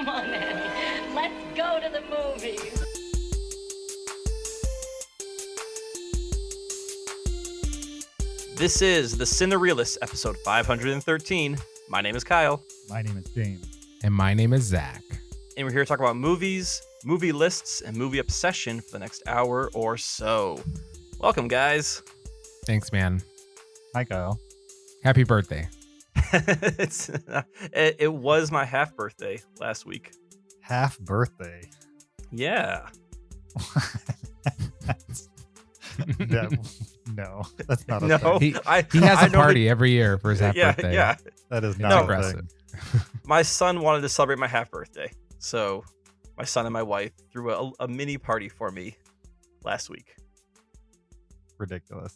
Come on, Annie. Let's go to the movies. This is the Cinereelists, episode 513. My name is Kyle. My name is James. And my name is Zach. And we're here to talk about movies, movie lists, and movie obsession for the next hour or so. Welcome, guys. Thanks, man. Hi, Kyle. Happy birthday. It was my half birthday last week. Half birthday. Yeah. No, that's not a No, thing. He has a party every year for his half birthday. Yeah. That is It's not aggressive. a thing. My son wanted to celebrate my half birthday, so my son and my wife threw a mini party for me last week. Ridiculous.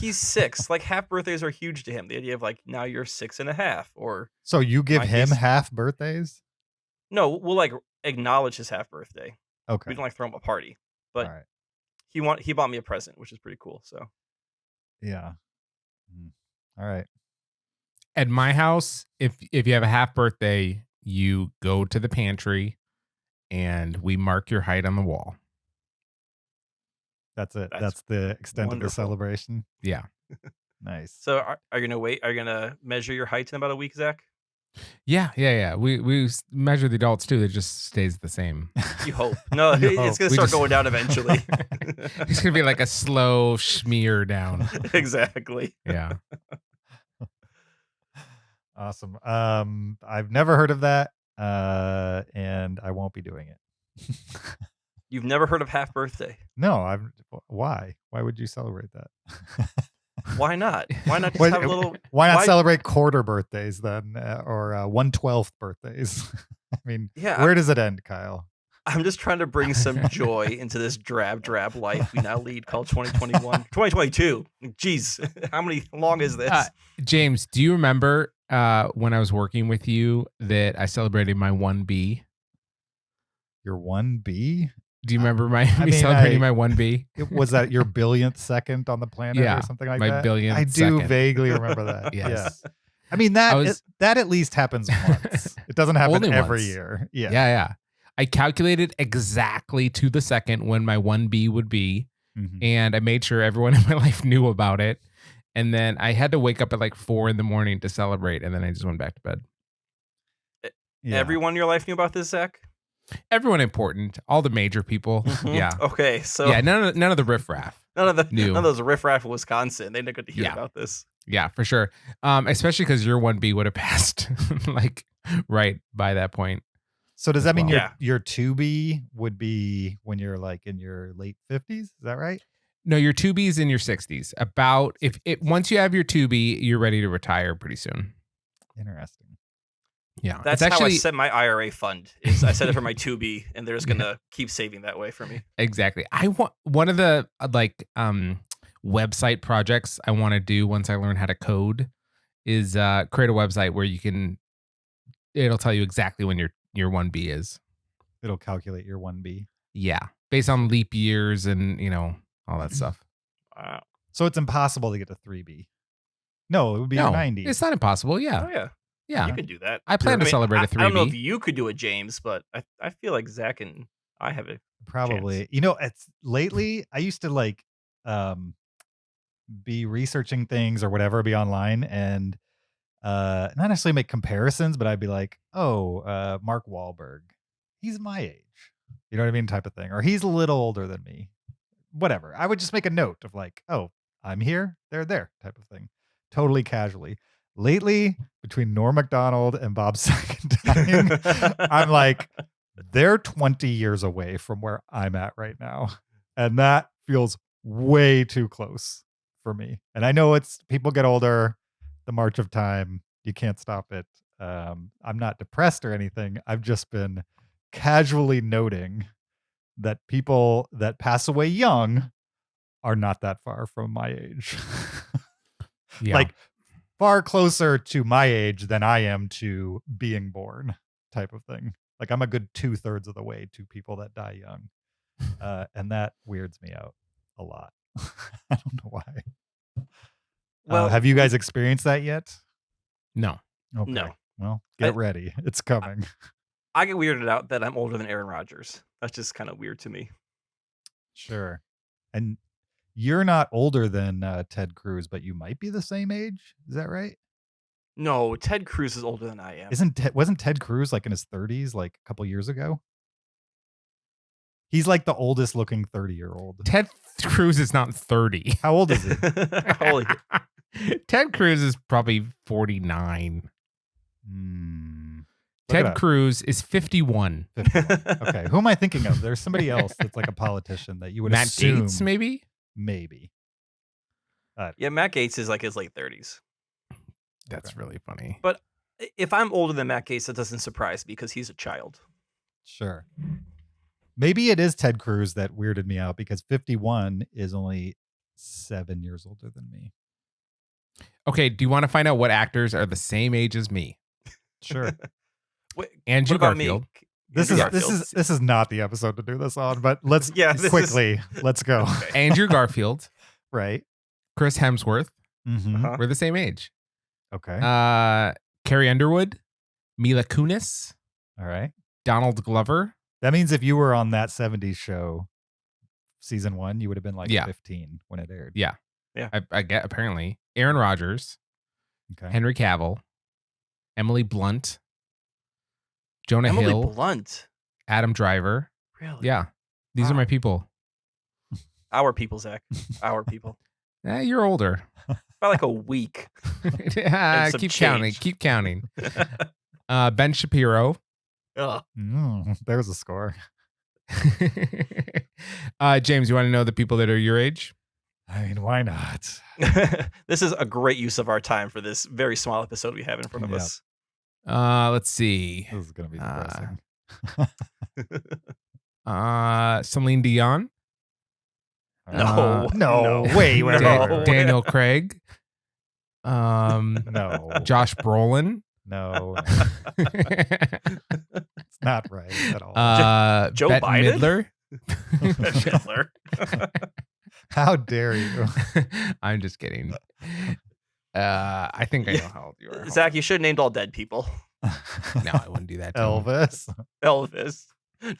He's 6. Like, half birthdays are huge to him. The idea of like, now you're 6.5, or So you give My him case- half birthdays? no, we'll like acknowledge his half birthday. Okay. We don't like throw him a party, but All right. he bought me a present, which is pretty cool. So Yeah. All right. At my house, if you have a half birthday, you go to the pantry and we mark your height on the wall. That's it. That's That's the extent of the wonderful. celebration. Yeah. Nice. So are you gonna wait? Are you gonna measure your height in about a week, Zach? Yeah. We measure the adults too. It just stays the same. You hope. No, You it's hope. gonna We start just- going down eventually. It's going to be like a slow smear down. Exactly. Yeah. Awesome. I've never heard of that, and I won't be doing it. You've never heard of half birthday? No, why? Why would you celebrate that? Why not? Why not just Why- have a little? Why not why- celebrate quarter birthdays then, or 1/12 birthdays? I mean, Yeah, where does it end, Kyle? I'm just trying to bring some joy into this drab life we now lead called 2021, 2022. Jeez, how long is this? James, do you remember when I was working with you that I celebrated my 1B? Your 1B? Do you remember me mean, celebrating my 1B? Was that your billionth second on the planet Yeah, or something like my that? billionth I do second. vaguely remember that. Yes. Yeah. I mean, that I was- that at least happens once. It doesn't happen Only every once. year. Yeah. Yeah. I calculated exactly to the second when my 1B would be, Mhm. and I made sure everyone in my life knew about it. And then I had to wake up at like 4 a.m. to celebrate, and then I just went back to bed. Yeah. Everyone in your life knew about this, Zach? Everyone important, all the major people. Mhm. Yeah. Okay, so Yeah, none of the riffraff. none of knew. those riffraff in Wisconsin. They didn't get to hear Yeah. about this. Yeah, for sure. Especially because your 1B would have passed like right by that point. So does that mean Yeah. your 2B would be when you're like in your late 50s? Is that right? No, your 2B's in your 60s. About if it once you have your 2B, you're ready to retire pretty soon. Interesting. Yeah, That's it's actually how I set my IRA fund. Is I set it for my 2B, and they're just gonna keep saving that way for me. exactly. I want one of the website projects I want to do once I learn how to code is create a website where it'll tell you exactly when your 1B is. It'll calculate your 1B. Yeah, based on leap years and all that stuff. Wow. So it's impossible to get to 3B. No, it would be No, your 90. it's not impossible. Yeah, Oh yeah, yeah. you could do that. I plan to celebrate a 3B. I don't know if you could do it, James, but I feel like Zach and I have it. Probably. It's lately I used to like be researching things or whatever, be online and not necessarily make comparisons, but I'd be like, Mark Wahlberg, he's my age. You know what I mean? Type of thing. Or he's a little older than me. Whatever. I would just make a note of like, oh, I'm here, they're there, type of thing. Totally casually. Lately, between Norm Macdonald and Bob Sagetine, I'm like, they're 20 years away from where I'm at right now. And that feels way too close for me. And I know it's people get older, the march of time, you can't stop it. I'm not depressed or anything. I've just been casually noting that people that pass away young are not that far from my age. Yeah. Like far closer to my age than I am to being born type of thing. Like I'm a good 2/3 of the way to people that die young. And that weirds me out a lot. I don't know why. Well, Have you guys experienced that yet? no. Okay. No. Well, get ready. It's coming. I get weirded out that I'm older than Aaron Rodgers. That's just kind of weird to me. Sure. And you're not older than Ted Cruz, but you might be the same age. Is that right? No, Ted Cruz is older than I am. Wasn't Ted Cruz like in his 30s like a couple years ago? He's like the oldest looking 30-year-old. Ted Cruz is not 30. How old is he? How old is he? Ted Cruz is probably 49. Look it Ted up. Cruz is 51. 51. Okay, who am I thinking of? There's somebody else that's like a politician that you would Matt assume. Gaetz, maybe? Maybe. Yeah, Matt Gaetz is like his late 30s. That's really funny. But if I'm older than Matt Gaetz, that doesn't surprise me because he's a child. Sure. Maybe it is Ted Cruz that weirded me out because 51 is only 7 years older than me. Okay, do you want to find out what actors are the same age as me? Sure. What Andrew about me? Garfield. This Andrew is Garfield. this is not the episode to do this on, but let's this quickly let's go. Okay. Andrew Garfield, Right. Chris Hemsworth. Mm-hmm. Uh-huh. We're the same age. Okay. Carrie Underwood, Mila Kunis, All right. Donald Glover. That means if you were on that 70s show, season 1, you would have been like Yeah. 15 when it aired. Yeah. Yeah. I get apparently. Aaron Rodgers, Okay. Henry Cavill, Emily Blunt, Jonah Emily Hill, Blunt. Adam Driver. Really? Yeah. These are Wow. my people. Our people, Zach. Our people. You're older. By like a week. some Keep counting. change. Keep counting. Ben Shapiro. Ugh. There's a score. James, you want to know the people that are your age? I mean, why not? This is a great use of our time for this very small episode we have in front of Yeah. us. Let's see. This is going to be depressing. Celine Dion, No. No. No. Wait. No. Daniel Craig, No. Josh Brolin, No. It's not right at all. Joe Bette Biden? Midler. Hitler. How dare you? I'm just kidding. I think I know how old you are. Zach, you should have named all dead people. No, I wouldn't do that. to him. Elvis. Elvis,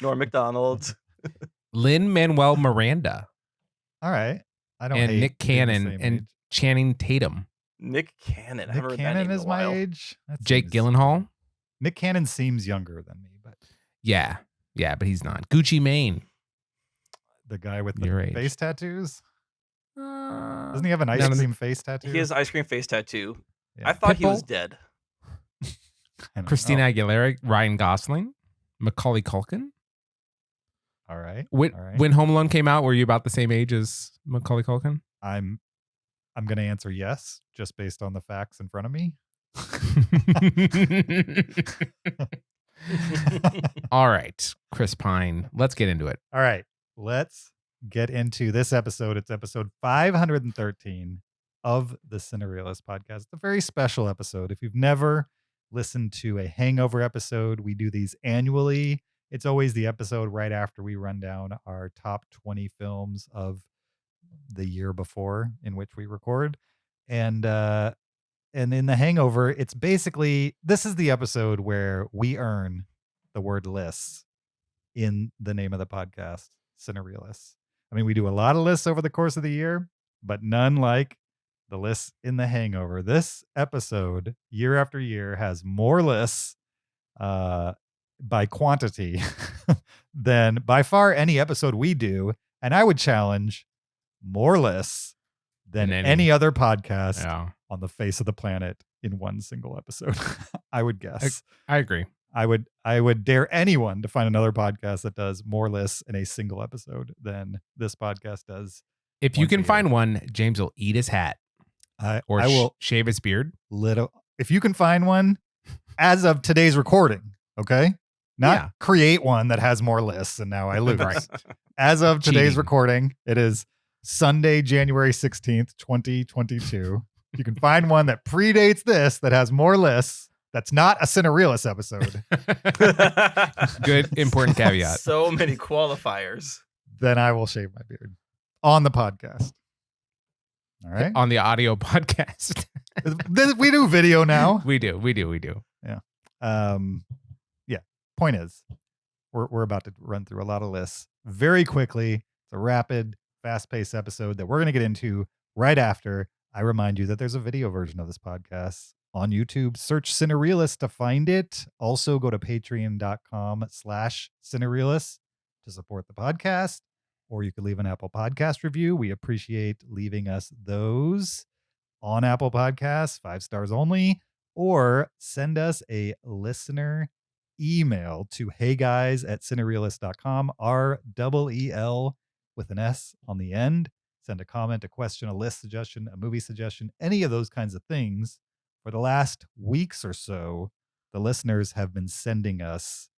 Norm MacDonald. Lin-Manuel Miranda All right. I don't and hate Nick being the Cannon same and age. Channing Tatum. Nick Cannon. I haven't Nick heard that Cannon name in is a my while. age. That Jake seems- Gyllenhaal. Nick Cannon seems younger than me, but Yeah, but he's not. Gucci Mane. the guy with Your the age. face tattoos. Doesn't Doesn't he have an ice cream face tattoo? He has an ice cream face tattoo. Yeah. I thought he was Pitbull? dead. I don't Christina know. Aguilera, Ryan Gosling, Macaulay Culkin. All right. When, All right. when Home Alone came out, were you about the same age as Macaulay Culkin? I'm going to answer yes, just based on the facts in front of me. All right, Chris Pine. Let's get into it. All right. Let's get into this episode. It's episode 513 of the Cinereelists podcast. It's a very special episode. If you've never listened to a Hangover episode, we do these annually. It's always the episode right after we run down our top 20 films of the year before in which we record. And in the Hangover, it's basically, this is the episode where we earn the word lists in the name of the podcast, Cinereelists. I mean, we do a lot of lists over the course of the year, but none like the lists in the Hangover. This episode, year after year, has more lists by quantity than by far any episode we do. And I would challenge more lists than Than any other podcast Yeah, on the face of the planet in one single episode. I would guess. I agree. I would dare anyone to find another podcast that does more lists in a single episode than this podcast does. If you Once a can year. find one, James will eat his hat I or will shave his beard. if you can find one as of today's recording, okay? Not Yeah. create one that has more lists and now I lose. Right. As of today's Cheating. recording, it is Sunday, January 16th, 2022. You can find one that predates this that has more lists. That's not a Cinereelist episode. Good, important caveat. So many qualifiers. Then I will shave my beard on the podcast. All right. On the audio podcast. We do video now. we do. Yeah. point is, we're about to run through a lot of lists very quickly. It's a rapid, fast-paced episode that we're going to get into right after I remind you that there's a video version of this podcast on YouTube. Search Cinereelists to find it. Also, go to patreon.com/Cinereelists to support the podcast, or you could leave an Apple Podcast review. We appreciate leaving us those on Apple Podcasts, 5 stars only, or send us a listener email to heyguys@cinereelists.com, REEL with an S on the end. Send a comment, a question, a list suggestion, a movie suggestion, any of those kinds of things. For the last weeks or so, the listeners have been sending us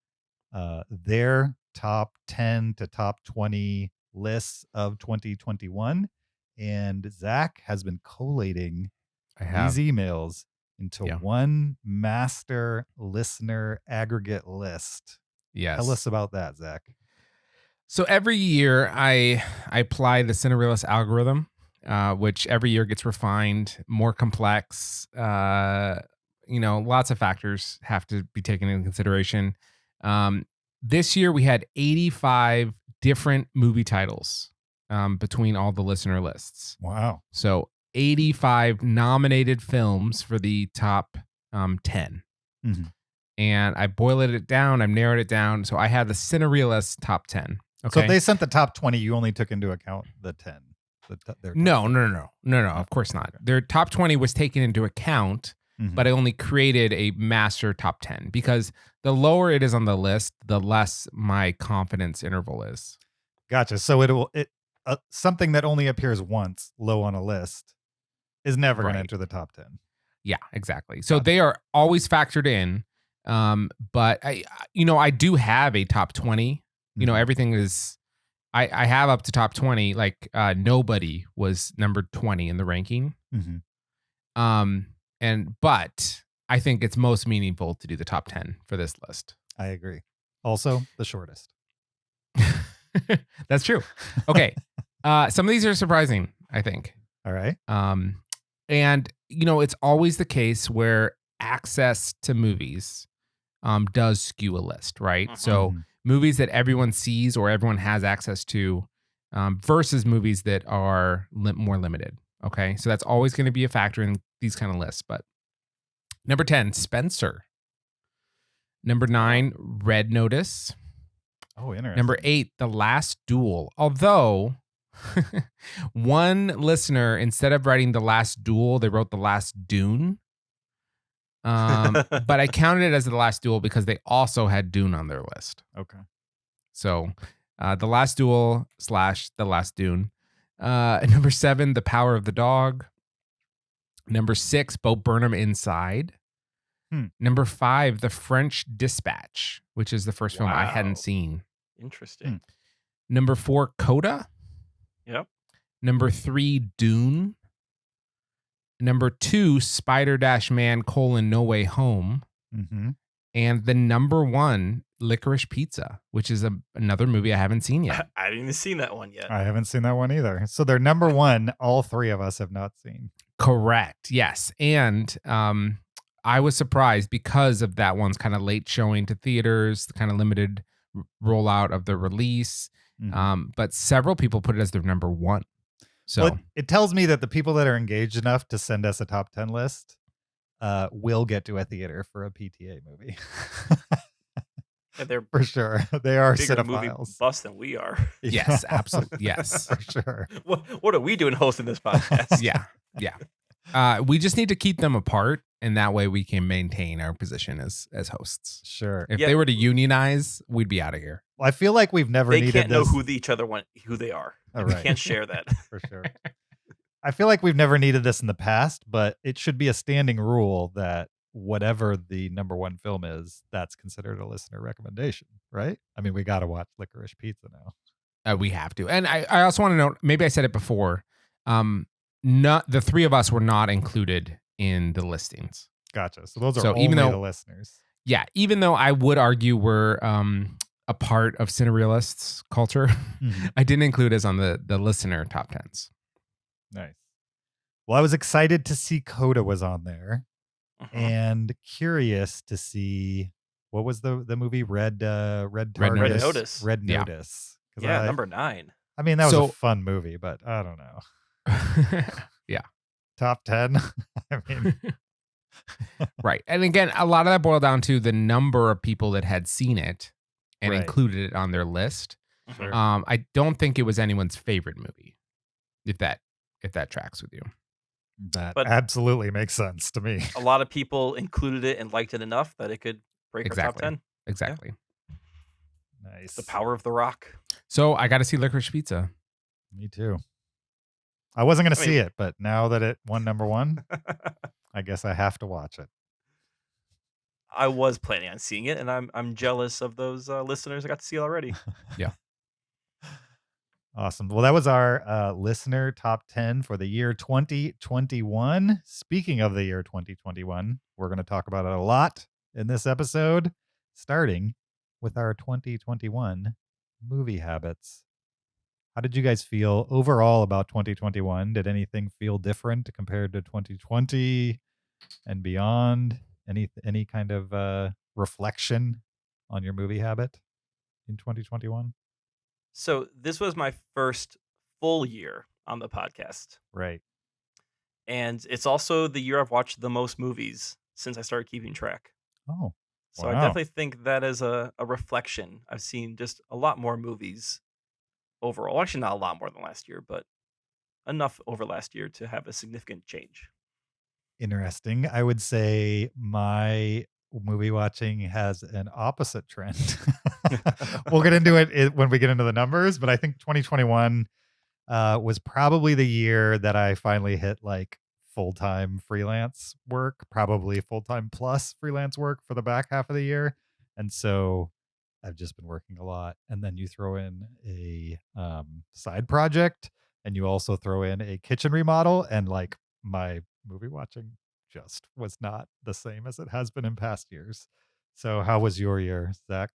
their top 10 to top 20 lists of 2021. And Zach has been collating these emails into one master listener aggregate list. Yes. Tell us about that, Zach. So every year I apply the Cinerealist algorithm, which every year gets refined, more complex. Lots of factors have to be taken into consideration. This year we had 85 different movie titles between all the listener lists. Wow. So 85 nominated films for the top 10. Mm-hmm. And I boiled it down. I've narrowed it down. So I had the Cinerealist top 10. Okay. So if they sent the top 20, you only took into account the 10. No, of course not. Their top 20 was taken into account, but I only created a master top 10 because the lower it is on the list, the less my confidence interval is. Gotcha. So something that only appears once low on a list is never going to enter the top 10. Yeah, exactly. So they are always factored in. But I do have a top 20. Everything is, I have up to top 20. Like Nobody was number 20 in the ranking. But I think it's most meaningful to do the top 10 for this list. I agree. Also, the shortest. That's true. Okay. Some of these are surprising, I think. All right. And it's always the case where access to movies does skew a list, right? So movies that everyone sees or everyone has access to versus movies that are more limited. Okay. So that's always going to be a factor in these kind of lists. But number 10, Spencer. Number 9, Red Notice. Oh, interesting. Number 8, The Last Duel. Although one listener, instead of writing The Last Duel, they wrote The Last Dune. But I counted it as The Last Duel because they also had Dune on their list. Okay. So The Last Duel / The Last Dune. Number 7, The Power of the Dog. Number 6, Bo Burnham Inside. Number 5, The French Dispatch, which is the first film I hadn't seen. Interesting. Number 4, Coda. Yep. Number 3, Dune. Number 2, Spider-Man : No Way Home. And the number 1, Licorice Pizza, which is another movie I haven't seen yet. I haven't even seen that one yet. I haven't seen that one either. So they're number 1. All 3 of us have not seen. Correct. Yes. And I was surprised because of that one's kind of late showing to theaters, the kind of limited rollout of the release. But several people put it as their number 1. So well, it tells me that the people that are engaged enough to send us a top 10 list will get to a theater for a PTA movie. Yeah, they're for sure. They are bigger cinephiles. movie buffs than we are. Yes, absolutely. Yes, for sure. What are we doing hosting this podcast? Yeah. We just need to keep them apart, and that way we can maintain our position as hosts. Sure. If they were to unionize, we'd be out of here. Well, I feel like we've never They needed can't know this. who they are. Oh, We right. can't share that. For sure. I feel like we've never needed this in the past, but it should be a standing rule that whatever the number 1 film is, that's considered a listener recommendation, right? I mean, we got to watch Licorice Pizza now. We have to. And I also want to note, maybe I said it before, not the 3 of us were not included in the listings. Gotcha. So those are only the listeners. Yeah. Even though I would argue we're a part of Cinerealists culture, I didn't include us on the listener top 10s. Nice. Well, I was excited to see Coda was on there and curious to see what was the movie? Red Red TARDIS? Notice. Red Yeah. Notice. 'Cause Yeah, number 9. I mean, that was So- a fun movie, but I don't know. Yeah. Top 10. I mean, Right. And again, a lot of that boiled down to the number of people that had seen it and Right. included it on their list. Sure. I don't think it was anyone's favorite movie, if that tracks with you. that But- absolutely makes sense to me. A lot of people included it and liked it enough that it could break our top Exactly. 10. Exactly. Nice. The power of the rock. So I got to see Licorice Pizza. Me too. I wasn't going to I see mean- it, but now that it won number 1, I guess I have to watch it. I was planning on seeing it, and I'm jealous of those listeners that got to see it already. Awesome. Well, that was our listener top 10 for the year 2021. Speaking of the year 2021, we're going to talk about it a lot in this episode, starting with our 2021 movie habits. How did you guys feel overall about 2021? Did anything feel different compared to 2020 and beyond? Any kind of reflection on your movie habit in 2021? So this was my first full year on the podcast. Right. And it's also the year I've watched the most movies since I started keeping track. Oh, So I Wow. definitely think that is a reflection. I've seen just a lot more movies overall. Actually, not a lot more than last year, but enough over last year to have a significant change. interesting. I would say my movie watching has an opposite trend. We'll get into it when we get into the numbers, but I think 2021 was probably the year that I finally hit like full-time freelance work, probably full-time plus freelance work for the back half of the year. And so I've just been working a lot. And then you throw in a side project, and you also throw in a kitchen remodel, and like my movie watching just was not the same as it has been in past years. So how was your year, Zach?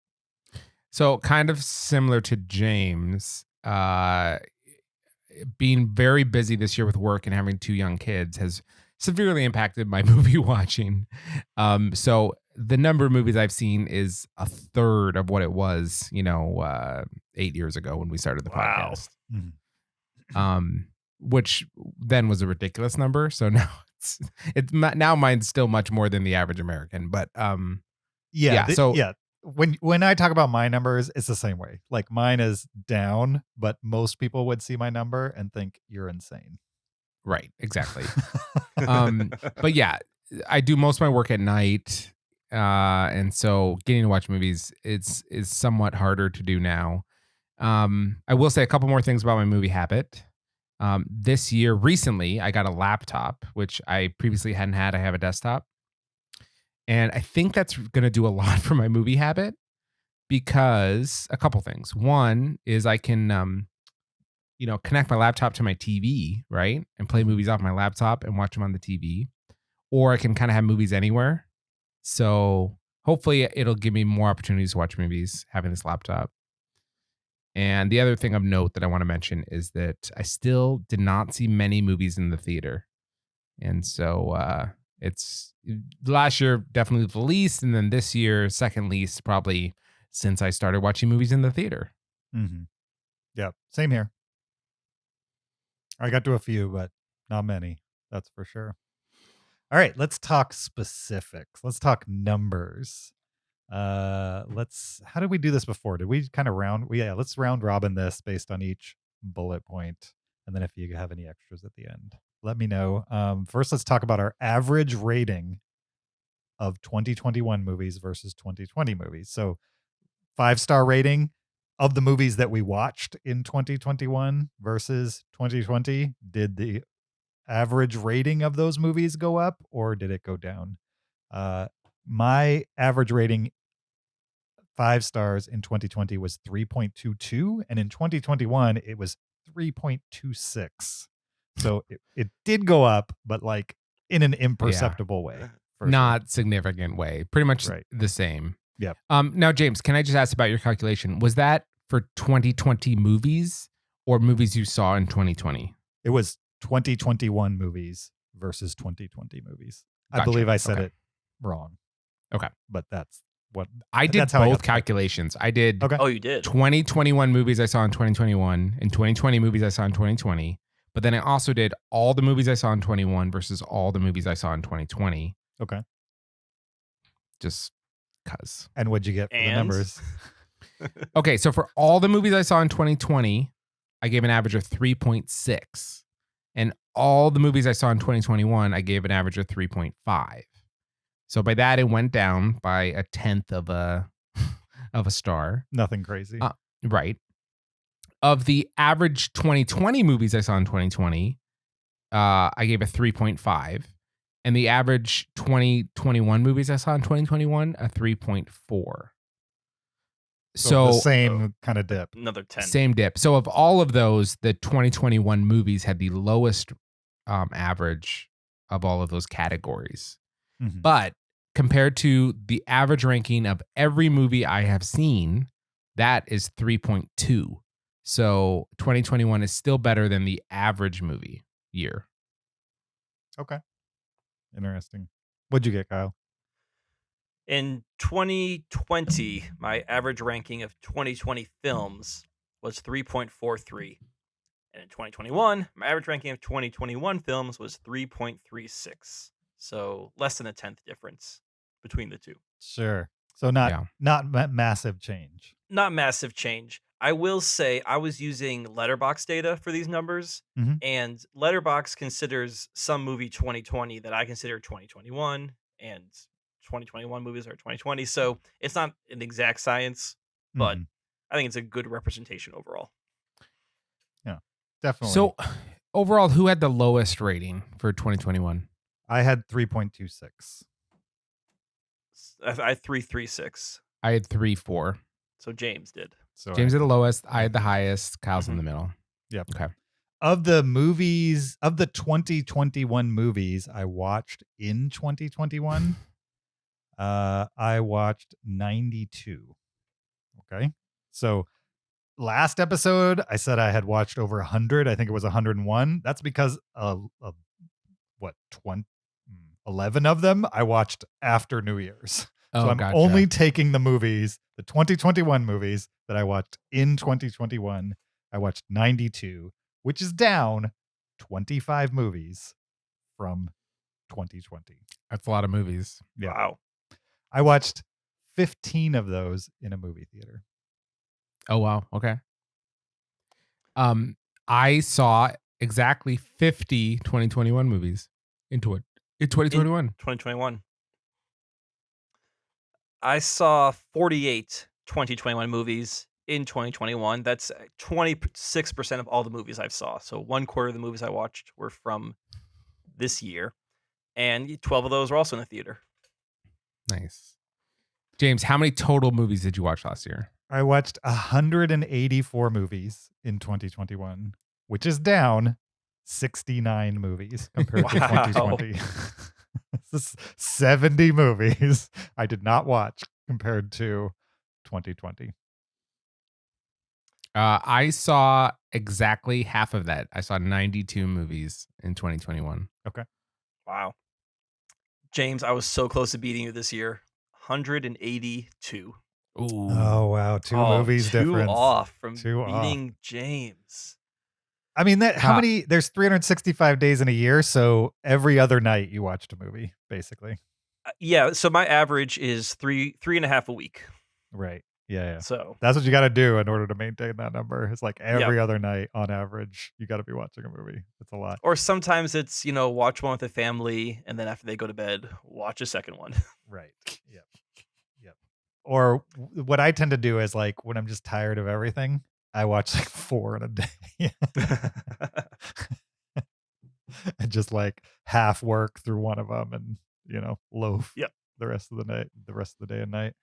So kind of similar to James, being very busy this year with work and having 2 young kids has severely impacted my movie watching. So the number of movies I've seen is a third of what it was, 8 years ago when we started the Wow. podcast. Mhm. Which then was a ridiculous number. So now now mine's still much more than the average American, but Yeah, so- when I talk about my numbers, it's the same way. Like mine is down, but most people would see my number and think you're insane. right, exactly. But yeah, I do most of my work at night, and so getting to watch movies is somewhat harder to do now. I will say a couple more things about my movie habit. This year, recently, I got a laptop, which I previously hadn't had. I have a desktop, and I think that's going to do a lot for my movie habit because a couple things. One is I can connect my laptop to my TV, right? And play movies off my laptop and watch them on the TV. Or I can kind of have movies anywhere. So hopefully it'll give me more opportunities to watch movies having this laptop. And the other thing of note that I want to mention is that I still did not see many movies in the theater. And so it's last year definitely the least. And then this year, second least, probably since I started watching movies in the theater. Mm-hmm. Yeah, same here. I got to a few, but not many. That's for sure. All right, let's talk specifics. Let's talk numbers. How did we do this before? Did we kind of let's round robin this based on each bullet point, and then if you have any extras at the end, let me know. First, let's talk about our average rating of 2021 movies versus 2020 movies. So 5-star rating of the movies that we watched in 2021 versus 2020. Did the average rating of those movies go up or did it go down? My average rating 5 stars in 2020 was 3.22, and in 2021 it was 3.26. So it did go up, but like in an imperceptible way. for sure. Not significant way. Pretty much Right. the same. Yep. Now, James, can I just ask about your calculation? Was that for 2020 movies or movies you saw in 2020? It was 2021 movies versus 2020 movies. I Gotcha. believe I said Okay. it wrong. Okay. But that's what I did that's how I got both the calculations. I did Okay. Oh, you did. 2021 movies I saw in 2021 and 2020 movies I saw in 2020. But then I also did all the movies I saw in 21 versus all the movies I saw in 2020. Okay. Just because. And what'd you get for the And? numbers? Okay, so for all the movies I saw in 2020, I gave an average of 3.6. And all the movies I saw in 2021, I gave an average of 3.5. So by that, it went down by a tenth of a star. Nothing crazy. Right. Of the average 2020 movies I saw in 2020, I gave a 3.5. And the average 2021 movies I saw in 2021, a 3.4. So the same kind of dip. Another 10. Same dip. So of all of those, the 2021 movies had the lowest average of all of those categories. Mhm. But compared to the average ranking of every movie I have seen, that is 3.2. So 2021 is still better than the average movie year. Okay. Interesting. What'd you get, Kyle? In 2020, my average ranking of 2020 films was 3.43. And in 2021, my average ranking of 2021 films was 3.36. So less than a tenth difference between the two. Sure. So not massive change. Not massive change. I will say I was using Letterboxd data for these numbers, Mhm. and Letterboxd considers some movie 2020 that I consider 2021, and 2021 movies are 2020. So it's not an exact science, but Mhm. I think it's a good representation overall. Yeah, definitely. So overall, who had the lowest rating for 2021? I had 3.26. I had 336. I had 3.4. So James did. So James had the lowest. I had the highest. Kyle's in the middle. Yep. Okay. Of the movies, of the 2021 movies I watched in 2021, I watched 92. Okay. So last episode, I said I had watched over 100. I think it was 101. That's because of what, 11 of them I watched after New Year's. So I'm gotcha. only taking the movies, the 2021 movies that I watched in 2021. I watched 92, which is down 25 movies from 2020. That's a lot of movies. Yeah. Wow. I watched 15 of those in a movie theater. Oh, wow. Okay. I saw exactly 50 2021 movies in 2021. 2021. I saw 48 2021 movies in 2021. That's 26% of all the movies I've saw. So 1/4 of the movies I watched were from this year, and 12 of those were also in the theater. Nice. James, how many total movies did you watch last year? I watched 184 movies in 2021, which is down 69 movies compared to Wow. 2020. This is 70 movies I did not watch compared to 2020. I saw exactly half of that. I saw 92 movies in 2021. Wow. James, I was so close to beating you this year. 182. Ooh. Oh, wow. Two movies two difference. off from Two off. beating James. I mean, that how Huh. many? There's 365 days in a year, so every other night you watched a movie, basically. Yeah, so my average is 3.5 a week. Right. Yeah. So That's what you got to do in order to maintain that number. It's like every other night on average, you got to be watching a movie. It's a lot. or sometimes it's, watch one with the family, and then after they go to bed, watch a second one. Right. Yep. Or what I tend to do is like when I'm just tired of everything, I watch like 4 in a day. And just like half work through one of them and, loaf the rest of the night, the rest of the day and night.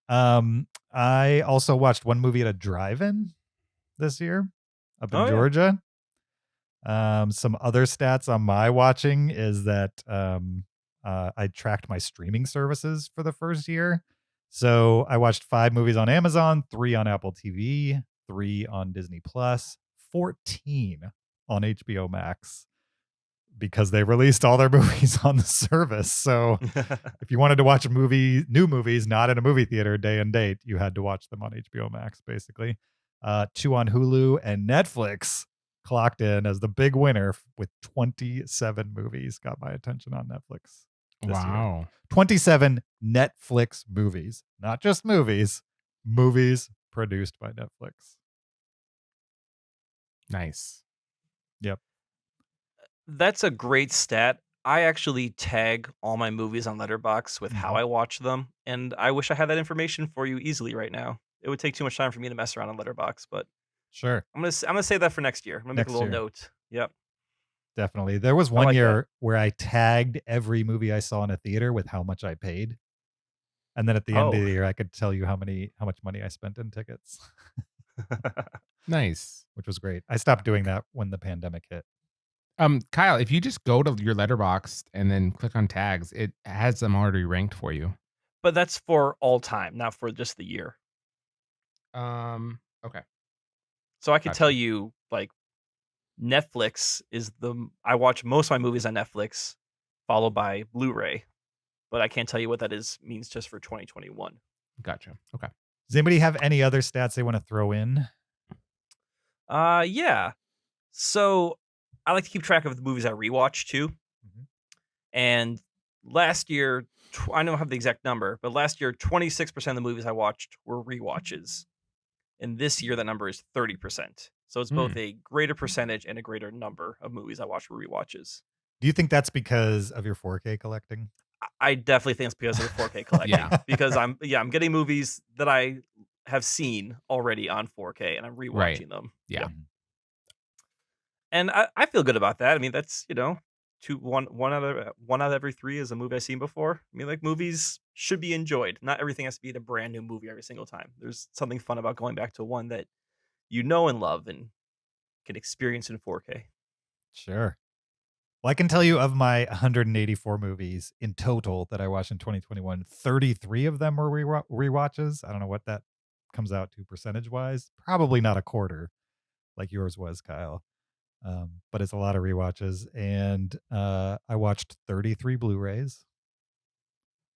I also watched one movie at a drive-in this year up in Georgia. Some other stats on my watching is that I tracked my streaming services for the first year. So I watched 5 movies on Amazon, 3 on Apple TV, 3 on Disney Plus, 14 on HBO Max. because they released all their movies on the service. So if you wanted to watch new movies, not in a movie theater day and date, you had to watch them on HBO Max, basically. 2 on Hulu, and Netflix clocked in as the big winner with 27 movies. Got my attention on Netflix this year. 27 Netflix movies, not just movies produced by Netflix. Nice. Yep. That's a great stat. I actually tag all my movies on Letterboxd with how I watch them, and I wish I had that information for you easily right now. It would take too much time for me to mess around on Letterboxd, but sure, I'm gonna save that for next year. I'm gonna make a little note. Yep, definitely. There was one year where I tagged every movie I saw in a theater with how much I paid, and then at the end of the year, I could tell you how much money I spent in tickets. Nice, which was great. I stopped doing that when the pandemic hit. Kyle, if you just go to your Letterboxd and then click on tags, it has them already ranked for you. But that's for all time, not for just the year. Okay. So I could tell you, like, Netflix is I watch most of my movies on Netflix, followed by Blu-ray, but I can't tell you what that means just for 2021. Gotcha. Okay. Does anybody have any other stats they want to throw in? Yeah. So I like to keep track of the movies I rewatch too. Mm-hmm. And last year, I don't have the exact number, but last year, 26% of the movies I watched were rewatches. And this year, that number is 30%. So it's both a greater percentage and a greater number of movies I watch for rewatches. Do you think that's because of your 4K collecting? I definitely think it's because of the 4K collecting. Because I'm getting movies that I have seen already on 4K and I'm rewatching them. Yeah. And I feel good about that. I mean, that's, one out of every 3 is a movie I've seen before. I mean, like, movies should be enjoyed. Not everything has to be a brand new movie every single time. There's something fun about going back to one that you know and love and can experience in 4K. Sure. Well, I can tell you of my 184 movies in total that I watched in 2021, 33 of them were rewatches. I don't know what that comes out to percentage-wise. Probably not a quarter like yours was, Kyle. But it's a lot of rewatches. And I watched 33 Blu-rays.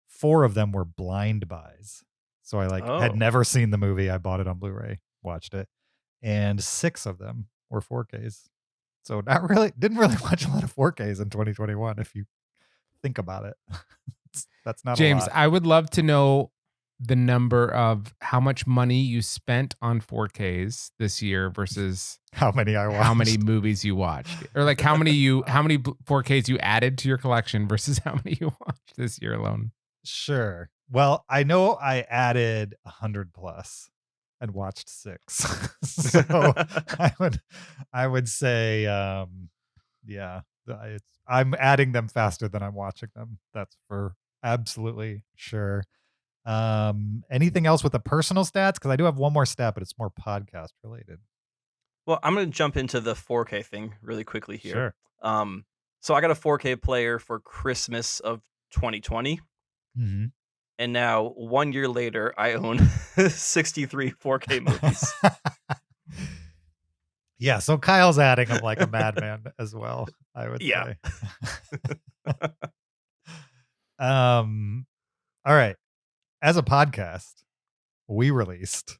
4 of them were blind buys. So I had never seen the movie. I bought it on Blu-ray, watched it. And 6 of them were 4Ks. So didn't really watch a lot of 4Ks in 2021 if you think about it. That's not James, a lot. I would love to know the number of how much money you spent on 4Ks this year versus how many I watched. How many movies you watched. Or like how many 4Ks you added to your collection versus how many you watched this year alone. Sure. Well, I know I added 100 plus and watched 6. So I would say I'm adding them faster than I'm watching them. That's for absolutely sure. Anything else with the personal stats? Because I do have one more stat, but it's more podcast related. Well, I'm going to jump into the 4K thing really quickly here. Sure. So I got a 4K player for Christmas of 2020. Mm-hmm. And now 1 year later, I own 63 4K movies. Yeah, so Kyle's adding them like a madman as well, I would say. All right. As a podcast, we released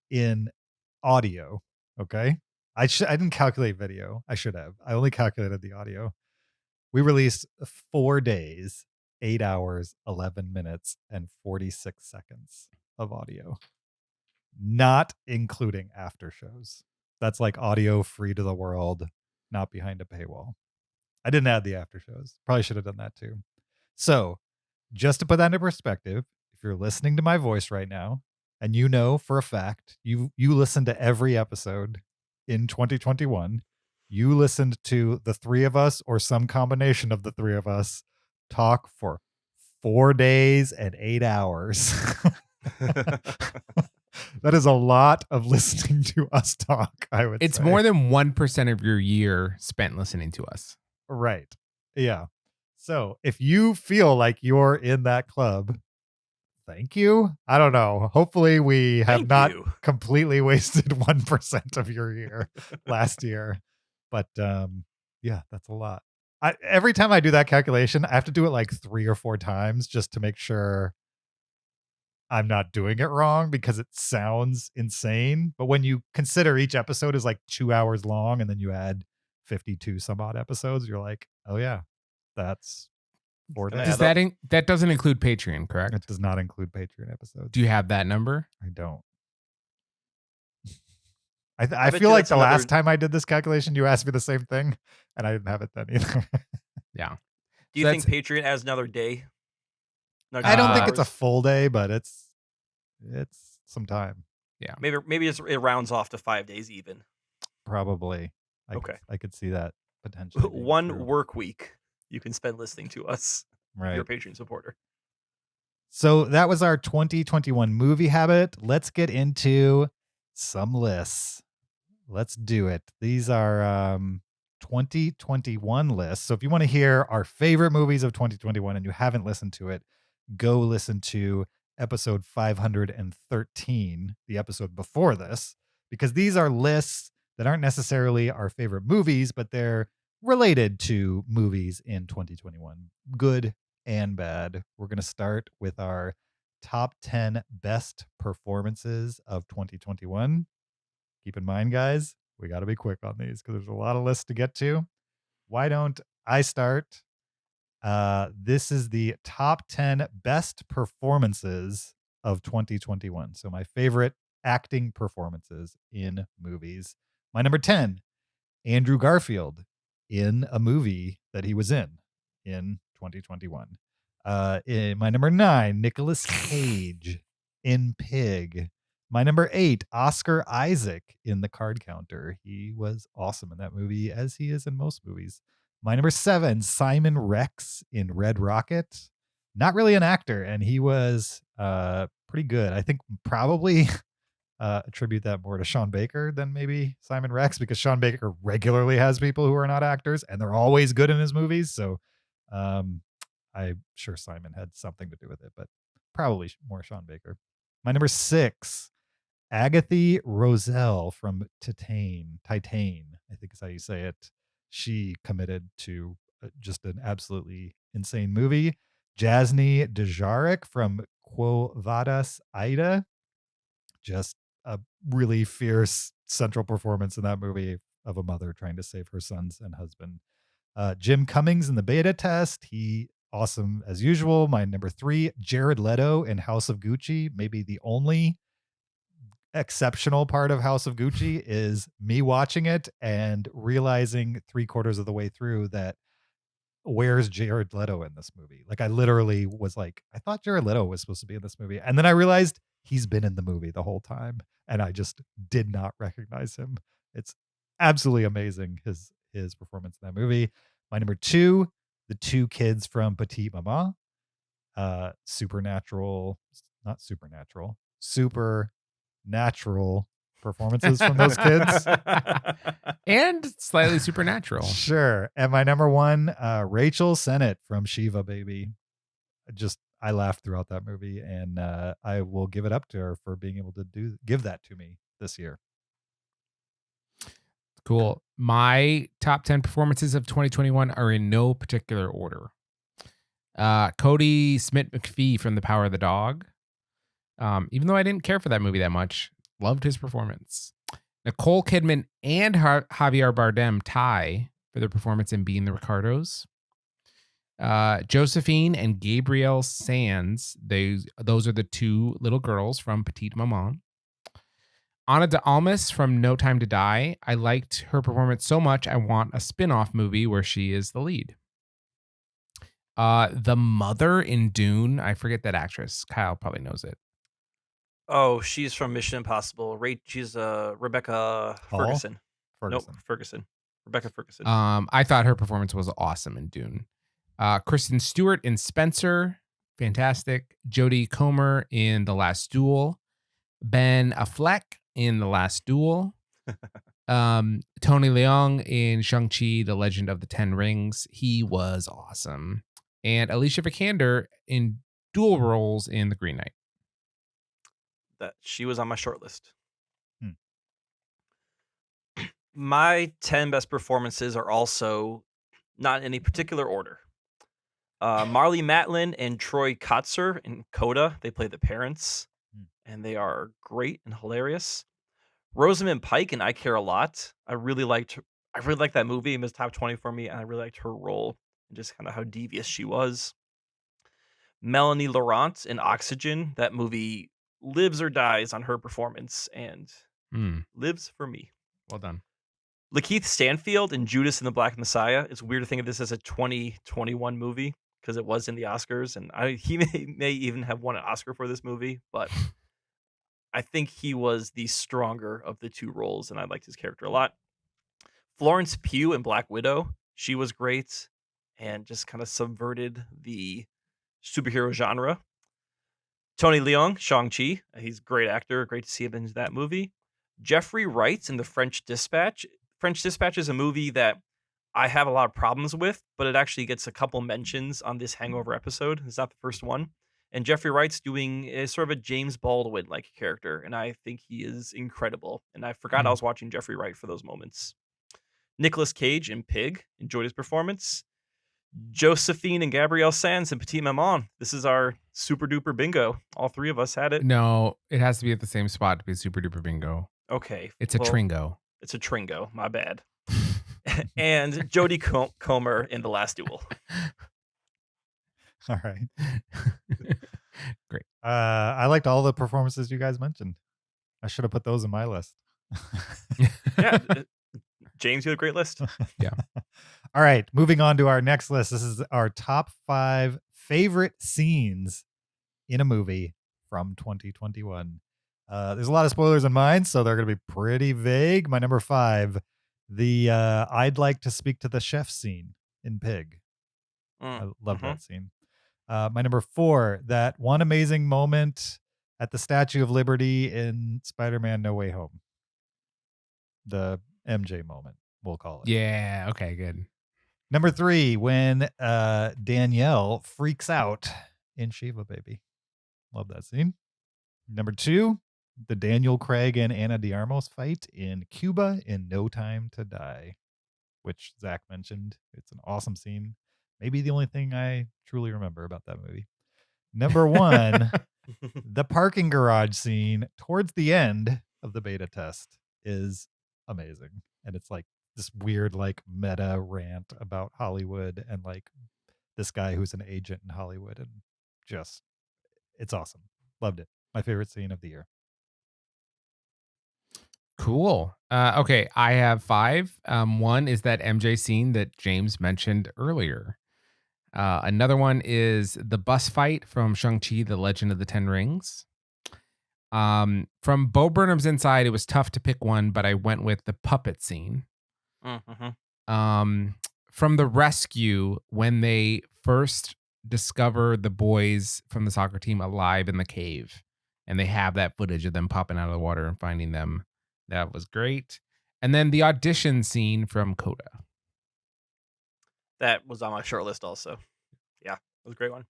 in audio, okay? I didn't calculate video. I should have. I only calculated the audio. We released 4 days, 8 hours, 11 minutes, and 46 seconds of audio, not including after shows. That's like audio free to the world, not behind a paywall. I didn't add the after shows. Probably should have done that too. So just to put that into perspective, if you're listening to my voice right now, and you know for a fact, you listened to every episode in 2021, you listened to the 3 of us or some combination of the 3 of us talk for 4 days and 8 hours. That is a lot of listening to us talk, I would say. It's more than 1% of your year spent listening to us. Right. Yeah. So if you feel like you're in that club, thank you. I don't know. Hopefully we have not completely wasted 1% of your year last year. But yeah, that's a lot. every time I do that calculation, I have to do it like 3 or 4 times just to make sure I'm not doing it wrong because it sounds insane. But when you consider each episode is like 2 hours long and then you add 52 some odd episodes, you're like, oh yeah, that's 4 gonna days. Does add up. that doesn't include Patreon, correct? It does not include Patreon episodes. Do you have that number? I don't. I I bet feel you like that's the another- last time I did this calculation, you asked me the same thing, and I didn't have it then either. Yeah. Do you So think Patreon adds another day? I don't think Uh, it's a full day, but it's some time. maybe it rounds off to 5 days even. Probably. Okay. I could see that potentially. being One true. work week you can spend listening to us if Right. you're a Patreon supporter. So that was our 2021 movie habit. Let's get into some lists. Let's do it. These are 2021 lists. So if you want to hear our favorite movies of 2021 and you haven't listened to it, go listen to episode 513, the episode before this, because these are lists that aren't necessarily our favorite movies, but they're related to movies in 2021, good and bad. We're going to start with our top 10 best performances of 2021. Keep in mind, guys, we got to be quick on these because there's a lot of lists to get to. Why don't I start? This is the top 10 best performances of 2021. So my favorite acting performances in movies. My number 10, Andrew Garfield in a movie that he was in 2021. In my number 9, Nicolas Cage in Pig. My number 8, Oscar Isaac in The Card Counter. He was awesome in that movie, as he is in most movies. My number 7, Simon Rex in Red Rocket. Not really an actor, and he was pretty good. I think probably attribute that more to Sean Baker than maybe Simon Rex, because Sean Baker regularly has people who are not actors, and they're always good in his movies. So I'm sure Simon had something to do with it, but probably more Sean Baker. My number 6, Agatha Roselle from Titane, I think is how you say it. She committed to just an absolutely insane movie. Jasny Dejarik from Quo Vadis Ida. Just a really fierce central performance in that movie of a mother trying to save her sons and husband. Jim Cummings in The Beta Test. He awesome as usual. My number 3, Jared Leto in House of Gucci. Maybe the only exceptional part of House of Gucci is me watching it and realizing 3/4 of the way through that where's Jared Leto in this movie? Like, I literally was like, I thought Jared Leto was supposed to be in this movie. And then I realized he's been in the movie the whole time. And I just did not recognize him. It's absolutely amazing, his performance in that movie. My number 2, the 2 kids from Petite Maman. Supernatural performances from those kids. And slightly supernatural. Sure. And my number 1, Rachel Sennett from Shiva Baby. I laughed throughout that movie, and I will give it up to her for being able to give that to me this year. Cool. My top 10 performances of 2021 are in no particular order. Cody Smith McPhee from The Power of the Dog. Even though I didn't care for that movie that much, loved his performance. Nicole Kidman and Javier Bardem tie for their performance in Being the Ricardos. Josephine and Gabrielle Sands, those are the 2 little girls from Petite Maman. Ana de Almas from No Time to Die. I liked her performance so much, I want a spin-off movie where she is the lead. The mother in Dune, I forget that actress. Kyle probably knows it. Oh, she's from Mission Impossible. She's Rebecca Ferguson. Nope, Ferguson. Rebecca Ferguson. I thought her performance was awesome in Dune. Kristen Stewart in Spencer, fantastic. Jodie Comer in The Last Duel. Ben Affleck in The Last Duel. Tony Leung in Shang-Chi, The Legend of the Ten Rings. He was awesome. And Alicia Vikander in dual roles in The Green Knight. That she was on my short list. My 10 best performances are also not in any particular order. Marlee Matlin and Troy Kotsur in Coda. They play the parents, and they are great and hilarious. Rosamund Pike and I Care a Lot. I really liked that movie. It was top 20 for me, and I really liked her role and just kind of how devious she was. Melanie Laurent in Oxygen. That movie lives or dies on her performance and lives for me. Well done. Lakeith Stanfield in Judas and the Black Messiah. It's weird to think of this as a 2021 movie because it was in the Oscars, and he may even have won an Oscar for this movie, but I think he was the stronger of the two roles, and I liked his character a lot. Florence Pugh in Black Widow. She was great and just kind of subverted the superhero genre. Tony Leung, Shang-Chi. He's a great actor. Great to see him in that movie. Jeffrey Wright in The French Dispatch. French Dispatch is a movie that I have a lot of problems with, but it actually gets a couple mentions on this Hangover episode. It's not the first one. And Jeffrey Wright's doing a sort of a James Baldwin-like character, and I think he is incredible. And I forgot I was watching Jeffrey Wright for those moments. Nicolas Cage in Pig. Enjoyed his performance. Josephine and Gabrielle Sands in Petit Maman. This is our super duper bingo. All three of us had it. No, it has to be at the same spot to be super duper bingo. Okay. It's a Tringo. It's a Tringo. My bad. And Jodie Comer in The Last Duel. All right. Great. I liked all the performances you guys mentioned. I should have put those in my list. Yeah. James, you had a great list. Yeah. All right. Moving on to our next list. This is our top 5 favorite scenes in a movie from 2021. There's a lot of spoilers in mine, so they're going to be pretty vague. My number 5, the I'd like to speak to the chef scene in Pig. I love that scene. My number 4, that one amazing moment at the Statue of Liberty in Spider-Man No Way Home. The MJ moment, we'll call it. Yeah. Okay, good. Number 3, when Danielle freaks out in Shiva Baby. Love that scene. Number 2, the Daniel Craig and Ana de Armas fight in Cuba in No Time to Die, which Zach mentioned. It's an awesome scene. Maybe the only thing I truly remember about that movie. Number 1, the parking garage scene towards the end of the beta test is amazing. And it's like this weird, like, meta rant about Hollywood and like this guy who's an agent in Hollywood, and just, it's awesome. Loved it. My favorite scene of the year. Cool. Okay, I have 5. One is that MJ scene that James mentioned earlier. Another one is the bus fight from Shang-Chi, The Legend of the Ten Rings. From Bo Burnham's Inside, it was tough to pick one, but I went with the puppet scene. From The Rescue, when they first discover the boys from the soccer team alive in the cave, and they have that footage of them popping out of the water and finding them. That was great. And then the audition scene from Coda. That was on my short list also. Yeah, it was a great one.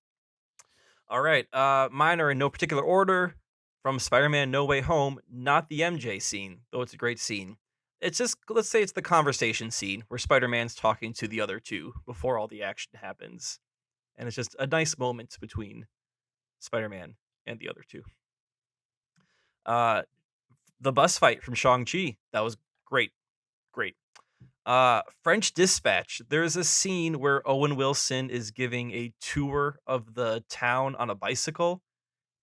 All right. Mine are in no particular order. From Spider-Man No Way Home, not the MJ scene, though it's a great scene. It's just, let's say it's the conversation scene where Spider-Man's talking to the other two before all the action happens. And it's just a nice moment between Spider-Man and the other two. The bus fight from Shang-Chi, that was great. Great. French Dispatch, there's a scene where Owen Wilson is giving a tour of the town on a bicycle,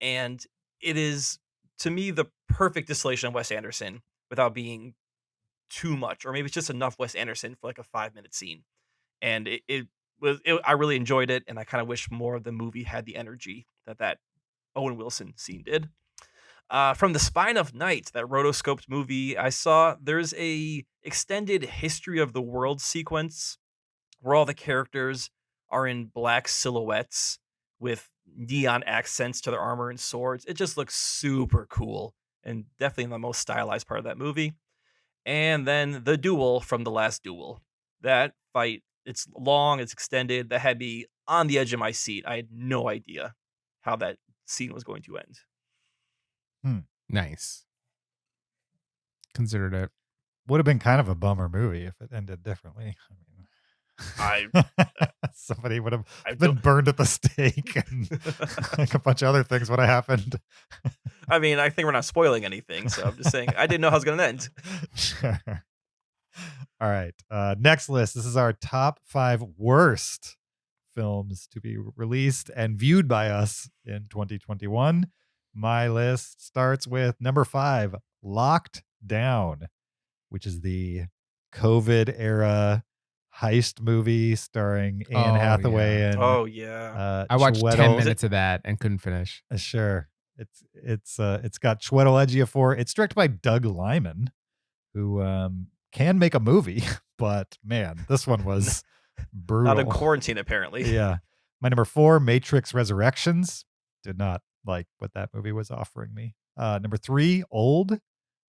and it is, to me, the perfect distillation of Wes Anderson without being too much, or maybe it's just enough Wes Anderson for like a 5-minute scene. And I really enjoyed it, and I kind of wish more of the movie had the energy that Owen Wilson scene did. From The Spine of Night, that rotoscoped movie, I saw there's a extended history of the world sequence where all the characters are in black silhouettes with neon accents to their armor and swords. It just looks super cool and definitely the most stylized part of that movie. And then the duel from The Last Duel. That fight, it's long, it's extended. That had me on the edge of my seat. I had no idea how that scene was going to end. Nice. Considered it. Would have been kind of a bummer movie if it ended differently. I mean, I Somebody would have I been don't. burned at the stake, and like a bunch of other things would have happened. I mean, I think we're not spoiling anything, so I'm just saying I didn't know how it was going to end. Sure. All right. Next list. This is our top 5 worst films to be released and viewed by us in 2021. My list starts with number 5, Locked Down, which is the COVID era heist movie starring Anne Oh, Hathaway yeah. and Oh yeah. I watched 10 Chiwetel- minutes of that and couldn't finish. Sure. It's got Chiwetel Ejiofor. It's directed by Doug Liman, who can make a movie, but man, this one was brutal. Not in quarantine, apparently. Yeah. My number 4, Matrix Resurrections. Did not like what that movie was offering me. Number 3, Old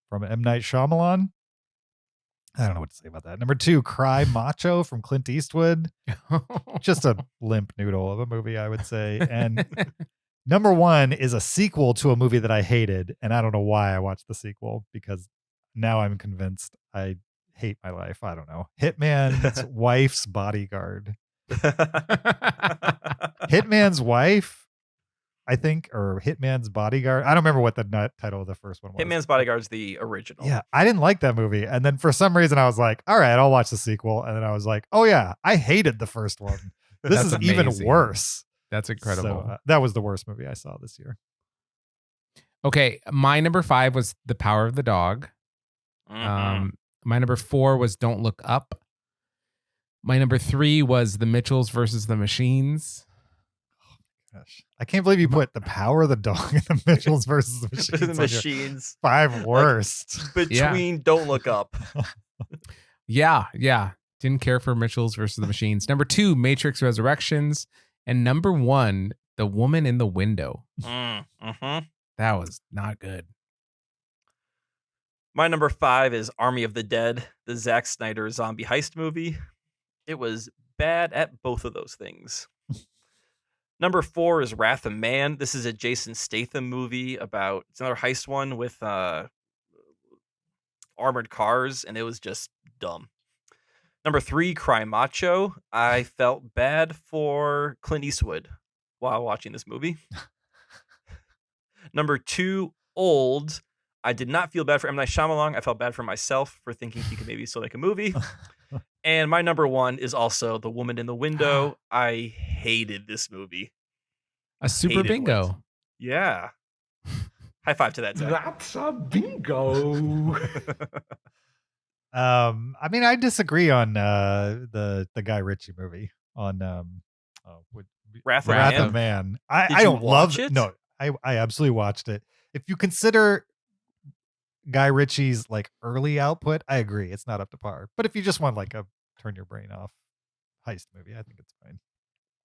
from M. Night Shyamalan. I don't know what to say about that. Number 2, Cry Macho from Clint Eastwood. Just a limp noodle of a movie, I would say. And number 1 is a sequel to a movie that I hated, and I don't know why I watched the sequel, because now I'm convinced I hate my life. I don't know. Hitman's Wife's Bodyguard. Hitman's Wife, I think, or Hitman's Bodyguard. I don't remember what the title of the first one was. Hitman's Bodyguard's the original. Yeah, I didn't like that movie. And then for some reason I was like, all right, I'll watch the sequel. And then I was like, oh yeah, I hated the first one. This is That's even amazing. worse. That's incredible. So, that was the worst movie I saw this year. Okay, my number 5 was The Power of the Dog. Mhm. My number 4 was Don't Look Up. My number 3 was The Mitchells versus the Machines. Gosh, I can't believe you put The Power of the Dog and The Mitchells versus the Machines. the on your machines 5 worst. between Don't Look Up. Yeah. Didn't care for Mitchells versus the Machines. Number 2, Matrix Resurrections. And number 1, The Woman in the Window. Mm-hmm. That was not good. My number 5 is Army of the Dead, the Zack Snyder zombie heist movie. It was bad at both of those things. Number 4 is Wrath of Man. This is a Jason Statham movie about, it's another heist one with armored cars, and it was just dumb. Number 3, Cry Macho. I felt bad for Clint Eastwood while watching this movie. Number 2, Old. I did not feel bad for M. Night Shyamalan. I felt bad for myself for thinking he could maybe still make a movie. And my number 1 is also The Woman in the Window. I hated this movie. A super Hated bingo. it. Yeah. High five to that, Zach. That's a bingo. I mean, I disagree on the Guy Ritchie movie on Wrath Wrath of of Man. Man. I Did you don't love watch it? No, I absolutely watched it. If you consider Guy Ritchie's like early output, I agree it's not up to par. But if you just want like a turn your brain off heist movie, I think it's fine.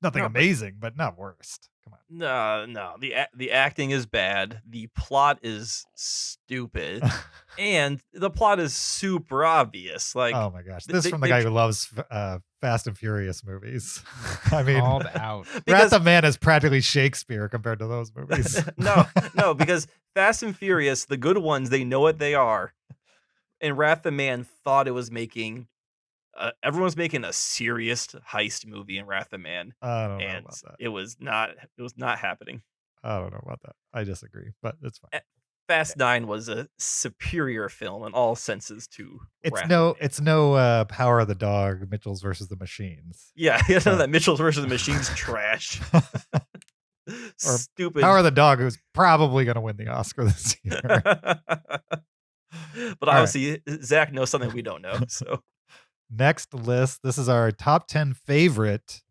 Nothing No, but- amazing, but not worst. Come on. No. The acting is bad. The plot is stupid. And the plot is super obvious. Like, Oh my gosh, they- this is they- from the they guy tr- who loves Fast and Furious movies. I mean, Called out. Wrath because of Man is practically Shakespeare compared to those movies. no, because Fast and Furious, the good ones, they know what they are. And Wrath of Man thought it was making everyone's making a serious heist movie in Wrath of Man, I don't know and about that. it was not happening. I don't know about that. I disagree, but it's fine. Fast 9 was a superior film in all senses to Wrath of Man. It's no Power of the Dog, Mitchells versus the Machines. Yeah, you know that Mitchell's versus the Machines trash. Stupid. Power of the Dog, who's probably going to win the Oscar this year. But obviously, Zach knows something we don't know. So Next list, this is our top 10 favorite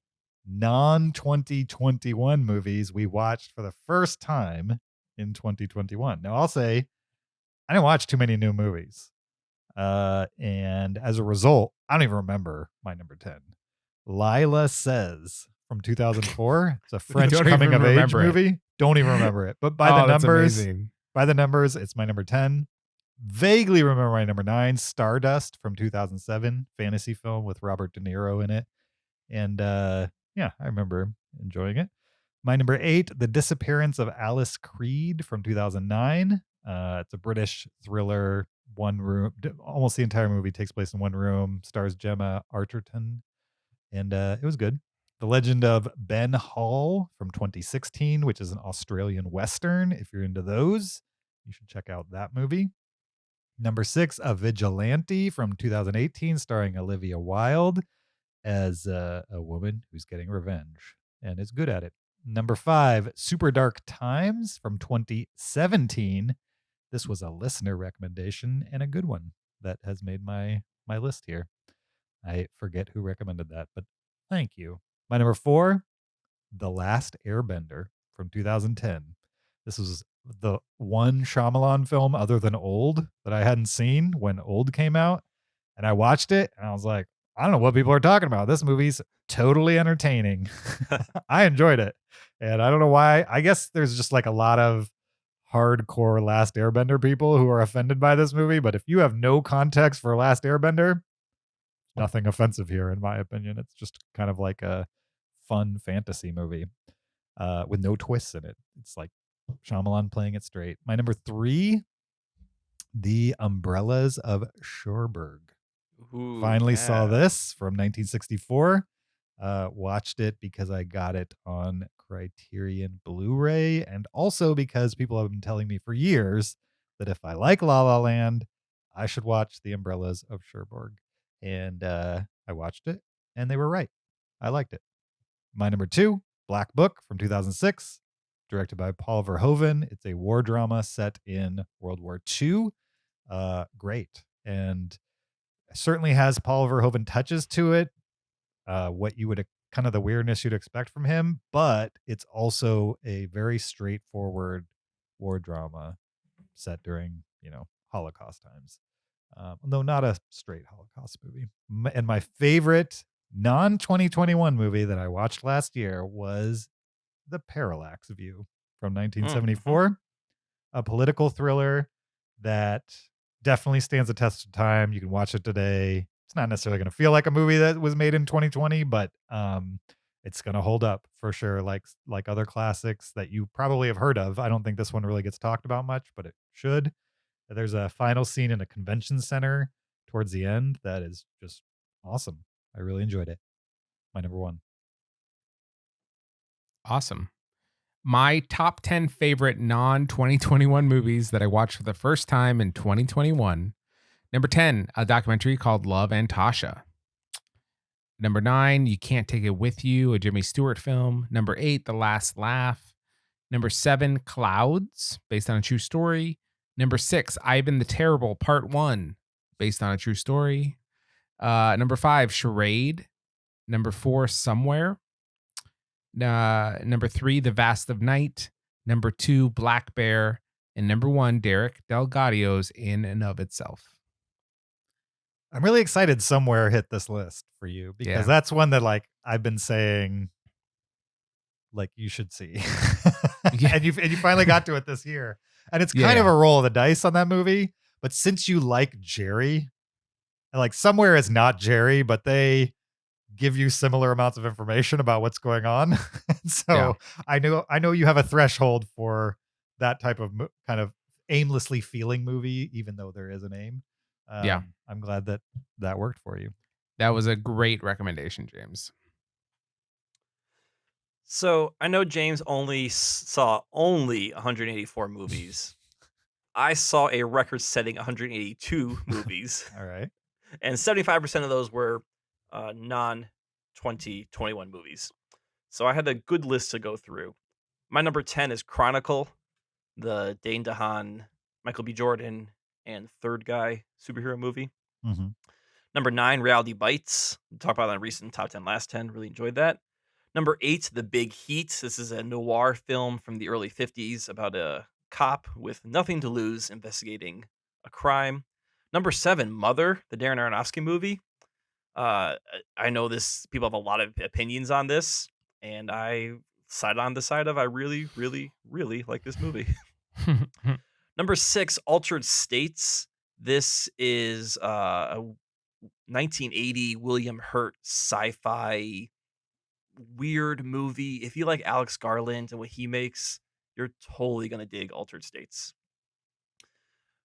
non-2021 movies we watched for the first time in 2021. Now, I'll say I didn't watch too many new movies. And as a result, I don't even remember my number 10. Lila Says from 2004. It's a French don't even coming of age remember it. movie. Don't even remember it. But by That's the amazing. numbers, it's my number 10. Vaguely remember my number 9, Stardust from 2007, fantasy film with Robert De Niro in it. And yeah, I remember enjoying it. My number 8, The Disappearance of Alice Creed from 2009. It's a British thriller, one room. Almost the entire movie takes place in one room. Stars Gemma Arterton. and it was good. The Legend of Ben Hall from 2016, which is an Australian Western. If you're into those, you should check out that movie. Number 6, A Vigilante from 2018, starring Olivia Wilde as a woman who's getting revenge and is good at it. Number 5, Super Dark Times from 2017. This was a listener recommendation and a good one that has made my list here. I forget who recommended that, but thank you. My number 4, The Last Airbender from 2010. This was the one Shyamalan film other than Old that I hadn't seen when Old came out. And I watched it and I was like, I don't know what people are talking about. This movie's totally entertaining. I enjoyed it. And I don't know why. I guess there's just like a lot of hardcore Last Airbender people who are offended by this movie. But if you have no context for Last Airbender, nothing offensive here, in my opinion. It's just kind of like a fun fantasy movie with no twists in it. It's like Shyamalan playing it straight. My number 3, The Umbrellas of Cherbourg. Ooh, Finally saw yeah. this from 1964. Watched it because I got it on Criterion Blu-ray, and also because people have been telling me for years that if I like La La Land, I should watch The Umbrellas of Cherbourg. And I watched it, and they were right. I liked it. My number 2, Black Book from 2006, directed by Paul Verhoeven. It's a war drama set in World War II. Great. And certainly has Paul Verhoeven touches to it. What you would kind of the weirdness you'd expect from him, but it's also a very straightforward war drama set during, Holocaust times. Though not a straight Holocaust movie. And my favorite non-2021 movie that I watched last year was The Parallax View from 1974, a political thriller that definitely stands the test of time. You can watch it today. It's not necessarily going to feel like a movie that was made in 2020, but it's going to hold up for sure, like other classics that you probably have heard of. I don't think this one really gets talked about much, but it should. There's a final scene in a convention center towards the end that is just awesome. I really enjoyed it. My number 1. Awesome. My top 10 favorite non-2021 movies that I watched for the first time in 2021. Number 10, a documentary called Love and Tasha. Number 9, You Can't Take It With You, a Jimmy Stewart film. Number 8, The Last Laugh. Number 7, Clouds, based on a true story. Number 6, Ivan the Terrible, Part 1, based on a true story. Number 5, Charade. Number 4, Somewhere. Number 3, The Vast of Night. Number 2, Black Bear. And number 1, Derek Delgadio's In and of Itself. I'm really excited Somewhere hit this list for you because that's one that like I've been saying like you should see. and you finally got to it this year. And it's kind of a roll of the dice on that movie, but since you like Jerry, like Somewhere is not Jerry, but they give you similar amounts of information about what's going on. So I know you have a threshold for that type of kind of aimlessly feeling movie, even though there is an aim. I'm glad that worked for you. That was a great recommendation, James. So I know James saw 184 movies. I saw a record-setting 182 movies. All right. And 75% of those were non-2021 movies. So I had a good list to go through. My number 10 is Chronicle, the Dane DeHaan, Michael B. Jordan, and Third Guy superhero movie. Mm-hmm. Number 9, Reality Bites. We talked about that in recent Top 10, Last 10. Really enjoyed that. Number 8, The Big Heat. This is a noir film from the early 50s about a cop with nothing to lose investigating a crime. Number 7, Mother, the Darren Aronofsky movie. I know people have a lot of opinions on this, and I side on the side of I really, really, really like this movie. Number 6, Altered States. This is a 1980 William Hurt sci-fi weird movie. If you like Alex Garland and what he makes, you're totally going to dig Altered States.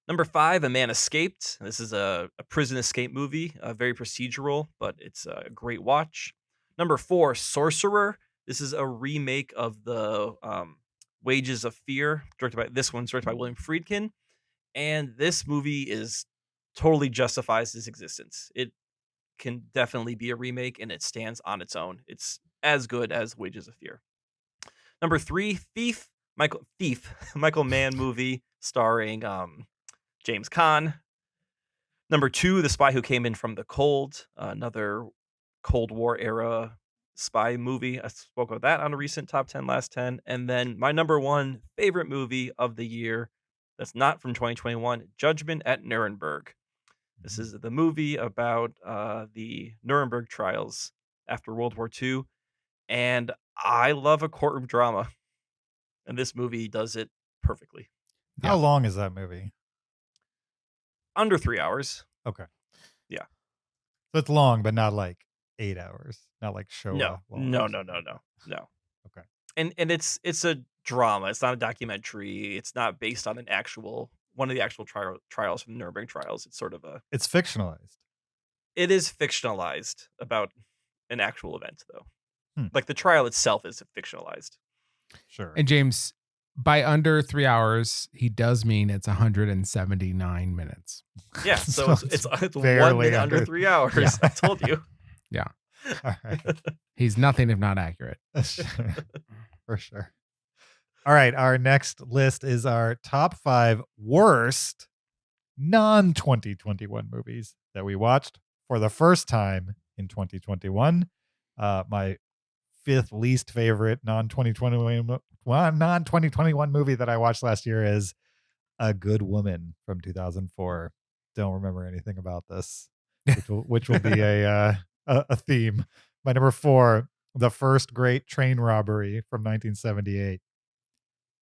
Number 5, A Man Escaped. This is a prison escape movie, very procedural, but it's a great watch. Number 4, Sorcerer. This is a remake of the Wages of Fear, directed by William Friedkin. And this movie totally justifies its existence. It can definitely be a remake, and it stands on its own. It's as good as Wages of Fear. Number 3, Michael Mann movie starring James Caan. Number 2, The Spy Who Came In From the Cold, another Cold War era spy movie. I spoke of that on a recent Top 10 Last 10. And then my number 1 favorite movie of the year that's not from 2021, Judgment at Nuremberg. This is the movie about the Nuremberg trials after World War II. And I love a courtroom drama. And this movie does it perfectly. How long is that movie? Under 3 hours. Okay. Yeah. So it's long, but not like 8 hours. Not like Showa. No. Okay. And it's a drama. It's not a documentary. It's not based on one of the actual trials from the Nuremberg trials. It's sort of It's fictionalized. It is fictionalized about an actual event, though. Like the trial itself is fictionalized. Sure. And James, by under 3 hours, he does mean it's 179 minutes. Yeah, so it's 1 barely minute under 3 hours. Yeah. I told you. Yeah. All right. He's nothing if not accurate. For sure. All right. Our next list is our top 5 worst non-2021 movies that we watched for the first time in 2021. My 5th least favorite non-2021 movie that I watched last year is A Good Woman from 2004. Don't remember anything about this, which will be a theme. My number 4, The First Great Train Robbery from 1978.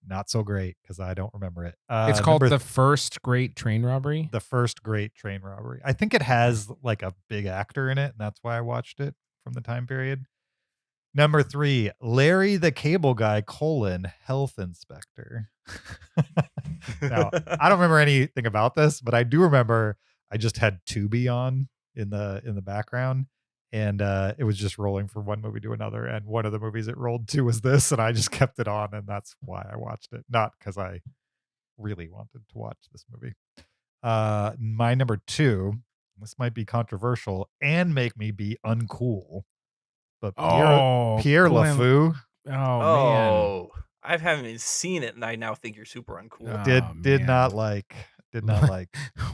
Not so great because I don't remember it. It's called The First Great Train Robbery. The First Great Train Robbery. I think it has like a big actor in it, and that's why I watched it from the time period. Number 3, Larry the Cable Guy, Health Inspector. Now, I don't remember anything about this, but I do remember I just had Tubi on in the background, and it was just rolling from one movie to another, and one of the movies it rolled to was this, and I just kept it on, and that's why I watched it, not because I really wanted to watch this movie. My number 2, this might be controversial and make me be uncool, but Pierre LaFou Oh, I haven't even seen it, and I now think you're super uncool. did not like.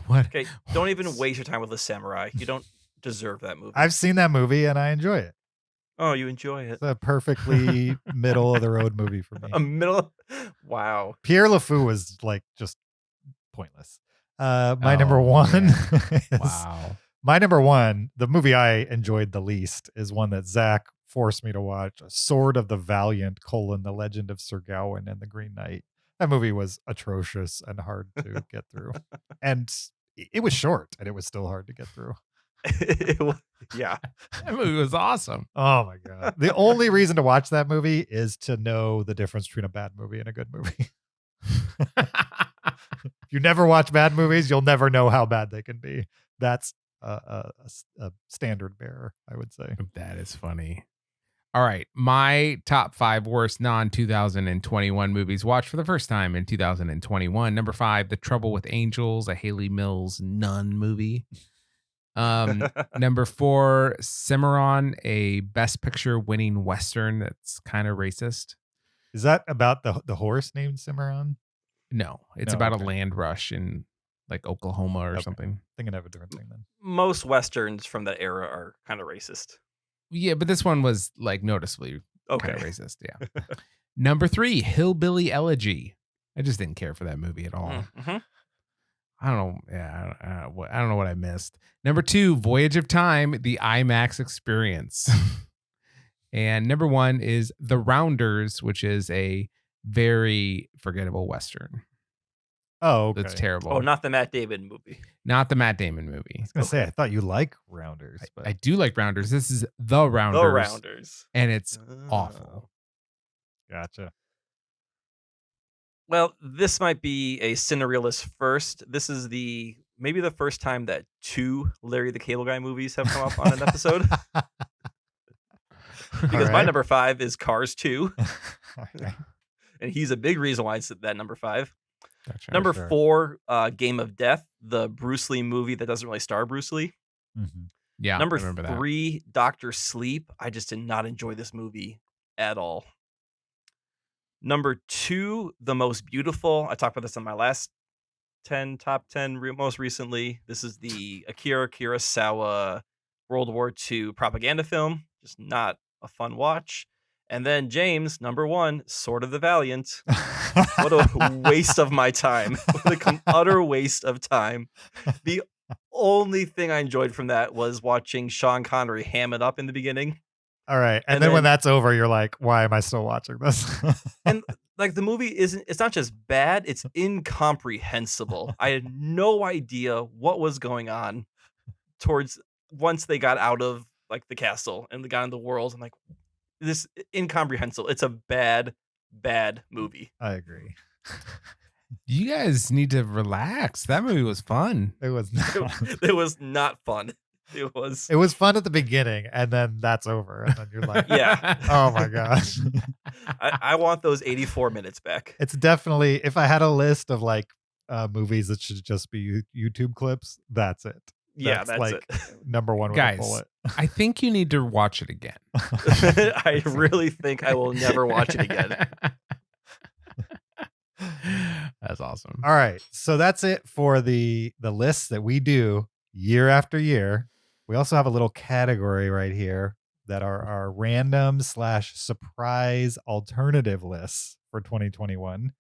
What? Okay, don't even waste your time with The Samurai. You don't deserve that movie. I've seen that movie and I enjoy it. Oh, you enjoy it. It's a perfectly middle of the road movie for me. A middle. Wow. Pierre LaFou was like just pointless. My number 1 Wow. My number 1, the movie I enjoyed the least, is one that Zach forced me to watch, Sword of the Valiant, The Legend of Sir Gawain and the Green Knight. That movie was atrocious and hard to get through. And it was short, and it was still hard to get through. Yeah. That movie was awesome. Oh my God. The only reason to watch that movie is to know the difference between a bad movie and a good movie. If you never watch bad movies, you'll never know how bad they can be. That's a standard bearer, I would say. That is funny. All right. My top 5 worst non-2021 movies watched for the first time in 2021. Number 5, The Trouble with Angels, a Haley Mills nun movie. Number 4, Cimarron, a Best Picture winning Western that's kind of racist. Is that about the horse named Cimarron? No, it's about a land rush in like Oklahoma or something. Thinking of a different thing then. Most Westerns from that era are kind of racist. Yeah, but this one was like noticeably Okay. kind of racist. Yeah. Number 3, Hillbilly Elegy. I just didn't care for that movie at all. Mm-hmm. I don't know. Yeah, I don't know what I missed. Number 2, Voyage of Time, the IMAX experience. And number 1 is The Rounders, which is a very forgettable Western. Oh, okay. That's terrible. Oh, not the Matt Damon movie. Not the Matt Damon movie. I was gonna say, I thought you like Rounders, but I do like Rounders. This is The Rounders. The Rounders. And it's awful. Gotcha. Well, this might be a Cinereelist first. This is maybe the first time that 2 Larry the Cable Guy movies have come up on an episode. Because my right. number 5 is Cars 2, Okay. and he's a big reason why it's that number 5. Gotcha. Number sure. 4, Game of Death, the Bruce Lee movie that doesn't really star Bruce Lee. Mhm. Yeah, Number I remember that. 3, Doctor Sleep. I just did not enjoy this movie at all. Number 2, The Most Beautiful. I talked about this on my last top 10 most recently. This is the Akira Kurosawa World War II propaganda film. Just not a fun watch. And then James, number 1, Sword of the Valiant. What a waste of my time. What an utter waste of time. The only thing I enjoyed from that was watching Sean Connery ham it up in the beginning. All right. And And then when then- that's over, you're like, why am I still watching this? And like the movie it's not just bad, it's incomprehensible. I had no idea what was going on towards once they got out of like the castle and they got in the world. I'm like, this incomprehensible. It's a bad movie. I agree. You guys need to relax. That movie was fun. It was not. It was not fun. It was It was fun at the beginning, and then that's over, and then you're like, Yeah. oh my gosh. I want those 84 minutes back. It's definitely, if I had a list of like movies that should just be YouTube clips, that's it. Yeah, that's like it. number one with Guys. a bullet. I think you need to watch it again. I really think I will never watch it again. That's awesome. All right, so that's it for the lists that we do year after year. We also have a little category right here that are our random / surprise alternative lists for 2021.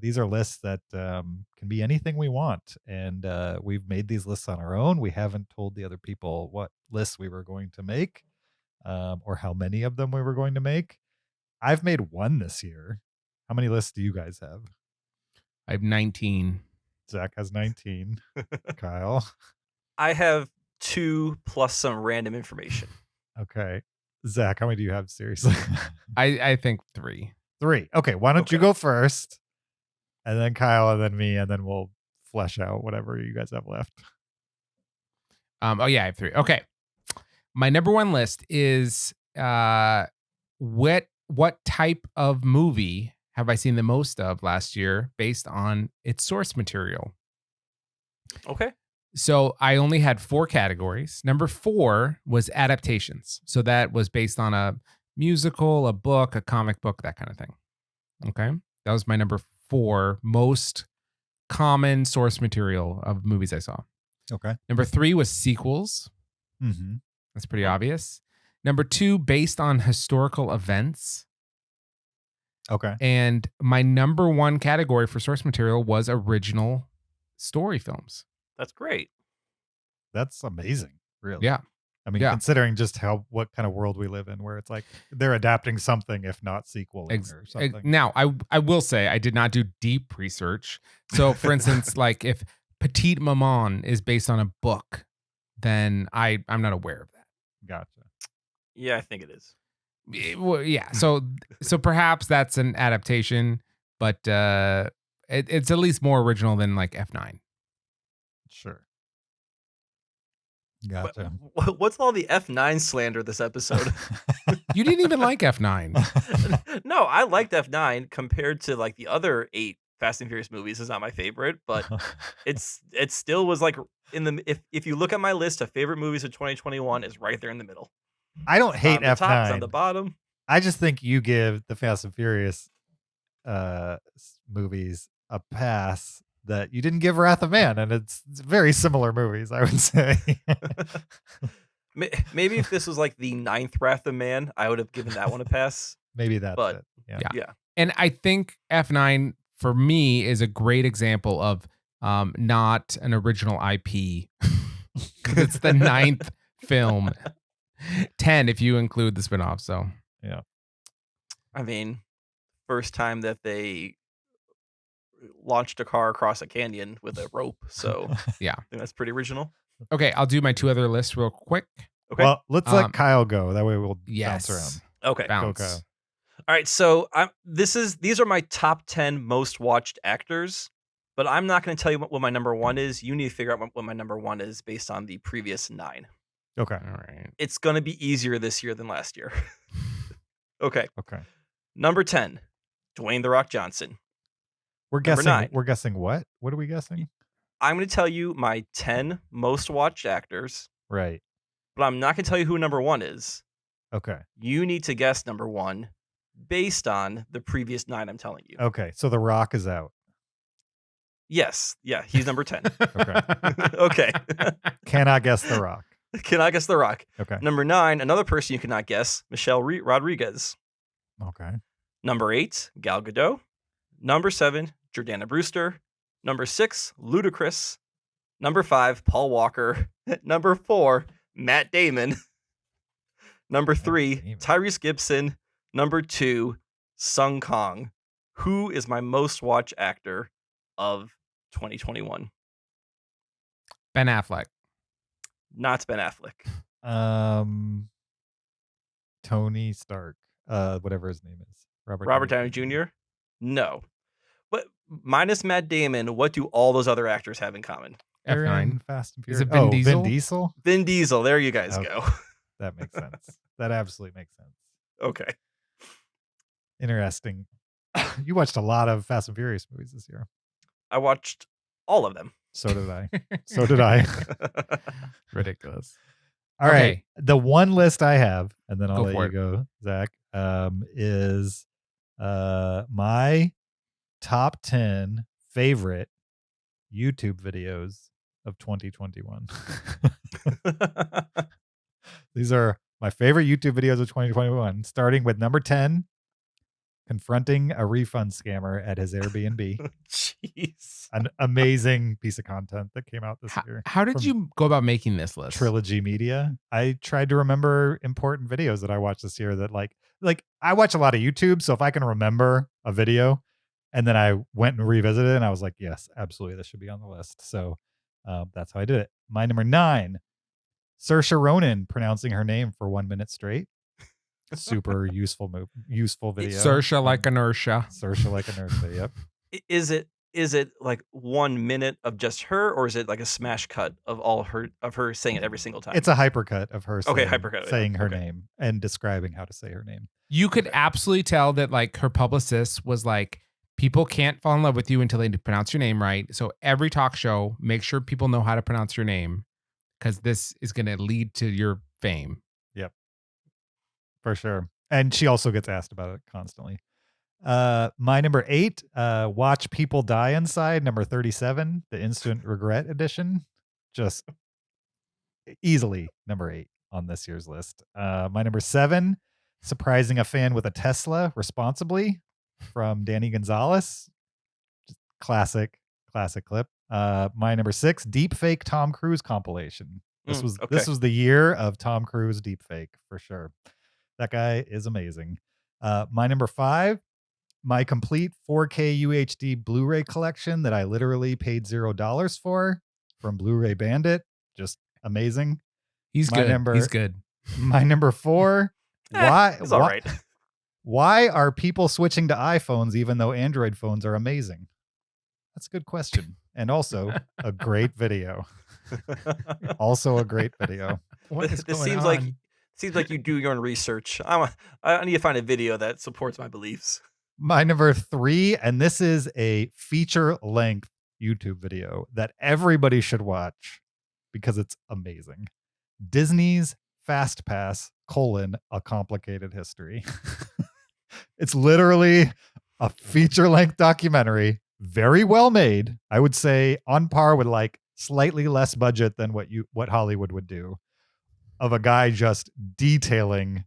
These are lists that can be anything we want, and we've made these lists on our own. We haven't told the other people what lists we were going to make, or how many of them we were going to make. I've made one this year. How many lists do you guys have? I have 19. Zach has 19. Kyle. I have 2 plus some random information. Okay. Zach, how many do you have? Seriously. I think 3. 3. Okay. Why don't you Okay. go first? And then Kyle, and then me, and then we'll flesh out whatever you guys have left. Oh yeah, I have 3. Okay. My number 1 list is what type of movie have I seen the most of last year based on its source material? Okay. So I only had 4 categories. Number 4 was adaptations. So that was based on a musical, a book, a comic book, that kind of thing. Okay. That was my number 4 most common source material of movies I saw. Okay. Number 3 was sequels. Mm-hmm. That's pretty obvious. Number 2, based on historical events. Okay. And my number 1 category for source material was original story films. That's great. That's amazing. Really. Yeah. I mean, Yeah. considering just what kind of world we live in, where it's like they're adapting something, if not sequel or something. Now, I will say I did not do deep research. So, for instance, like if Petite Maman is based on a book, then I'm not aware of that. Gotcha. Yeah, I think it is. Well, yeah. So perhaps that's an adaptation, but it's at least more original than like F9. Sure. But Gotcha. what's all the F9 slander this episode? You didn't even like F9. No, I liked F9 compared to like the other 8 Fast and Furious movies. Is not my favorite, but it still was like in the if you look at my list of favorite movies of 2021, is right there in the middle. I don't hate on the top, it's on F9. the bottom. I just think you give the Fast and Furious movies a pass that you didn't give Wrath of Man, and it's very similar movies, I would say. Maybe if this was like the 9th Wrath of Man, I would have given that one a pass. Maybe that's But- it. Yeah. Yeah. Yeah. And I think F9 for me is a great example of not an original IP. 'Cause it's the 9th film. 10 if you include the spinoff. So I mean, first time that they launched a car across a canyon with a rope. So Yeah. I think that's pretty original. okay, I'll do my 2 other lists real quick. Okay. Well, let's let Um, Kyle go. That way we'll Yes. bounce around. Okay. Bounce. Kyle. All right. So these are my top 10 most watched actors, but I'm not going to tell you what my number 1 is. You need to figure out what my number 1 is based on the previous 9. Okay. All right. It's going to be easier this year than last year. Okay. Okay. Number 10, Dwayne The Rock Johnson. We're Number guessing. 9. We're guessing what? What are we guessing? I'm going to tell you my 10 most watched actors, Right. but I'm not going to tell you who number 1 is. Okay. You need to guess number 1 based on the previous 9 I'm telling you. Okay. So The Rock is out. Yes. Yeah, he's number 10. Okay. Okay. Cannot guess The Rock. Cannot guess The Rock. Okay. Number 9, another person you cannot guess, Michelle Rodriguez. Okay. Number 8, Gal Gadot. Number 7, Jordana Brewster. Number 6, Ludacris. Number 5, Paul Walker. Number 4, Matt Damon. Number 3, Damon. Tyrese Gibson. Number 2, Sung Kang. Who is my most watched actor of 2021? Ben Affleck. Not Ben Affleck. Tony Stark. Whatever his name is. Robert Downey Jr.? No. But minus Matt Damon, what do all those other actors have in common? They're in F9. Fast and Is Furious. it Vin Diesel? Vin Diesel? Vin Diesel. There you guys Okay. go. That makes sense. That absolutely makes sense. Okay. Interesting. You watched a lot of Fast and Furious movies this year. I watched all of them. So did I. So did I. Ridiculous. All right. Okay. The one list I have, and then I'll Go let for you it. go, Zach, is my top 10 favorite YouTube videos of 2021. These are my favorite YouTube videos of 2021, starting with number 10, confronting a refund scammer at his Airbnb. Jeez. An amazing piece of content that came out this How, year. how did from you go about making this list? Trilogy Media. I tried to remember important videos that I watched this year that like I watch a lot of YouTube, so if I can remember a video and then I went and revisited it and I was like, yes, absolutely, this should be on the list. So that's how I did it. My number 9, Saoirse Ronan pronouncing her name for 1 minute straight. Super useful video. Saoirse like inertia. Saoirse like inertia. Yep. Is it like 1 minute of just her, or is it like a smash cut of her saying it every single time? It's a hypercut of her Okay, saying her okay. name and describing how to say her name. You could absolutely tell that like her publicist was like, people can't fall in love with you until they pronounce your name right. So every talk show, make sure people know how to pronounce your name because this is going to lead to your fame. For sure. And she also gets asked about it constantly. My number 8, Watch People Die Inside, number 37, the Instant Regret edition. Just easily number 8 on this year's list. My number 7, Surprising a Fan with a Tesla Responsibly from Danny Gonzalez. Just classic clip. My number 6, Deepfake Tom Cruise compilation. This was the year of Tom Cruise deepfake for sure. That guy is amazing. My number 5, my complete 4K UHD Blu-ray collection that I literally paid $0 for from Blu-ray Bandit. Just amazing. He's My good. He's good. My number 4, It's all right. why are people switching to iPhones even though Android phones are amazing? That's a good question. And also a great video. Also a great video. What is This going seems like you do your own research. I need to find a video that supports my beliefs. My number 3, and this is a feature-length YouTube video that everybody should watch because it's amazing. Disney's Fast Pass, a complicated history. It's literally a feature-length documentary, very well made. I would say on par with like slightly less budget than what Hollywood would do, of a guy just detailing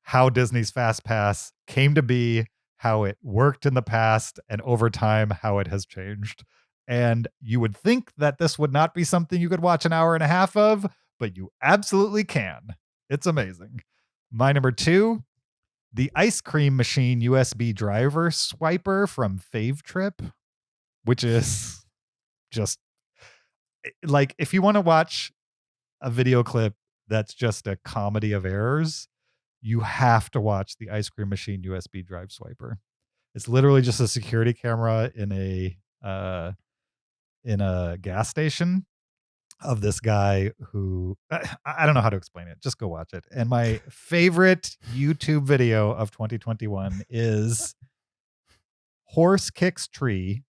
how Disney's Fast Pass came to be, how it worked in the past, and over time, how it has changed. And you would think that this would not be something you could watch an hour and a half of, but you absolutely can. It's amazing. My number 2, the ice cream machine USB driver swiper from Fave Trip, which is just like, if you want to watch a video clip that's just a comedy of errors, you have to watch the ice cream machine USB drive swiper. It's literally just a security camera in a gas station, of this guy who I don't know how to explain it. Just go watch it. And my favorite YouTube video of 2021 is horse kicks tree,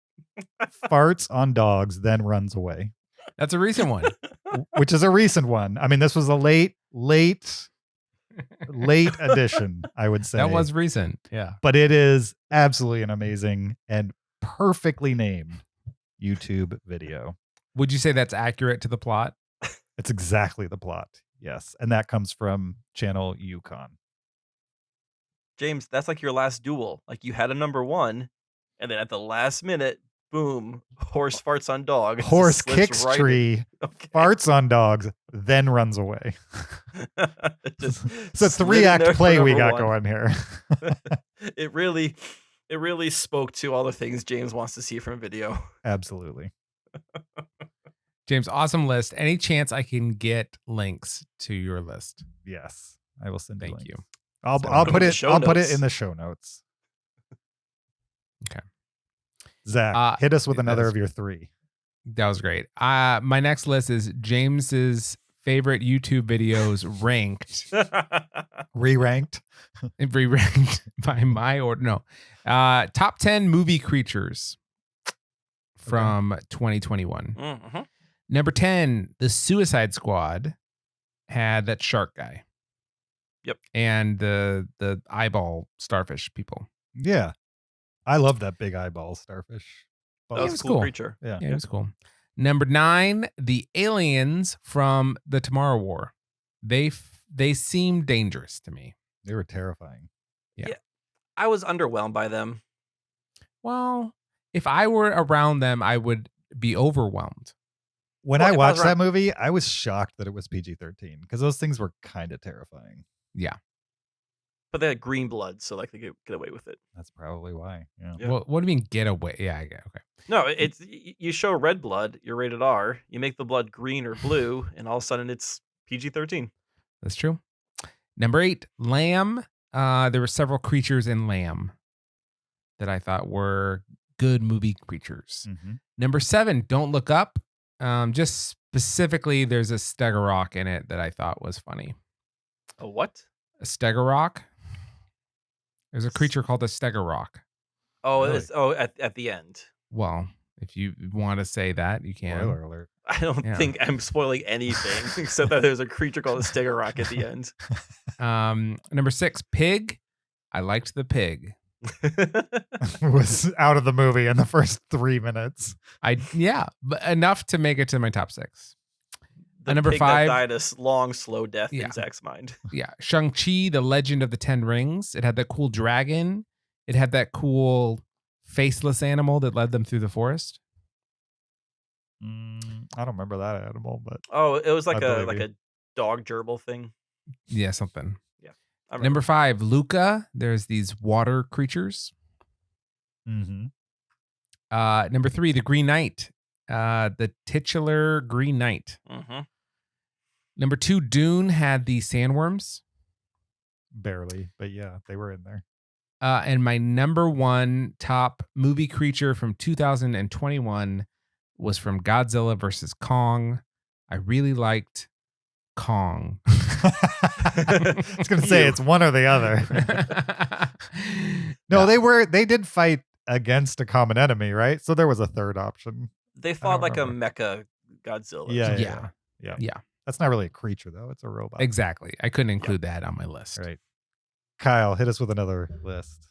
farts on dogs, then runs away, That's a recent one. which is a recent one. I mean, this was a late edition, I would say. That was recent. Yeah. But it is absolutely an amazing and perfectly named YouTube video. Would you say that's accurate to the plot? It's exactly the plot. Yes. And that comes from channel Yukon. James, that's like your last duel. Like you had a number one, and then at the last minute, boom, horse farts on dog. It just Horse slips kicks right in. tree, Okay. farts on dogs, then runs away. Just It's a slid in there 3-act for play we number got one. going here. It really spoke to all the things James wants to see from a video. Absolutely. James, awesome list. Any chance I can get links to your list? Yes. I will send you Thank links. you. I'll So I'll put put in the it show I'll put it notes. in the show notes. Okay. Zach, hit us with that another was- of your 3. That was great. My next list is James's favorite YouTube videos ranked Re-ranked. and re-ranked by my order. No. Top 10 movie creatures from 2021. Mhm. Number 10, The Suicide Squad had that shark guy. Yep. And the eyeball starfish people. Yeah. I love that big eyeball starfish. That Yeah, was it was a cool cool. creature. Yeah. Yeah, it was cool. Number 9, the aliens from the Tomorrow War. They seem dangerous to me. They were terrifying. I was underwhelmed by them. Well, if I were around them, I would be overwhelmed. When Well, I if I watched was that around- movie, I was shocked that it was PG-13 because those things were kind of terrifying. But they had green blood, so like they could get away with it. That's probably why. Yeah. Yeah. Well, what do you mean get away? Yeah, I get okay. No, it's you show red blood, you're rated R. You make the blood green or blue, and all of a sudden it's PG-13. That's true. Number 8, Lamb. There were several creatures in Lamb that I thought were good movie creatures. Mhm. Number 7, Don't Look Up. Just specifically, there's a Stegorok in it that I thought was funny. A what? A Stegorok. There's a creature called a Stegorok. Oh, Really? it's at the end. Well, if you want to say that, you can. Spoiler alert. I don't Yeah. think I'm spoiling anything except that there's a creature called a Stegorok at the end. Number 6, Pig. I liked the pig. Was out of the movie in the first 3 minutes. But enough to make it to my top 6. The number pig 5. that died a long, slow death Yeah. in Zach's mind. Yeah, Shang-Chi, The Legend of the Ten Rings. It had that cool dragon. It had that cool faceless animal that led them through the forest. I don't remember that animal, but Oh, it was like I believe a dog gerbil thing. Yeah, something. I Number 5, Luca. There's these water creatures. mhm. Number 3, the Green Knight. The titular Green Knight. Mm-hmm. Number 2, Dune had the sandworms. Barely, but yeah, they were in there. And my number 1 top movie creature from 2021 was from Godzilla versus Kong. I really liked Kong. I was gonna say it's one or the other. No, they did fight against a common enemy, right? So there was a third option. They don't fought like a remember. mecha Godzilla. Yeah. Yeah. That's not really a creature though; it's a robot. Exactly. I couldn't include that on my list. Right. Kyle, hit us with another list.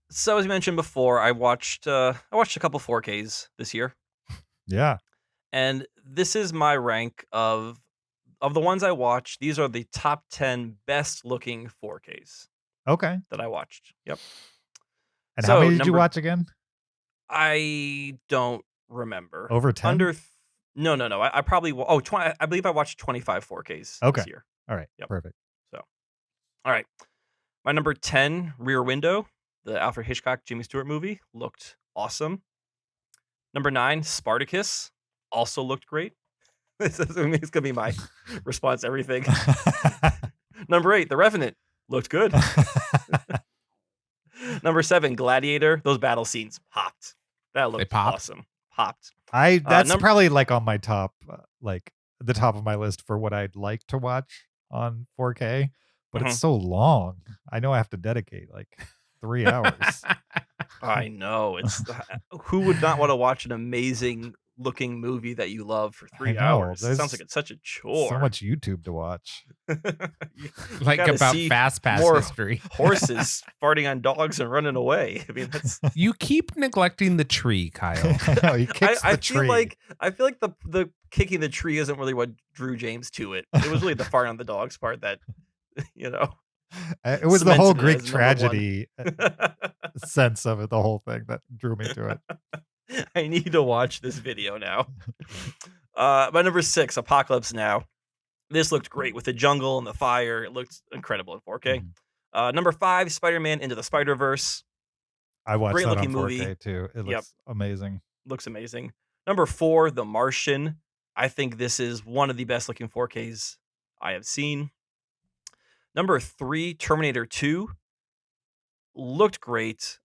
So as you mentioned before, I watched a couple 4Ks this year, Yeah. and this is my rank of the ones I watched. These are the top 10 best looking 4Ks Okay. that I watched. Yep. And So, how many did you number- watch again? I don't remember. Over 10? No. I probably 20, I believe I watched 25 4Ks Okay. this year. All right. Yep. Perfect. All right. My number 10, Rear Window, the Alfred Hitchcock Jimmy Stewart movie, looked awesome. Number 9, Spartacus, also looked great. It's going to be my response to everything. Number 8, The Revenant, looked good. Number 7, Gladiator, those battle scenes popped. That looked popped? awesome. Popped. That's number- probably like on my top the top of my list for what I'd like to watch on 4K, but Mhm. it's so long. I know I have to dedicate like 3 hours. I know. It's who would not want to watch an amazing looking movie that you love for 3 know, hours? It there's sounds like it's such a chore. So much YouTube to watch. You Like gotta about see Fast Pass more history. horses farting on dogs and running away. I mean, that's. You keep neglecting the tree, Kyle. I know, he kicks I the tree. feel like the kicking the tree isn't really what drew James to it. It was really the farting on the dogs part that, you know. It was the whole cemented it Greek as number tragedy sense of it, the whole thing that drew me to it. I need to watch this video now. My number 6, Apocalypse Now. This looked great with the jungle and the fire. It looked incredible in 4K. Number 5, Spider-Man Into the Spider-Verse. I watched Great that on looking 4K movie. too. It looks amazing. Looks amazing. Number 4, The Martian. I think this is one of the best looking 4Ks I have seen. Number 3, Terminator 2. Looked great.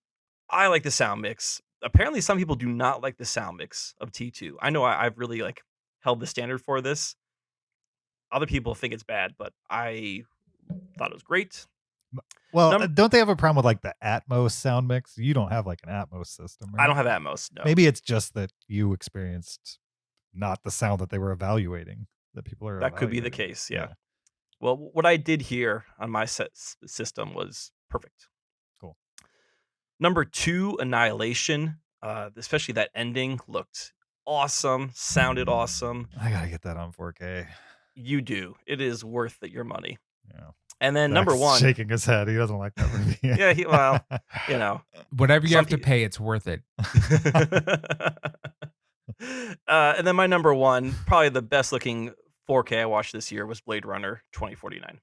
I like the sound mix. Apparently, some people do not like the sound mix of T2. I know I've really like held the standard for this. Other people think it's bad, but I thought it was great. Well, don't they have a problem with like the Atmos sound mix? You don't have like an Atmos system, right? I don't have Atmos. No. Maybe it's just that you experienced not the sound that they were evaluating. That people are. That could be the case. Yeah. Well, what I did here on my system was perfect. Cool. Number 2, Annihilation. Especially that ending looked awesome. Sounded awesome. I gotta get that on 4K. You do. It is worth your money. Yeah. And then Zach's number 1. shaking his head. He doesn't like that movie. Yeah. Well, you know. Whatever you have to pay, it's worth it. And then my number 1, probably the best looking 4K I watched this year was Blade Runner 2049.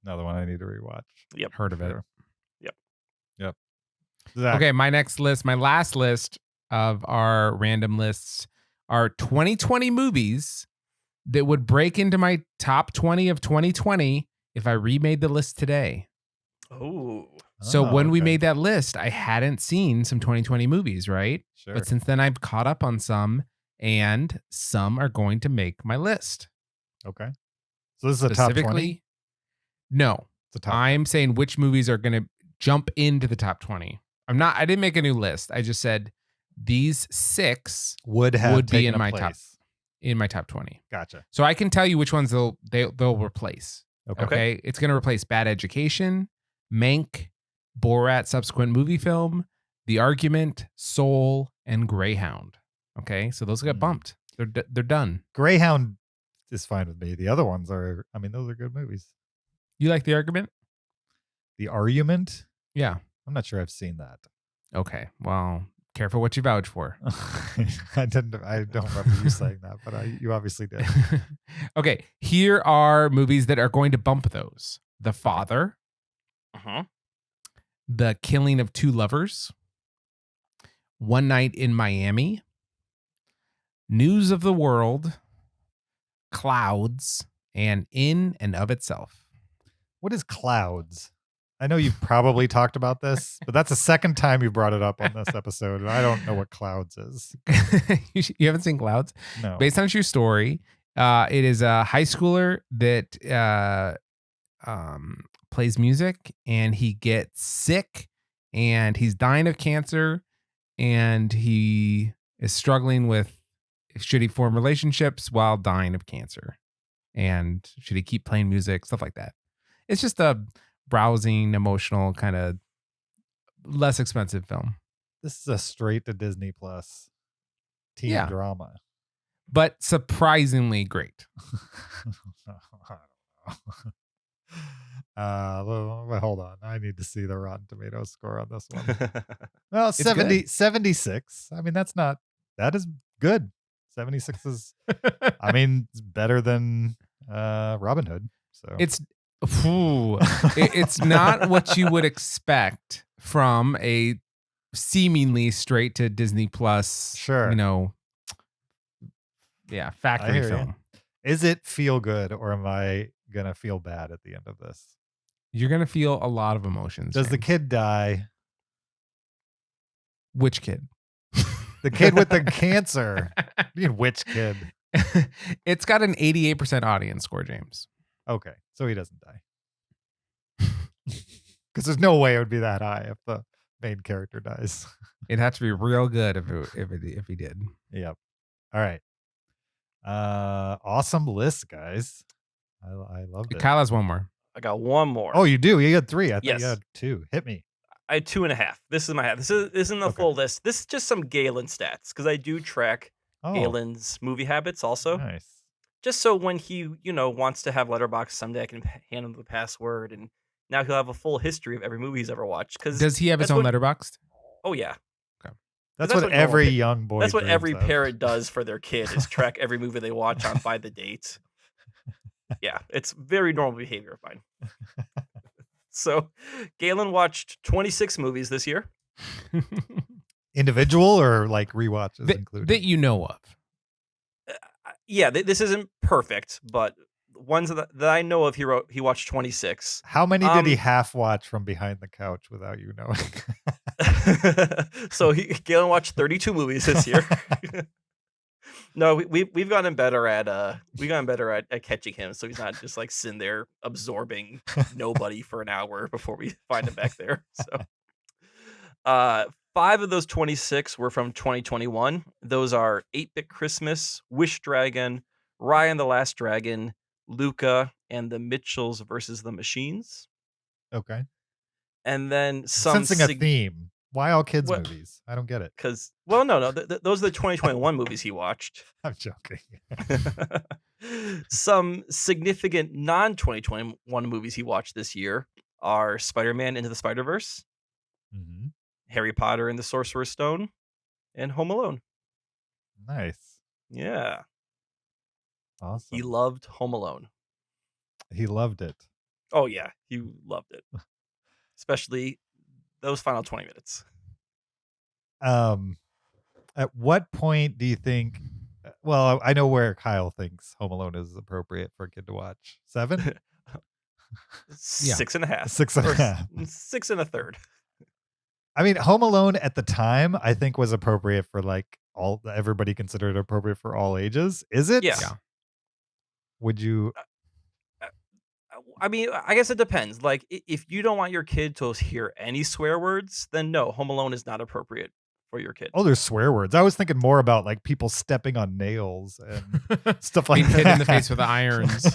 Another one I need to rewatch. Yep. Heard of it. Sure. Yep. Zach, Okay, my next list, my last list of our random lists are 2020 movies that would break into my top 20 of 2020 if I remade the list today. Oh. So when we okay. made that list, I hadn't seen some 2020 movies, right? Sure. But since then, I've caught up on some, and some are going to make my list. Okay. So this is a top 20? Specifically, no. It's a top I'm saying which movies are going to jump into the top 20. I didn't make a new list. I just said these 6 would be be in a my place. top 20. Gotcha. So I can tell you which ones they'll replace. Okay. Okay. It's going to replace Bad Education, Mank, Borat subsequent movie film, The Argument, Soul, and Greyhound. Okay. So those got bumped. They're done. Greyhound is fine with me. The other ones are, those are good movies. You like The Argument? The Argument? Yeah. I'm not sure I've seen that. Okay. Well, careful what you vouch for. I don't remember you saying that, but you obviously did. Okay. Here are movies that are going to bump those. The Father, The Killing of Two Lovers, One Night in Miami, News of the World, Clouds, and In and of Itself. What is Clouds? I know you've probably talked about this, but that's the second time you brought it up on this episode, and I don't know what Clouds is. You haven't seen Clouds? No. Based on a true story, it is a high schooler that plays music, and he gets sick, and he's dying of cancer, and he is struggling with should he form relationships while dying of cancer, and should he keep playing music, stuff like that. It's just a browsing, emotional, kind of less expensive film. This is a straight to Disney Plus teen drama. But surprisingly great. Well, hold on. I need to see the Rotten Tomatoes score on this one. Well, It's 76. That is good. 76 is, it's better than Robin Hood. So it's not what you would expect from a seemingly straight to Disney Plus, sure, factory film. Is it feel good, or am I gonna feel bad at the end of this? You're gonna feel a lot of emotions. Does the James. kid die? Which kid? The kid with the cancer. You mean which kid? It's got an 88% audience score, James. Okay, so he doesn't die. Because there's no way it would be that high if the main character dies. It'd have to be real good if he did. Yep. All right. Awesome list, guys. I loved it. Kyle has one more. I got one more. Oh, you do? You had 3. I thought Yes. you had 2. Hit me. I had 2.5. This is my half. This isn't the Okay. full list. This is just some Galen stats because I do track Oh, Galen's movie habits also. nice. Just so when he, wants to have Letterboxd someday, I can hand him the password, and now he'll have a full history of every movie he's ever watched. Because Does he have his own Letterboxd? Oh yeah, That's that's what what normal every pe- young boy that's what dreams every of. parent does for their kid is track every movie they watch on by the date. Yeah, it's very normal behavior of mine. So, Galen watched 26 movies this year. Individual or like rewatches included? that you know of. Yeah, this isn't perfect, but ones that I know of, he watched 26. How many did he half watch from behind the couch without you knowing? So Galen watched 32 movies this year. No, we've gotten better at at catching him, so he's not just like sitting there absorbing nobody for an hour before we find him back there. So 5 of those 26 were from 2021. Those are 8-Bit Christmas, Wish Dragon, Ryan the Last Dragon, Luca, and the Mitchells versus the Machines. Okay. And then some Sensing a theme. Why all kids What- movies? I don't get it. Because, well, no, those are the 2021 movies he watched. I'm joking. Some significant non-2021 movies he watched this year are Spider-Man Into the Spider-Verse, Mhm. Harry Potter and the Sorcerer's Stone, and Home Alone. Nice. Yeah, Awesome. he loved Home Alone. He loved it. Oh yeah, he loved it. Especially those final 20 minutes. At what point do you think? Well, I know where Kyle thinks Home Alone is appropriate for a kid to watch. 7, Yeah. 6.5. 6.5. 6 1/3. I mean, Home Alone at the time I think was appropriate for like everybody considered appropriate for all ages. Is it? Yeah. Yeah. Would you? I mean, I guess it depends. Like, if you don't want your kid to hear any swear words, then no, Home Alone is not appropriate for your kid. Oh, there's swear words. I was thinking more about like people stepping on nails and stuff like Being hit that. in the face with irons.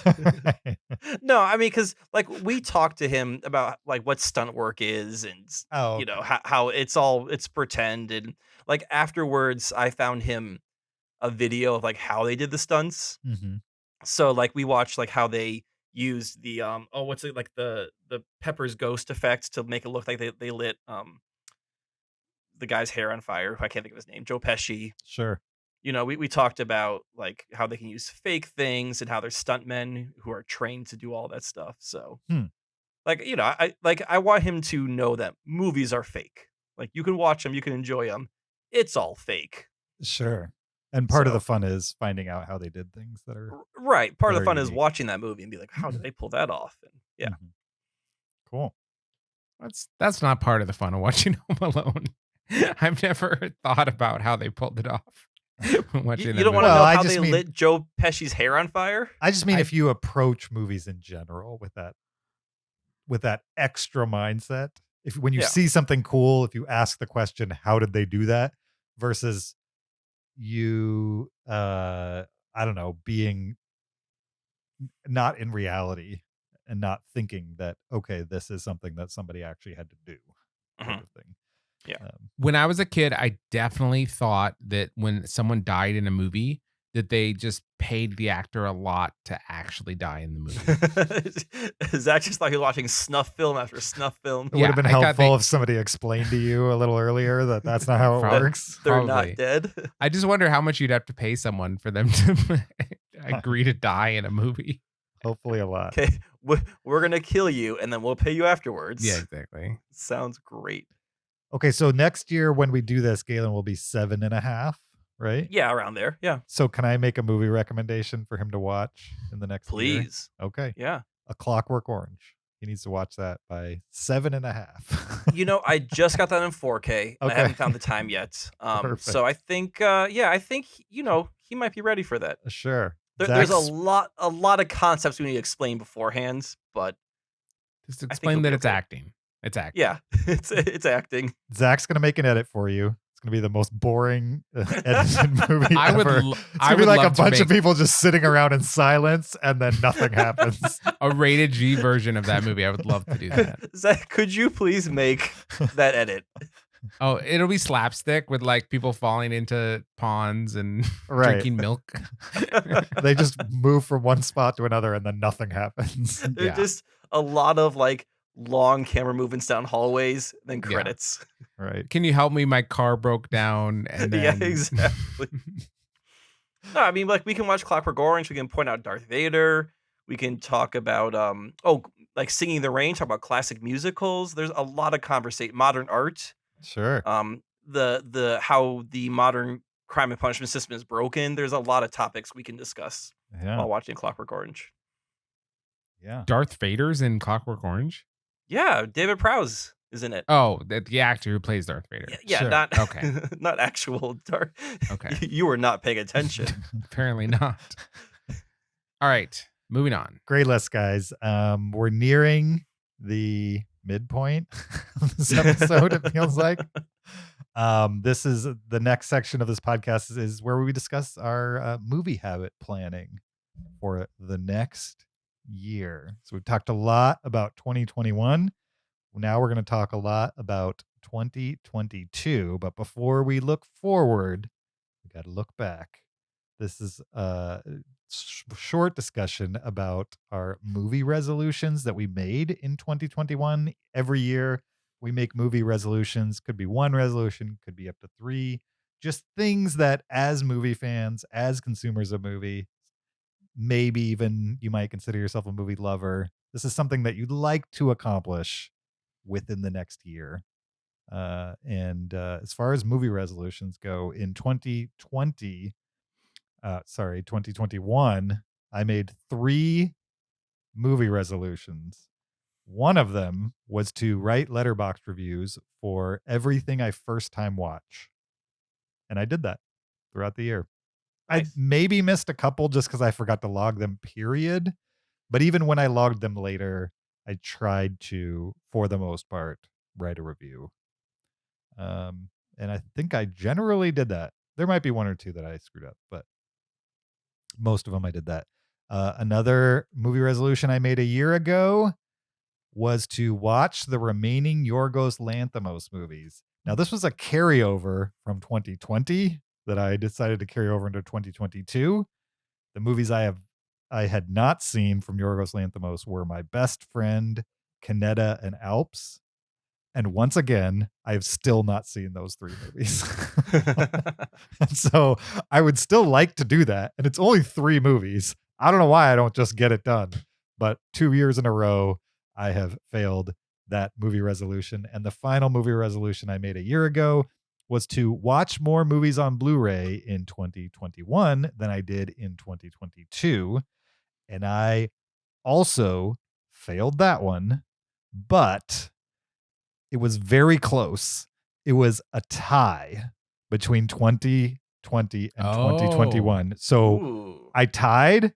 No, I mean, because like we talked to him about like what stunt work is, and Oh, how it's pretend, and like afterwards, I found him a video of like how they did the stunts. hmm So like we watched like how they used the what's it like the Pepper's ghost effect to make it look like they lit the guy's hair on fire. I can't think of his name. Joe Pesci. Sure. We talked about like how they can use fake things and how there's stuntmen who are trained to do all that stuff. So like I want him to know that movies are fake. Like you can watch them, you can enjoy them. It's all fake. Sure. And part of So- the fun is finding out how they did things that are Right. Part of That the are fun is unique. watching that movie and be like, how did they pull that off? And yeah. Mhm. Cool. That's not part of the fun of watching Home Alone. I've never thought about how they pulled it off. when watching You that don't want to movie. Well, know I how just they mean- lit Joe Pesci's hair on fire? I just mean I- if you approach movies in general with that extra mindset, if when you Yeah. see something cool, if you ask the question, how did they do that? Versus you I don't know, being not in reality and not thinking that, okay, this is something that somebody actually had to do. Type of thing. Yeah. When I was a kid, I definitely thought that when someone died in a movie, that they just paid the actor a lot to actually die in the movie. Zach just like he was watching snuff film after snuff film. It would have been I thought helpful they- if somebody explained to you a little earlier that that's not how it Prob- works. They're Probably. not dead. I just wonder how much you'd have to pay someone for them to agree to die in a movie. Hopefully a lot. Okay, we're gonna kill you and then we'll pay you afterwards. Yeah, exactly. Sounds great. Okay, so next year when we do this, Galen will be 7.5, right? Yeah, around there. Yeah, So can I make a movie recommendation for him to watch in the next year? please. Okay. Yeah. A Clockwork Orange. He needs to watch that by 7.5. I just got that in 4K. And I Okay. haven't found the time yet. Perfect. So I think, I think he might be ready for that. Sure. There's a lot of concepts we need to explain beforehand, but Just I think explain it'll that be it's okay. acting. It's acting. Yeah, it's acting. Zach's gonna make an edit for you. It's gonna be the most boring edited movie I would ever. lo- It's I gonna be would like a love to bunch of make- people just sitting around in silence, and then nothing happens. A rated G version of that movie. I would love to do that. Zach, could you please make that edit? Oh, it'll be slapstick with like people falling into ponds and Right. drinking milk. They just move from one spot to another, and then nothing happens. There's Yeah. just a lot of like long camera movements down hallways, then Yeah. credits. Right. Can you help me? My car broke down. And then... Yeah, exactly. No, I mean, like we can watch Clockwork Orange. We can point out Darth Vader. We can talk about like Singing in the Rain. Talk about classic musicals. There's a lot of modern art. Sure. The how the modern crime and punishment system is broken. There's a lot of topics we can discuss Yeah. while watching Clockwork Orange. Yeah. Darth Vader's in Clockwork Orange? Yeah, David Prowse is in it. Oh, the actor who plays Darth Vader. Yeah, Sure. not Okay. not actual Darth. Okay. You were not paying attention. Apparently not. All right. Moving on. Great list, guys. We're nearing the midpoint of this episode, it feels like. This is the next section of this podcast is where we discuss our movie habit planning for the next year. So we've talked a lot about 2021. Now we're going to talk a lot about 2022. But before we look forward, we got to look back. This is a short discussion about our movie resolutions that we made in 2021. Every year we make movie resolutions. Could be one resolution, could be up to 3. Just things that as movie fans, as consumers of movie, maybe even you might consider yourself a movie lover. This is something that you'd like to accomplish within the next year. As far as movie resolutions go, in 2021, I made 3 movie resolutions. One of them was to write letterboxd reviews for everything I first time watch. And I did that throughout the year. Nice. I maybe missed a couple just because I forgot to log them, period. But even when I logged them later, I tried to, for the most part, write a review. And I think I generally did that. There might be 1 or 2 that I screwed up, but most of them I did that. Another movie resolution I made a year ago was to watch the remaining Yorgos Lanthimos movies. Now, this was a carryover from 2020 that I decided to carry over into 2022. The movies I had not seen from Yorgos Lanthimos were My Best Friend, Canetta, and Alps. And once again, I have still not seen those 3 movies. And so I would still like to do that. And it's only 3 movies. I don't know why I don't just get it done. But 2 years in a row, I have failed that movie resolution. And the final movie resolution I made a year ago was to watch more movies on Blu-ray in 2021 than I did in 2022. And I also failed that one, but it was very close. It was a tie between 2020 and 2021. So Ooh. I tied.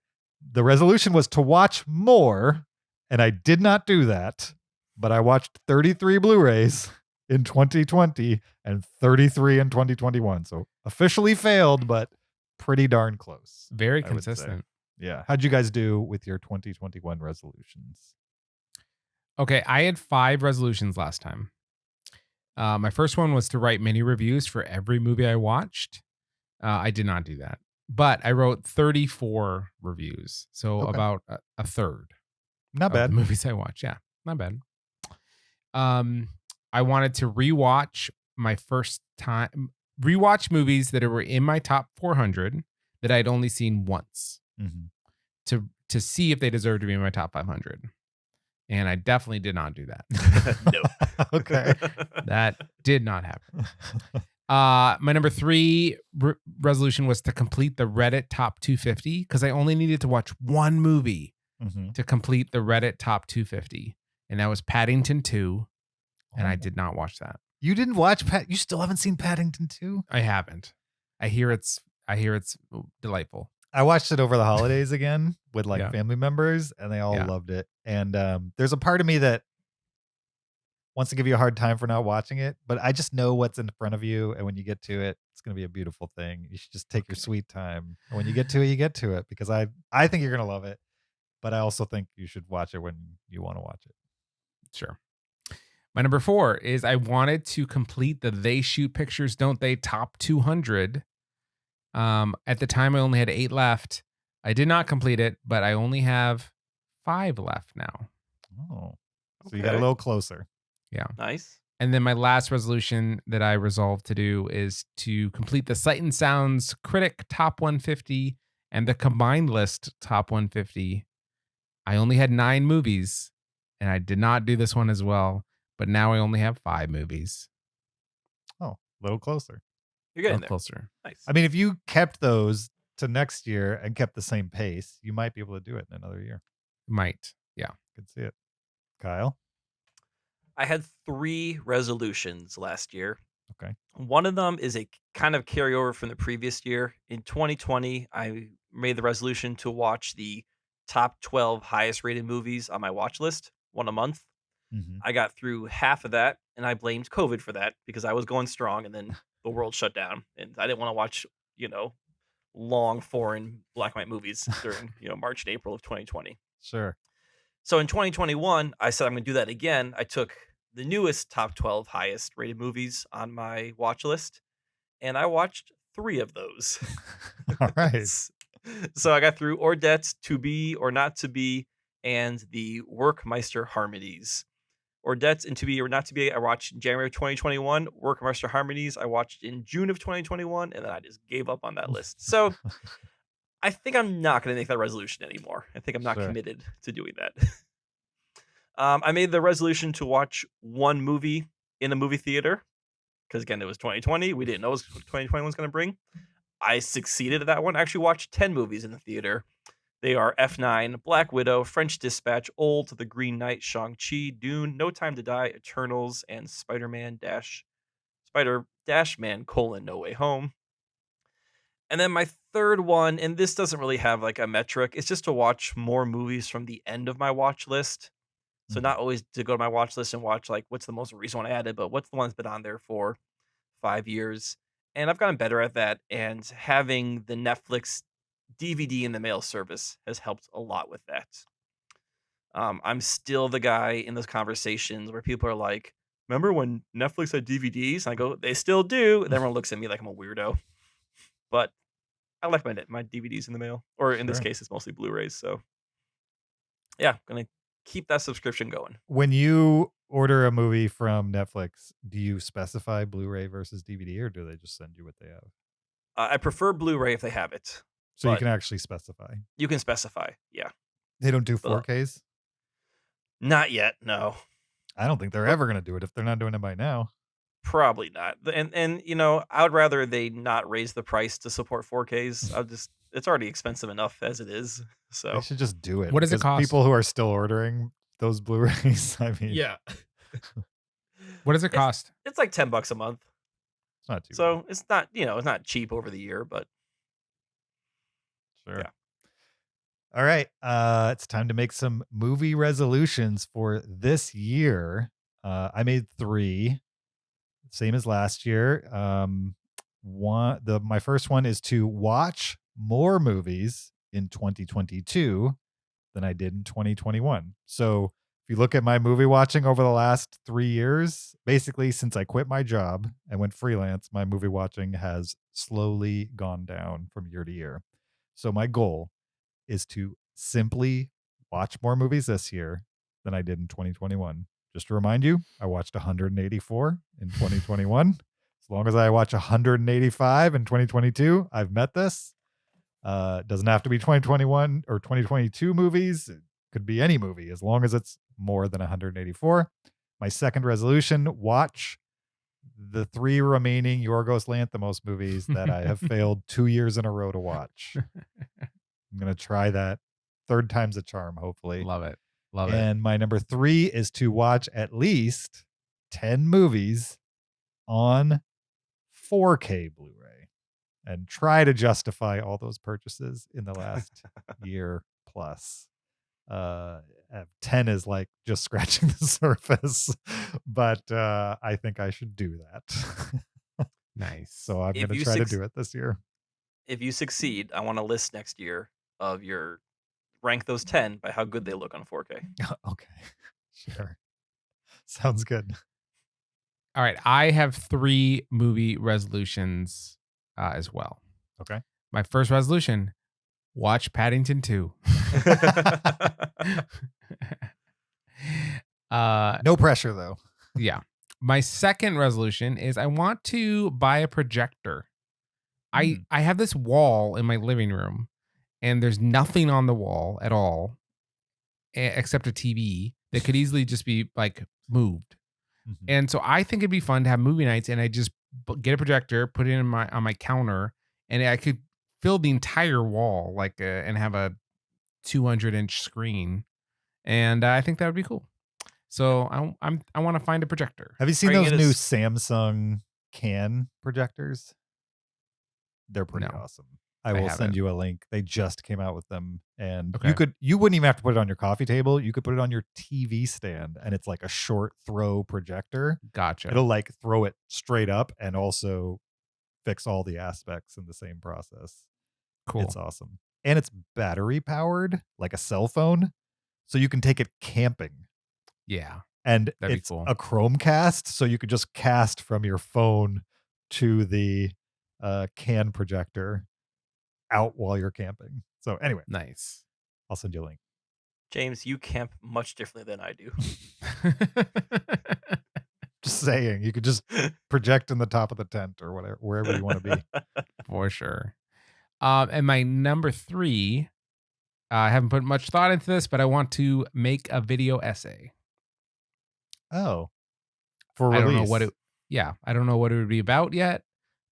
The resolution was to watch more, and I did not do that. But I watched 33 Blu-rays in 2020 and 33 in 2021. So officially failed, but pretty darn close. Very I would say. consistent. Yeah. How'd you guys do with your 2021 resolutions? Okay, I had 5 resolutions last time. My first one was to write mini reviews for every movie I watched. I did not do that, but I wrote 34 reviews, so Okay. about a third Not of bad. the movies I watched. Yeah, not bad. I wanted to rewatch movies that were in my top 400 that I'd only seen once Mhm. to see if they deserve to be in my top 500. And I definitely did not do that. No. Okay. That did not happen. My number 3 resolution was to complete the Reddit top 250 because I only needed to watch 1 movie Mhm. to complete the Reddit top 250, and that was Paddington 2, and I did not watch that. You didn't watch You still haven't seen Paddington 2? I haven't. I hear it's I hear it's delightful. I watched it over the holidays again with like Yeah. family members, and they all Yeah. loved it. And there's a part of me that wants to give you a hard time for not watching it, but I just know what's in front of you, and when you get to it, it's going to be a beautiful thing. You should just take your sweet time. And when you get to it, you get to it, because I think you're going to love it, but I also think you should watch it when you want to watch it. Sure. My number 4 is I wanted to complete the They Shoot Pictures, Don't They top 200. At the time, I only had 8 left. I did not complete it, but I only have 5 left now. Oh, so you got a little closer. Yeah. Nice. And then my last resolution that I resolved to do is to complete the Sight and Sounds Critic Top 150 and the Combined List Top 150. I only had 9 movies, and I did not do this one as well, but now I only have 5 movies. Oh, a little closer. You're getting A there. closer. Nice. I mean, if you kept those to next year and kept the same pace, you might be able to do it in another year. Might. Yeah. Could see it. Kyle? I had 3 resolutions last year. Okay. One of them is a kind of carryover from the previous year. In 2020, I made the resolution to watch the top 12 highest rated movies on my watch list, one a month. Mm-hmm. I got through half of that, and I blamed COVID for that because I was going strong, and then the world shut down, and I didn't want to watch, long foreign black and white movies during, March and April of 2020. Sure. So in 2021, I said I'm going to do that again. I took the newest top 12 highest rated movies on my watch list, and I watched 3 of those. All right. So I got through Ordet, To Be or Not to Be, and the Workmeister Harmonies. Ordet and To Be or Not to Be, I watched in January of 2021. Workmeister Harmonies, I watched in June of 2021, and then I just gave up on that list. So I think I'm not going to make that resolution anymore. I think I'm not committed to doing that. I made the resolution to watch 1 movie in a movie theater because, again, it was 2020. We didn't know what 2021 was going to bring. I succeeded at that one. I actually watched 10 movies in the theater. They are F9, Black Widow, French Dispatch, Old, The Green Knight, Shang-Chi, Dune, No Time to Die, Eternals, and Spider-Man Dash-Man, No Way Home. And then my third one, and this doesn't really have like a metric, it's just to watch more movies from the end of my watch list. So not always to go to my watch list and watch like what's the most recent one I added, but what's the one that's been on there for 5 years. And I've gotten better at that. And having the Netflix DVD in the mail service has helped a lot with that. I'm still the guy in those conversations where people are like, remember when Netflix had DVDs? And I go, they still do. And everyone looks at me like I'm a weirdo. But I like my DVDs in the mail. Or in this case, it's mostly Blu-rays. So yeah, going to keep that subscription going. When you order a movie from Netflix, do you specify Blu-ray versus DVD, or do they just send you what they have? I prefer Blu-ray if they have it. So you can actually specify. You can specify, yeah. They don't do 4Ks? Not yet, no. I don't think they're ever going to do it if they're not doing it by now. Probably not. And I would rather they not raise the price to support 4Ks. It's already expensive enough as it is. So they should just do it. What does it cost? People who are still ordering those Blu-rays, I mean. Yeah. What does it cost? It's like $10 a month. It's not too So bad. it's not, it's not cheap over the year, but Sure. Yeah. All right. It's time to make some movie resolutions for this year. I made 3, same as last year. My first one is to watch more movies in 2022 than I did in 2021. So if you look at my movie watching over the last 3 years, basically since I quit my job and went freelance, my movie watching has slowly gone down from year to year. So my goal is to simply watch more movies this year than I did in 2021. Just to remind you, I watched 184 in 2021. As long as I watch 185 in 2022, I've met this. Doesn't have to be 2021 or 2022 movies. It could be any movie as long as it's more than 184. My second resolution, watch the 3 remaining Yorgos Lanthimos movies that I have failed 2 years in a row to watch. I'm going to try that. 3rd time's a charm, hopefully. Love it. Love it. And my number 3 is to watch at least 10 movies on 4K Blu-ray. and try to justify all those purchases in the last year plus. 10 is like just scratching the surface, but I think I should do that. Nice. So I'm If going to you try to suc- do it this year. If you succeed, I want a list next year of your rank those 10 by how good they look on 4K. Okay. Sure. Sounds good. All right. I have 3 movie resolutions as well. Okay. My first resolution, watch Paddington 2. No pressure though. Yeah. My second resolution is I want to buy a projector. I have this wall in my living room and there's nothing on the wall at all except a TV that could easily just be like moved. Mhm. And so I think it'd be fun to have movie nights and I just get a projector, put it in on my counter, and I could fill the entire wall like and have a 200-inch screen. And I think that would be cool. So I want to find a projector. Have you seen Are you those gonna new s- Samsung can projectors? They're pretty No, awesome. I will haven't. send you a link. They just came out with them, and Okay. you wouldn't even have to put it on your coffee table. You could put it on your TV stand, and it's like a short throw projector. Gotcha. It'll like throw it straight up and also fix all the aspects in the same process. Cool. It's awesome. And it's battery powered like a cell phone. So you can take it camping. Yeah. And That'd be it's cool. a Chromecast. So you could just cast from your phone to the can projector out while you're camping. So anyway, Nice. I'll send you a link. James, you camp much differently than I do. Just saying, you could just project in the top of the tent or whatever, wherever you want to be. For sure. And my number 3, I haven't put much thought into this, but I want to make a video essay. Oh, for I release. don't know what I don't know what it would be about yet,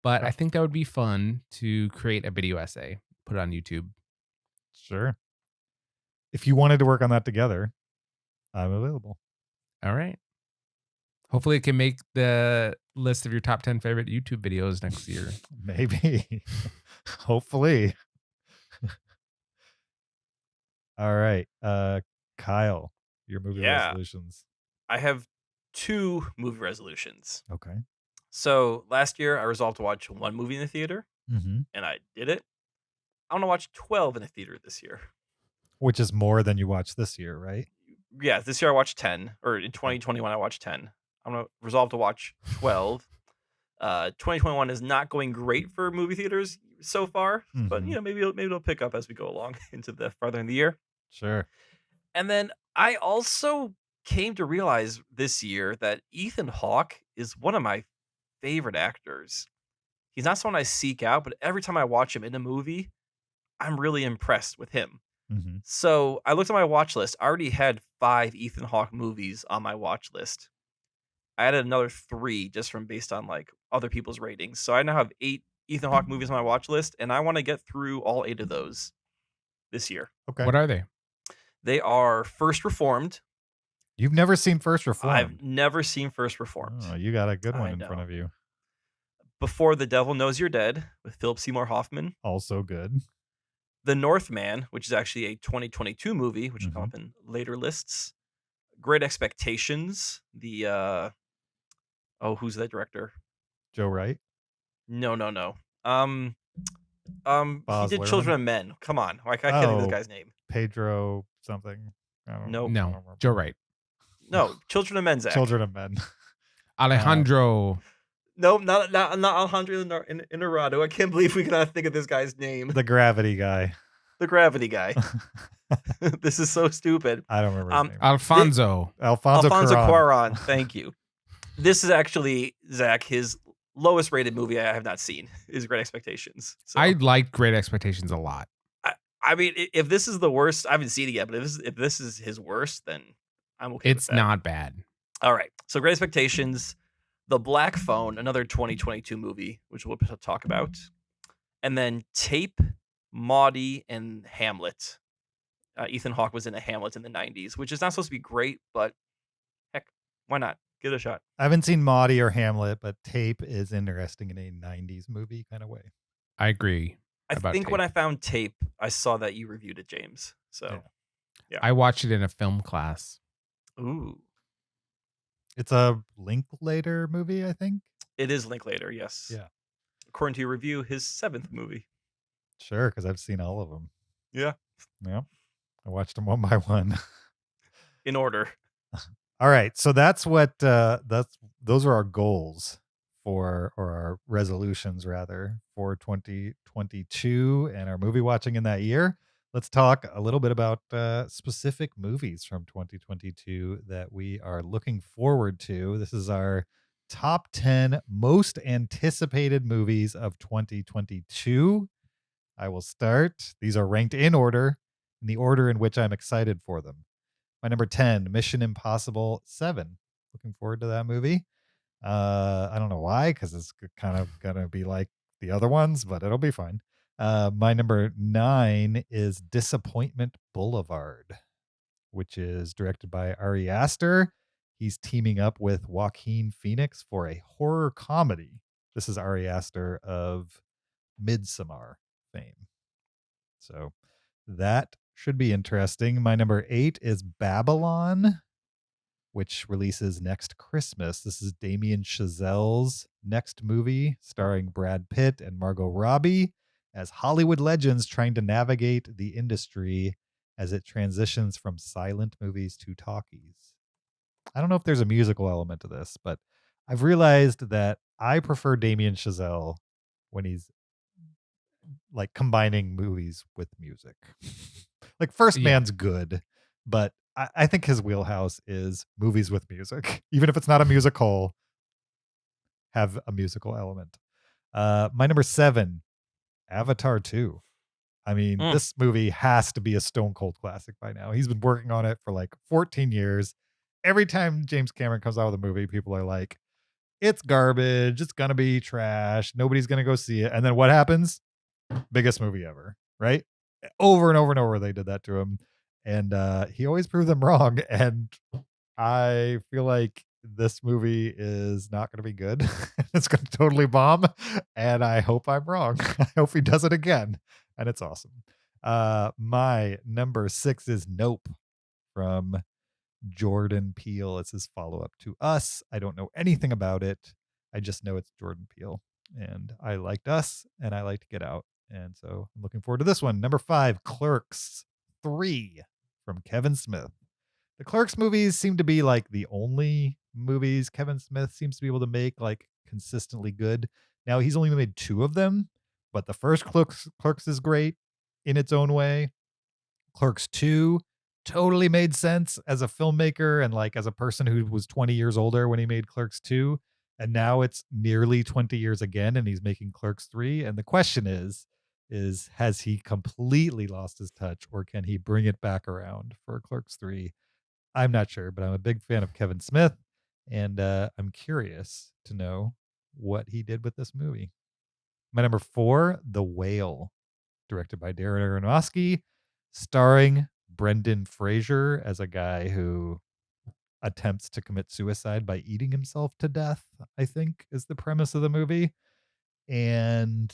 but Okay. I think that would be fun to create a video essay, put it on YouTube. Sure. If you wanted to work on that together, I'm available. All right. Hopefully it can make the list of your top 10 favorite YouTube videos next year. Maybe. Hopefully. All right. Kyle, your movie Yeah. resolutions. I have 2 movie resolutions. Okay. So last year, I resolved to watch 1 movie in the theater, Mm-hmm. and I did it. I want to watch 12 in the theater this year. Which is more than you watched this year, right? Yeah, this year I watched 10, or in 2021 I watched 10. I'm gonna resolve to watch 12. 2021 is not going great for movie theaters so far, but Mhm. maybe it'll pick up as we go along into the farther in the year. Sure. And then I also came to realize this year that Ethan Hawke is one of my favorite actors. He's not someone I seek out, but every time I watch him in a movie, I'm really impressed with him. Mm-hmm. So I looked at my watch list. I already had 5 Ethan Hawke movies on my watch list. I added another 3 just from based on like other people's ratings. So I now have 8 Ethan Hawke movies on my watch list, and I want to get through all 8 of those this year. Okay. What are they? They are First Reformed. You've never seen First Reformed? I've never seen First Reformed. Oh, you got a good one I in front know. of you. Before the Devil Knows You're Dead with Philip Seymour Hoffman. Also good. The Northman, which is actually a 2022 movie, which will come up in later lists. Great Expectations. The who's that director? Joe Wright. No. Baz He did Luhrmann? Children of Men. Come on, I can't think of the Oh. guy's name. Pedro something. I don't Nope. I don't No, remember. Joe Wright. No, Children of Men. Zach. Children of Men. Alejandro. No, not Alejandro Inarritu. I can't believe we cannot think of this guy's name. The Gravity guy. The Gravity guy. This is so stupid. I don't remember his name. Alfonso. Alfonso Cuarón. Cuarón. Thank you. This is actually, Zach, his lowest rated movie I have not seen is Great Expectations. So, I liked Great Expectations a lot. I mean, if this is the worst, I haven't seen it yet, but if this is his worst, then I'm okay It's with that. not bad. All right. So Great Expectations, The Black Phone, another 2022 movie, which we'll talk about. And then Tape, Maudie, and Hamlet. Ethan Hawke was in a Hamlet in the 90s, which is not supposed to be great, but heck, why not? Give it a shot. I haven't seen Maudie or Hamlet, but Tape is interesting in a 90s movie kind of way. I agree. I about think when Tape. I found Tape, I saw that you reviewed it, James. So, yeah. I watched it in a film class. Ooh. It's a Linklater movie, I think. It is Linklater, yes. Yeah. According to your review, his 7th movie. Sure, because I've seen all of them. Yeah. Yeah. I watched them one by one. In order. All right. So that's what those are our goals or our resolutions rather for 2022 and our movie watching in that year. Let's talk a little bit about specific movies from 2022 that we are looking forward to. This is our top 10 most anticipated movies of 2022. I will start. These are ranked in order, in the order in which I'm excited for them. My number 10, Mission Impossible 7. Looking forward to that movie. I don't know why, because it's kind of going to be like the other ones, but it'll be fine. My number 9 is Disappointment Boulevard, which is directed by Ari Aster. He's teaming up with Joaquin Phoenix for a horror comedy. This is Ari Aster of Midsommar fame. So that should be interesting. My number 8 is Babylon, which releases next Christmas. This is Damien Chazelle's next movie, starring Brad Pitt and Margot Robbie as Hollywood legends trying to navigate the industry as it transitions from silent movies to talkies. I don't know if there's a musical element to this, but I've realized that I prefer Damien Chazelle when he's like combining movies with music. Like First Yeah. Man's good, but I think his wheelhouse is movies with music. Even if it's not a musical, have a musical element. My number 7, Avatar 2. I mean, this movie has to be a stone cold classic by now. He's been working on it for like 14 years. Every time James Cameron comes out with a movie, people are like, it's garbage. It's going to be trash. Nobody's going to go see it. And then what happens? Biggest movie ever, right? Over and over and over, they did that to him. And he always proved them wrong. And I feel like this movie is not going to be good. It's going to totally bomb. And I hope I'm wrong. I hope he does it again. And it's awesome. My number 6 is Nope from Jordan Peele. It's his follow-up to Us. I don't know anything about it. I just know it's Jordan Peele. And I liked Us and I liked Get Out. And so I'm looking forward to this one. Number 5, Clerks 3 from Kevin Smith. The Clerks movies seem to be like the only movies Kevin Smith seems to be able to make like consistently good. Now he's only made 2 of them, but the first Clerks is great in its own way. Clerks 2 totally made sense as a filmmaker and like as a person who was 20 years older when he made Clerks 2. And now it's nearly 20 years again and he's making Clerks 3. And the question is has he completely lost his touch or can he bring it back around for Clerks 3? I'm not sure, but I'm a big fan of Kevin Smith and I'm curious to know what he did with this movie. My number 4, The Whale, directed by Darren Aronofsky, starring Brendan Fraser as a guy who attempts to commit suicide by eating himself to death, I think is the premise of the movie. And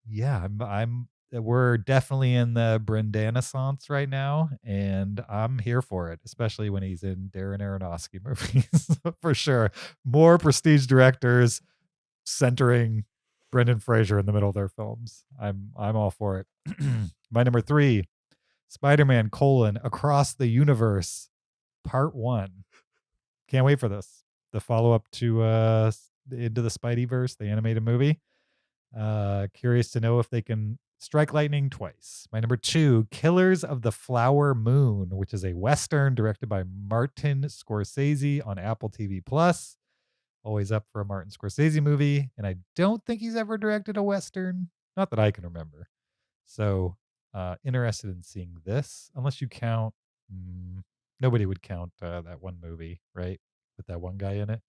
yeah, we're definitely in the Brendanaissance right now, and I'm here for it, especially when he's in Darren Aronofsky movies for sure. More prestige directors centering Brendan Fraser in the middle of their films. I'm all for it. My number 3, Spider-Man: Across the Universe, Part 1. Can't wait for this. The follow-up to Into the Spideyverse, the animated movie. Curious to know if they can strike lightning twice. My number 2, Killers of the Flower Moon, which is a Western directed by Martin Scorsese on Apple TV Plus. Always up for a Martin Scorsese movie. And I don't think he's ever directed a Western. Not that I can remember. So interested in seeing this, unless you count, nobody would count that one movie, right? With that one guy in it.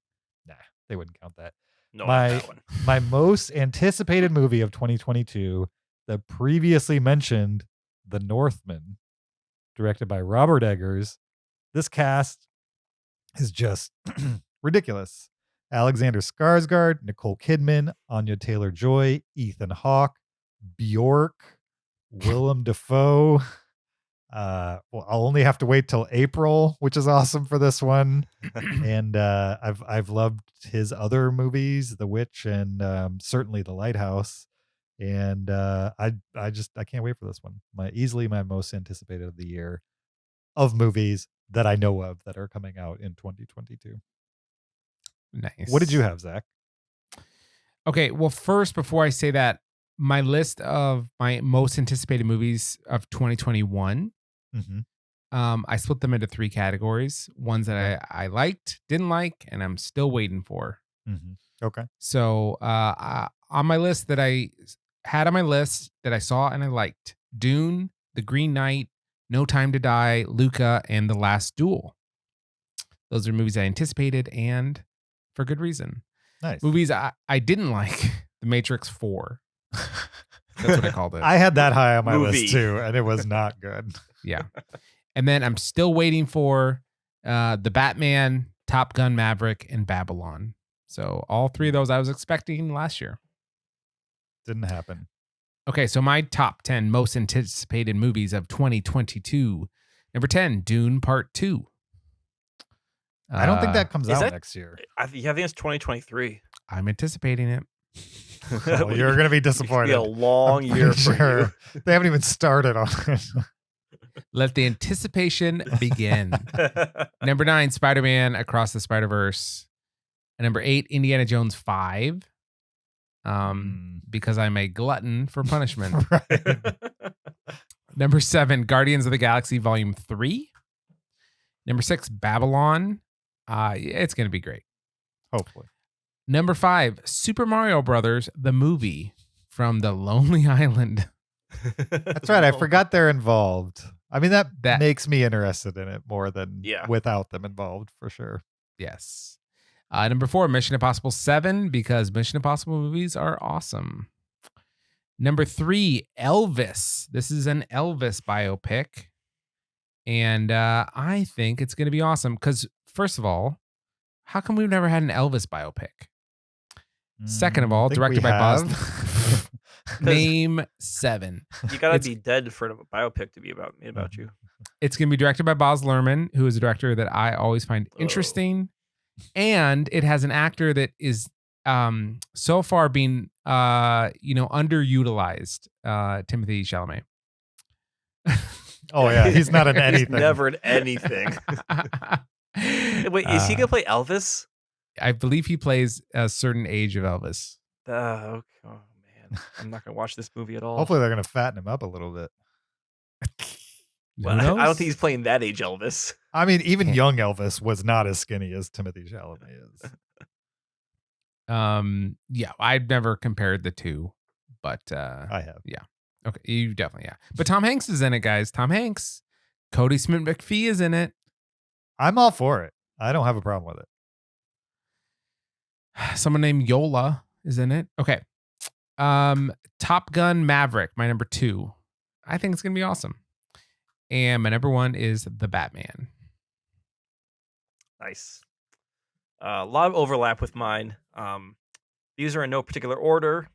Nah, they wouldn't count that. No, not that one. My most anticipated movie of 2022, the previously mentioned The Northman, directed by Robert Eggers. This cast is just ridiculous. Alexander Skarsgård, Nicole Kidman, Anya Taylor-Joy, Ethan Hawke, Bjork, Willem Dafoe. Well, I'll only have to wait till April, which is awesome for this one. And I've loved his other movies, The Witch and certainly The Lighthouse. And I can't wait for this one. Easily my most anticipated of the year of movies that I know of that are coming out in 2022. Nice. What did you have, Zach? Okay, well, first, before I say that, my list of my most anticipated movies of 2021, I split them into 3 categories. Ones that I liked, didn't like, and I'm still waiting for. Okay. So on my list that I had on my list that I saw and I liked, Dune, The Green Knight, No Time to Die, Luca, and The Last Duel. Those are movies I anticipated, and for good reason. Nice. Movies I didn't like, The Matrix 4. That's what I called it. I had that high on my list too, and it was not good. Yeah. And then I'm still waiting for The Batman, Top Gun Maverick, and Babylon. So all 3 of those I was expecting last year. Didn't happen. Okay, so my top 10 most anticipated movies of 2022. Number 10, Dune Part 2. I don't think that comes out that- next year. I think it's 2023. I'm anticipating it. Well, you're going to be disappointed. It'll be a long I'm year pretty for sure. They haven't even started on it. Let the anticipation begin. Number 9, Spider-Man Across the Spider-Verse. And number 8, Indiana Jones 5. Because I'm a glutton for punishment. Right. Number 7, Guardians of the Galaxy Volume 3. Number 6, Babylon. It's going to be great. Hopefully. Number 5, Super Mario Brothers, the movie from the Lonely Island. That's right. I forgot they're involved. I mean, that makes me interested in it more than without them involved, for sure. Yes. Number 4, Mission Impossible 7, because Mission Impossible movies are awesome. Number 3, Elvis. This is an Elvis biopic. And I think it's going to be awesome because, first of all, how come we've never had an Elvis biopic? Second of all, directed by Boz. Name 7. You gotta be dead for a biopic to be made about you. It's going to be directed by Boz Luhrmann, who is a director that I always find interesting. And it has an actor that is so far being underutilized, Timothée Chalamet. Oh yeah, he's not in anything. He's never in anything. Wait, is he gonna play Elvis? I believe he plays a certain age of Elvis. Okay. Oh man, I'm not gonna watch this movie at all. Hopefully, they're gonna fatten him up a little bit. Well, I don't think he's playing that age Elvis. I mean, even young Elvis was not as skinny as Timothée Chalamet is. Yeah, I've never compared the two, but I have. Yeah. Okay, you definitely But Tom Hanks is in it, guys. Tom Hanks. Cody Smith McPhee is in it. I'm all for it. I don't have a problem with it. Someone named Yola is in it. Okay. Top Gun Maverick, my number 2. I think it's gonna be awesome. And my number 1 is The Batman. Nice. A lot of overlap with mine. These are in no particular order.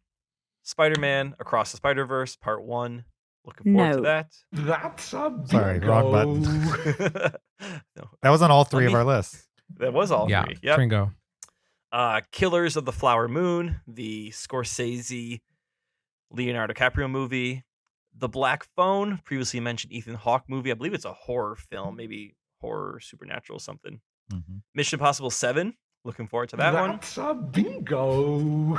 Spider-Man Across the Spider-Verse Part 1. Looking forward to that. That's a Sorry, wrong button. No. That was on all 3 of our lists. That was all 3. Yep. Tringo. Killers of the Flower Moon, the Scorsese Leonardo DiCaprio movie. The Black Phone, previously mentioned Ethan Hawke movie. I believe it's a horror film, maybe horror, supernatural, something. Mm-hmm. Mission Impossible 7. Looking forward to that one. That's a bingo.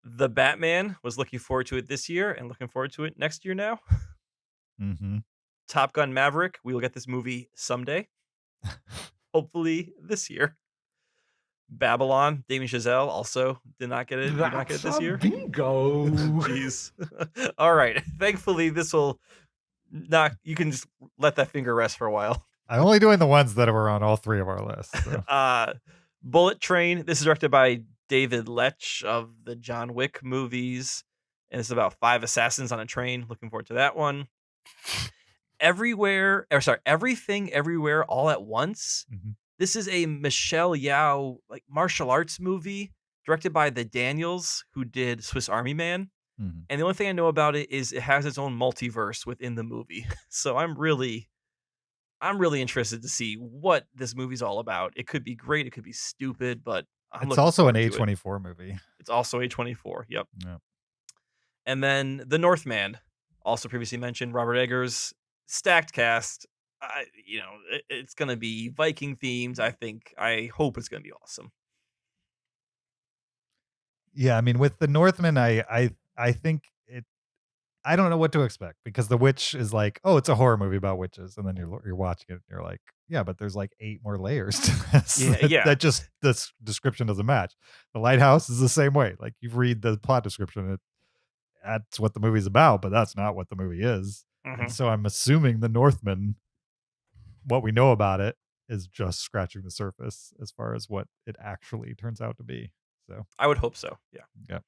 The Batman, was looking forward to it this year and looking forward to it next year now. Mm-hmm. Top Gun Maverick, we will get this movie someday. Hopefully this year. Babylon, Damien Chazelle also did not get it. Did not get it this year. Bingo. Jeez. All right. Thankfully, this will not. You can just let that finger rest for a while. I'm only doing the ones that were on all 3 of our lists. So. Bullet Train. This is directed by David Lech of the John Wick movies, and it's about 5 assassins on a train. Looking forward to that one. Everything, Everywhere, All at Once. Mm-hmm. This is a Michelle Yeoh martial arts movie directed by the Daniels, who did Swiss Army Man. Mhm. And the only thing I know about it is it has its own multiverse within the movie. So I'm really interested to see what this movie's all about. It could be great, it could be stupid, but I'm It's looking also an forward to it. A24 movie. It's also A24. Yep. Yeah. And then The Northman, also previously mentioned, Robert Eggers, stacked cast. It's going to be Viking themed. I hope it's going to be awesome. Yeah, I mean, with The Northman, I think it. I don't know what to expect because The Witch is like, oh, it's a horror movie about witches, and then you're watching it, and you're like, yeah, but there's like 8 more layers to this. That just this description doesn't match. The Lighthouse is the same way. Like you read the plot description, that's what the movie's about, but that's not what the movie is. Mm-hmm. And so I'm assuming The Northman, what we know about it, is just scratching the surface as far as what it actually turns out to be. So I would hope so. Yeah.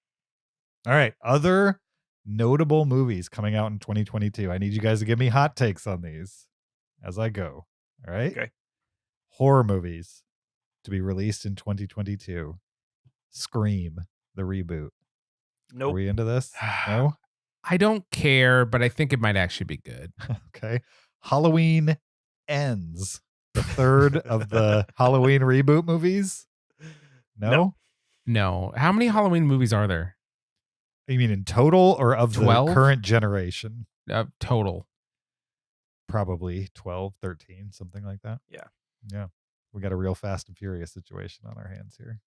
All right. Other notable movies coming out in 2022. I need you guys to give me hot takes on these as I go. All right. Okay. Horror movies to be released in 2022. Scream, the reboot. Nope. Are we into this? No? I don't care, but I think it might actually be good. Okay. Halloween Ends, the third of the Halloween reboot movies. No? No. How many Halloween movies are there? You mean in total or of 12? the current generation? Total. Probably 12, 13, something like that. Yeah. Yeah. We got a real Fast and Furious situation on our hands here.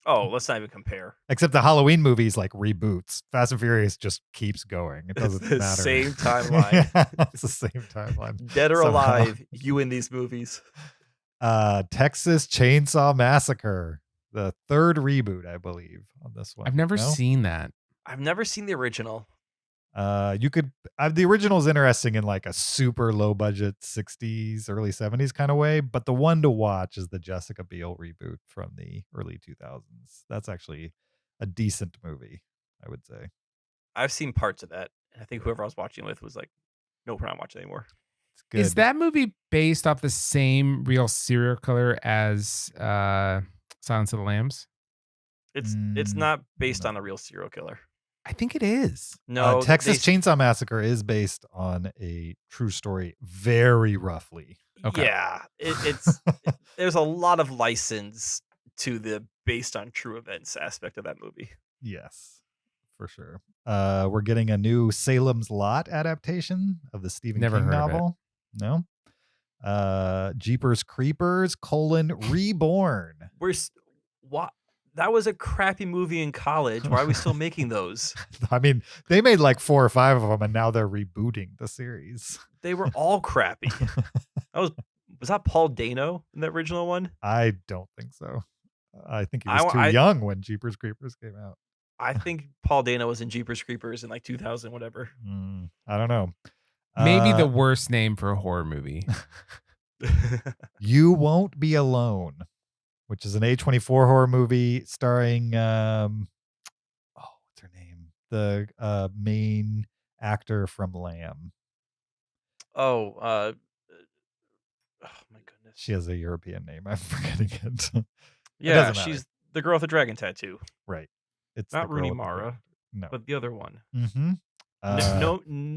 Oh, let's not even compare. Except the Halloween movies like reboots. Fast and Furious just keeps going. It doesn't It's the matter. same timeline. Yeah, it's the same timeline. Dead or Somehow. alive, you in these movies. Texas Chainsaw Massacre, the third reboot, I believe, on this one. I've never No? seen that. I've never seen the original. You could the original is interesting in like a super low budget 60s, early 70s kind of way, but the one to watch is the Jessica Biel reboot from the early 2000s. That's actually a decent movie, I would say. I've seen parts of that. I think whoever I was watching with was like, nope, we're not watching anymore. It's good. Is that movie based off the same real serial killer as Silence of the Lambs? It's not based on a real serial killer. I think it is. No, Texas Chainsaw Massacre is based on a true story, very roughly. Okay. Yeah, there's a lot of license to the based on true events aspect of that movie. Yes, for sure. We're getting a new Salem's Lot adaptation of the Stephen Never King heard of it. novel. No. Jeepers Creepers: Reborn. What? That was a crappy movie in college. Why are we still making those? I mean, they made like 4 or 5 of them, and now they're rebooting the series. They were all crappy. Was that Paul Dano in the original one? I don't think so. I think he was too young when Jeepers Creepers came out. I think Paul Dano was in Jeepers Creepers in like 2000, whatever. I don't know. Maybe the worst name for a horror movie. You Won't Be Alone, which is an A24 horror movie starring what's her name? The main actor from Lamb. Oh my goodness. She has a European name. I'm forgetting it. Yeah, she's the girl with the dragon tattoo. Right. It's not the girl Rooney with the Mara. dragon. No. But the other one. Mm-hmm.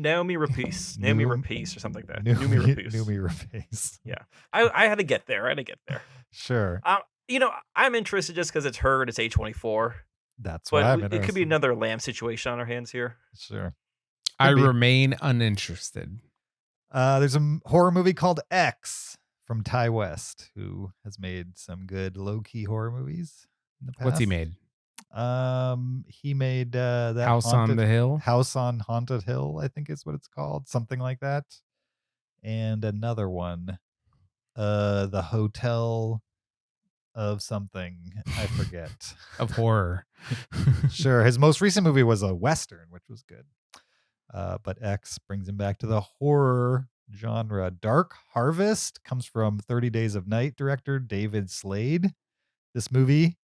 Naomi Rapace. Naomi Rapace or something like that. Naomi Rapace. Naomi Rapace. Yeah. I had to get there. Sure. I'm interested just because it's her and it's A24. That's why I'm interested. It could be another Lamb situation on our hands here. Sure. I remain uninterested. There's a horror movie called X from Ty West, who has made some good low-key horror movies in the past. What's he made? He made that House on the Hill. House on Haunted Hill, I think is what it's called, something like that. And another one, the Hotel of something, I forget. Of horror. Sure. His most recent movie was a Western, which was good. But X brings him back to the horror genre. Dark Harvest comes from 30 Days of Night director David Slade. This movie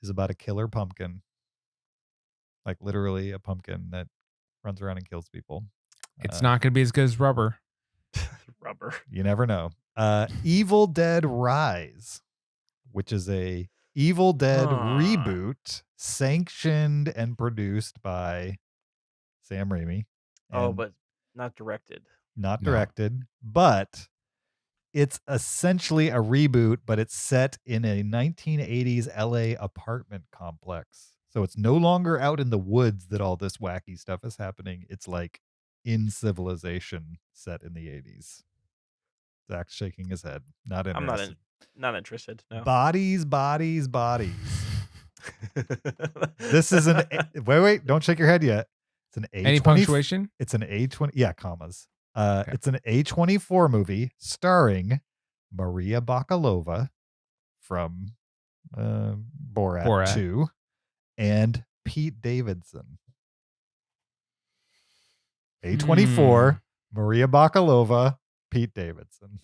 is about a killer pumpkin. Like literally a pumpkin that runs around and kills people. It's not going to be as good as Rubber. Rubber. You never know. Evil Dead Rise, which is a Evil Dead reboot sanctioned and produced by Sam Raimi. Oh, and but not directed. not No. directed, but it's essentially a reboot, but it's set in a 1980s LA apartment complex. So it's no longer out in the woods that all this wacky stuff is happening. It's like in civilization set in the 80s. Zach's shaking his head. Not I'm interested. not interested. No. Bodies, bodies, bodies. This is an wait, don't shake your head yet. It's an A20. Any punctuation? It's an A20. Yeah, commas. Okay. It's an A24 movie starring Maria Bakalova from Borat 2 and Pete Davidson. A24, Maria Bakalova, Pete Davidson.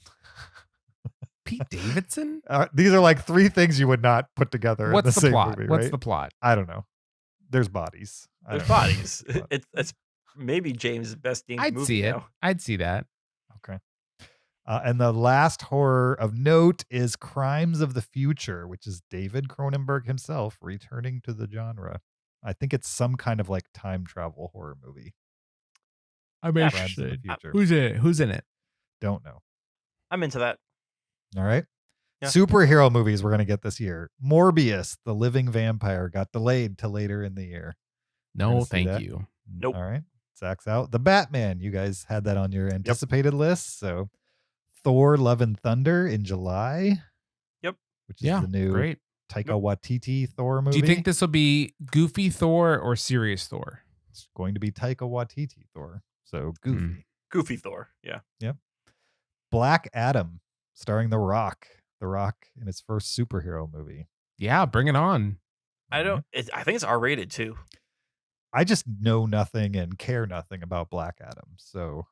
Pete Davidson? These are like three things you would not put together in What's the the same plot? movie, What's right? the plot? I don't know. There's bodies. I There's don't know. bodies. It's maybe James' best named I'd movie see it. now. I'd see that. Okay. And the last horror of note is Crimes of the Future, which is David Cronenberg himself returning to the genre. I think it's some kind of like time travel horror movie. I'm Crimes of the interested. Future. Who's in it? Who's in it? Don't know. I'm into that. All right. Yeah. Superhero movies we're going to get this year. Morbius, the living vampire, got delayed to later in the year. No, gonna see thank that. you. Nope. All right. Zach's out. The Batman, you guys had that on your anticipated list. So Thor, Love and Thunder in July. Yep. Which is Yeah, the new great. Taika Waititi Thor movie. Do you think this will be goofy Thor or serious Thor? It's going to be Taika Waititi Thor. So goofy. Goofy Thor. Yeah. Black Adam, starring The Rock. The Rock in his first superhero movie. Yeah, bring it on. I don't. I think it's R-rated too. I just know nothing and care nothing about Black Adam. So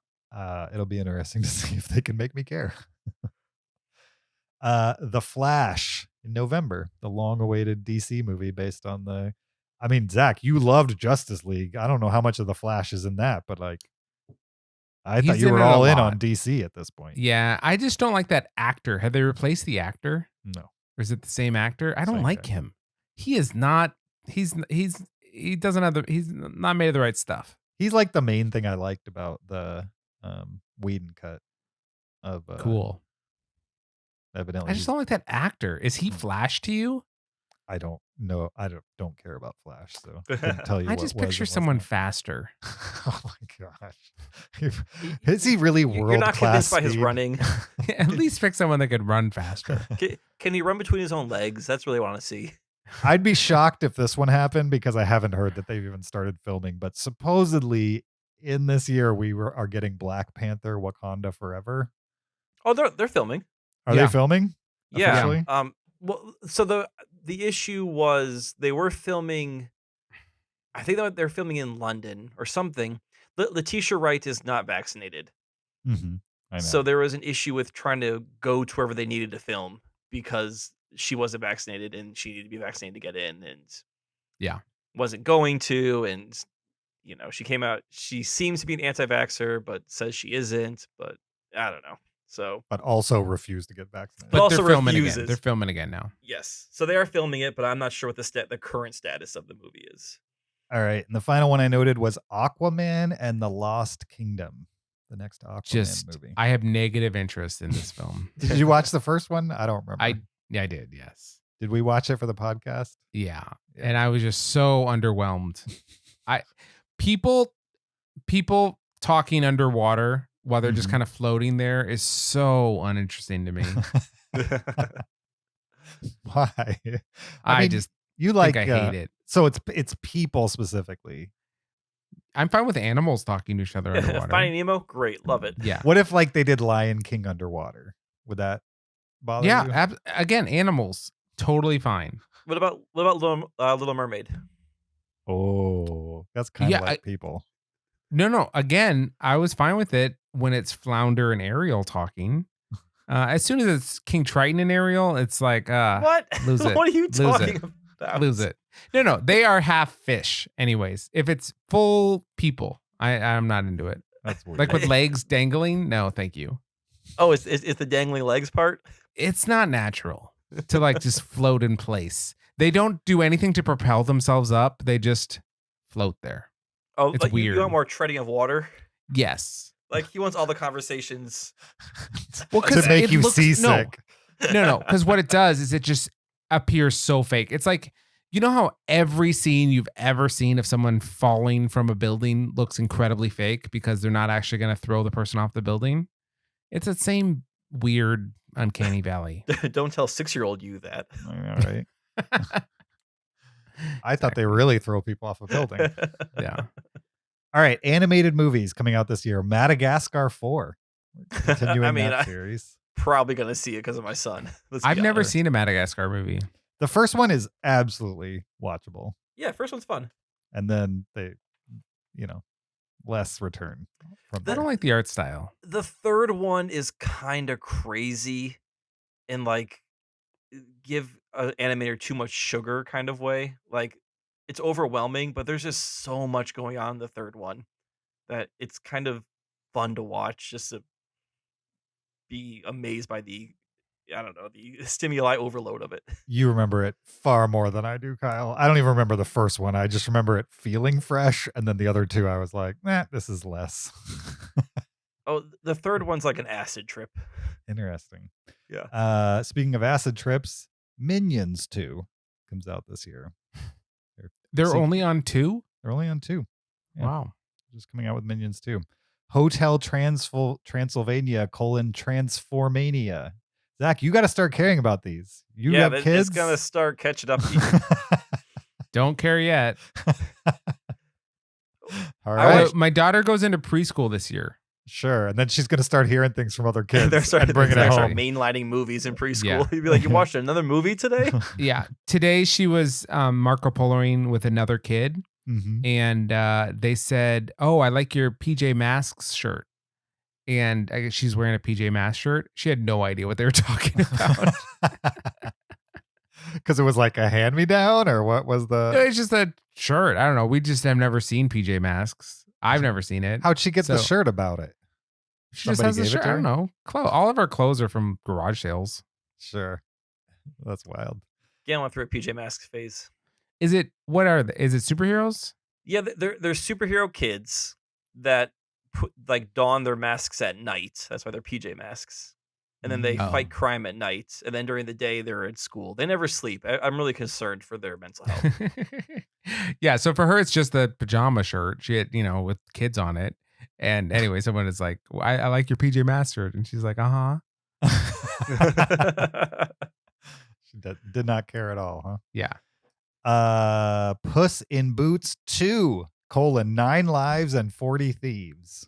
it'll be interesting to see if they can make me care. The Flash in November, the long-awaited DC movie based on the. I mean, Zach, you loved Justice League. I don't know how much of the Flash is in that, but like, I thought He's you in were it a all in lot. on DC at this point. Yeah, I just don't like that actor. Have they replaced the actor? No, Or is it the same actor? I don't Same like guy. him. He is not. He doesn't have the. He's not made of the right stuff. he's like the main thing I liked about the Whedon cut of Cool. Evidently, I just don't like that actor. Is he Flash to you? I don't know. I don't care about Flash, so I couldn't tell you. I what just was picture and was someone not. faster. Oh my gosh, is he really world You're not class? convinced by his running. At least pick someone that could run faster. Can he run between his own legs? That's really what I want to see. I'd be shocked if this one happened because I haven't heard that they've even started filming. But supposedly in this year are getting Black Panther: Wakanda Forever. Oh, they're filming. Are Yeah. they filming? Yeah. Officially? Well, so the issue was they were filming. I think they're filming in London or something. Letitia Wright is not vaccinated, Mm-hmm. I know. so there was an issue with trying to go to wherever they needed to film because she wasn't vaccinated and she needed to be vaccinated to get in, and Yeah. wasn't going to. And she came out. She seems to be an anti-vaxxer, but says she isn't. But I don't know. So but also refused to get vaccinated. But But also they're filming again. refuses. They're filming again now. yes, so they are filming it, but I'm not sure what the current status of the movie is. All right, and the final one I noted was Aquaman and the Lost Kingdom, the next Aquaman movie. I have negative interest in this film. Did you watch the first one? I don't remember. I did. Yes. Did we watch it for the podcast? Yeah. And I was just so underwhelmed. People talking underwater while they're just Mhm. kind of floating there is so uninteresting to me. Why? I mean, just you like think I hate it. So it's people specifically. I'm fine with animals talking to each other underwater. Finding Nemo, great, love it. Yeah. What if like they did Lion King underwater? Would that bother you? Yeah. Again, animals, totally fine. What about Little Mermaid? Oh, that's kind Yeah, of like people. No. Again, I was fine with it when it's Flounder and Ariel talking. As soon as it's King Triton and Ariel, it's like, What? lose it. What are you Lose talking it. about? lose it. No, they are half fish. Anyways, if it's full people, I'm not into it. That's weird. Like with legs dangling, no, thank you. Oh, it's the dangling legs part? It's not natural to like just float in place. They don't do anything to propel themselves up. They just float there. Oh, It's like, weird. You want more treading of water? Yes. Like he wants all the conversations. Well, to make you seasick. No, because what it does is it just appears so fake. It's like, you know how every scene you've ever seen of someone falling from a building looks incredibly fake because they're not actually going to throw the person off the building? It's the same weird, uncanny valley. Don't tell 6-year-old you that. I know, right? I thought they really throw people off a building. Yeah. All right, animated movies coming out this year. Madagascar 4. We're continuing I mean, that series. Probably gonna see it because of my son. I've never seen a Madagascar movie. The first one is absolutely watchable. Yeah, first one's fun. And then they, less return from I there. don't like the art style. The third one is kind of crazy in like give an animator too much sugar kind of way. Like it's overwhelming, but there's just so much going on in the third one that it's kind of fun to watch, just to be amazed by the stimuli overload of it. You remember it far more than I do, Kyle. I don't even remember the first one. I just remember it feeling fresh. And then the other two, I was like, this is less. Oh, the third one's like an acid trip. Interesting. Yeah. Speaking of acid trips, Minions 2 comes out this year. They're only on 2? They're only on 2. Yeah. Wow. Just coming out with Minions 2. Hotel Transylvania : Transformania. Zach, you got to start caring about these. You have kids. It's gonna start catching up to you. Don't care yet. All right. My daughter goes into preschool this year. Sure. And then she's going to start hearing things from other kids They're starting and bringing it home. mainlining movies in preschool. Yeah. You'd be like, you watched another movie today? Yeah. Today she was Marco Poloing with another kid. Mm-hmm. And they said, "Oh, I like your PJ Masks shirt." And I guess she's wearing a PJ Masks shirt. She had no idea what they were talking about. Because it was like a hand-me-down, or what was the... It's just a shirt. I don't know. We just have never seen PJ Masks. I've never seen it. How'd she get the shirt about it? She just has a shirt. I don't know. All of our clothes are from garage sales. Sure. That's wild. Yeah, I went through a PJ Masks phase. Is it, what are they? Is it superheroes? Yeah, they're superhero kids that don their masks at night. That's why they're PJ Masks. And then they fight crime at night. And then during the day, they're in school. They never sleep. I'm really concerned for their mental health. Yeah. So for her, it's just the pajama shirt. She had, with kids on it. And anyway, someone is like, I like your PJ Masks shirt. And she's like, She did not care at all, huh? Yeah. Puss in Boots 2, 9 Lives and 40 Thieves.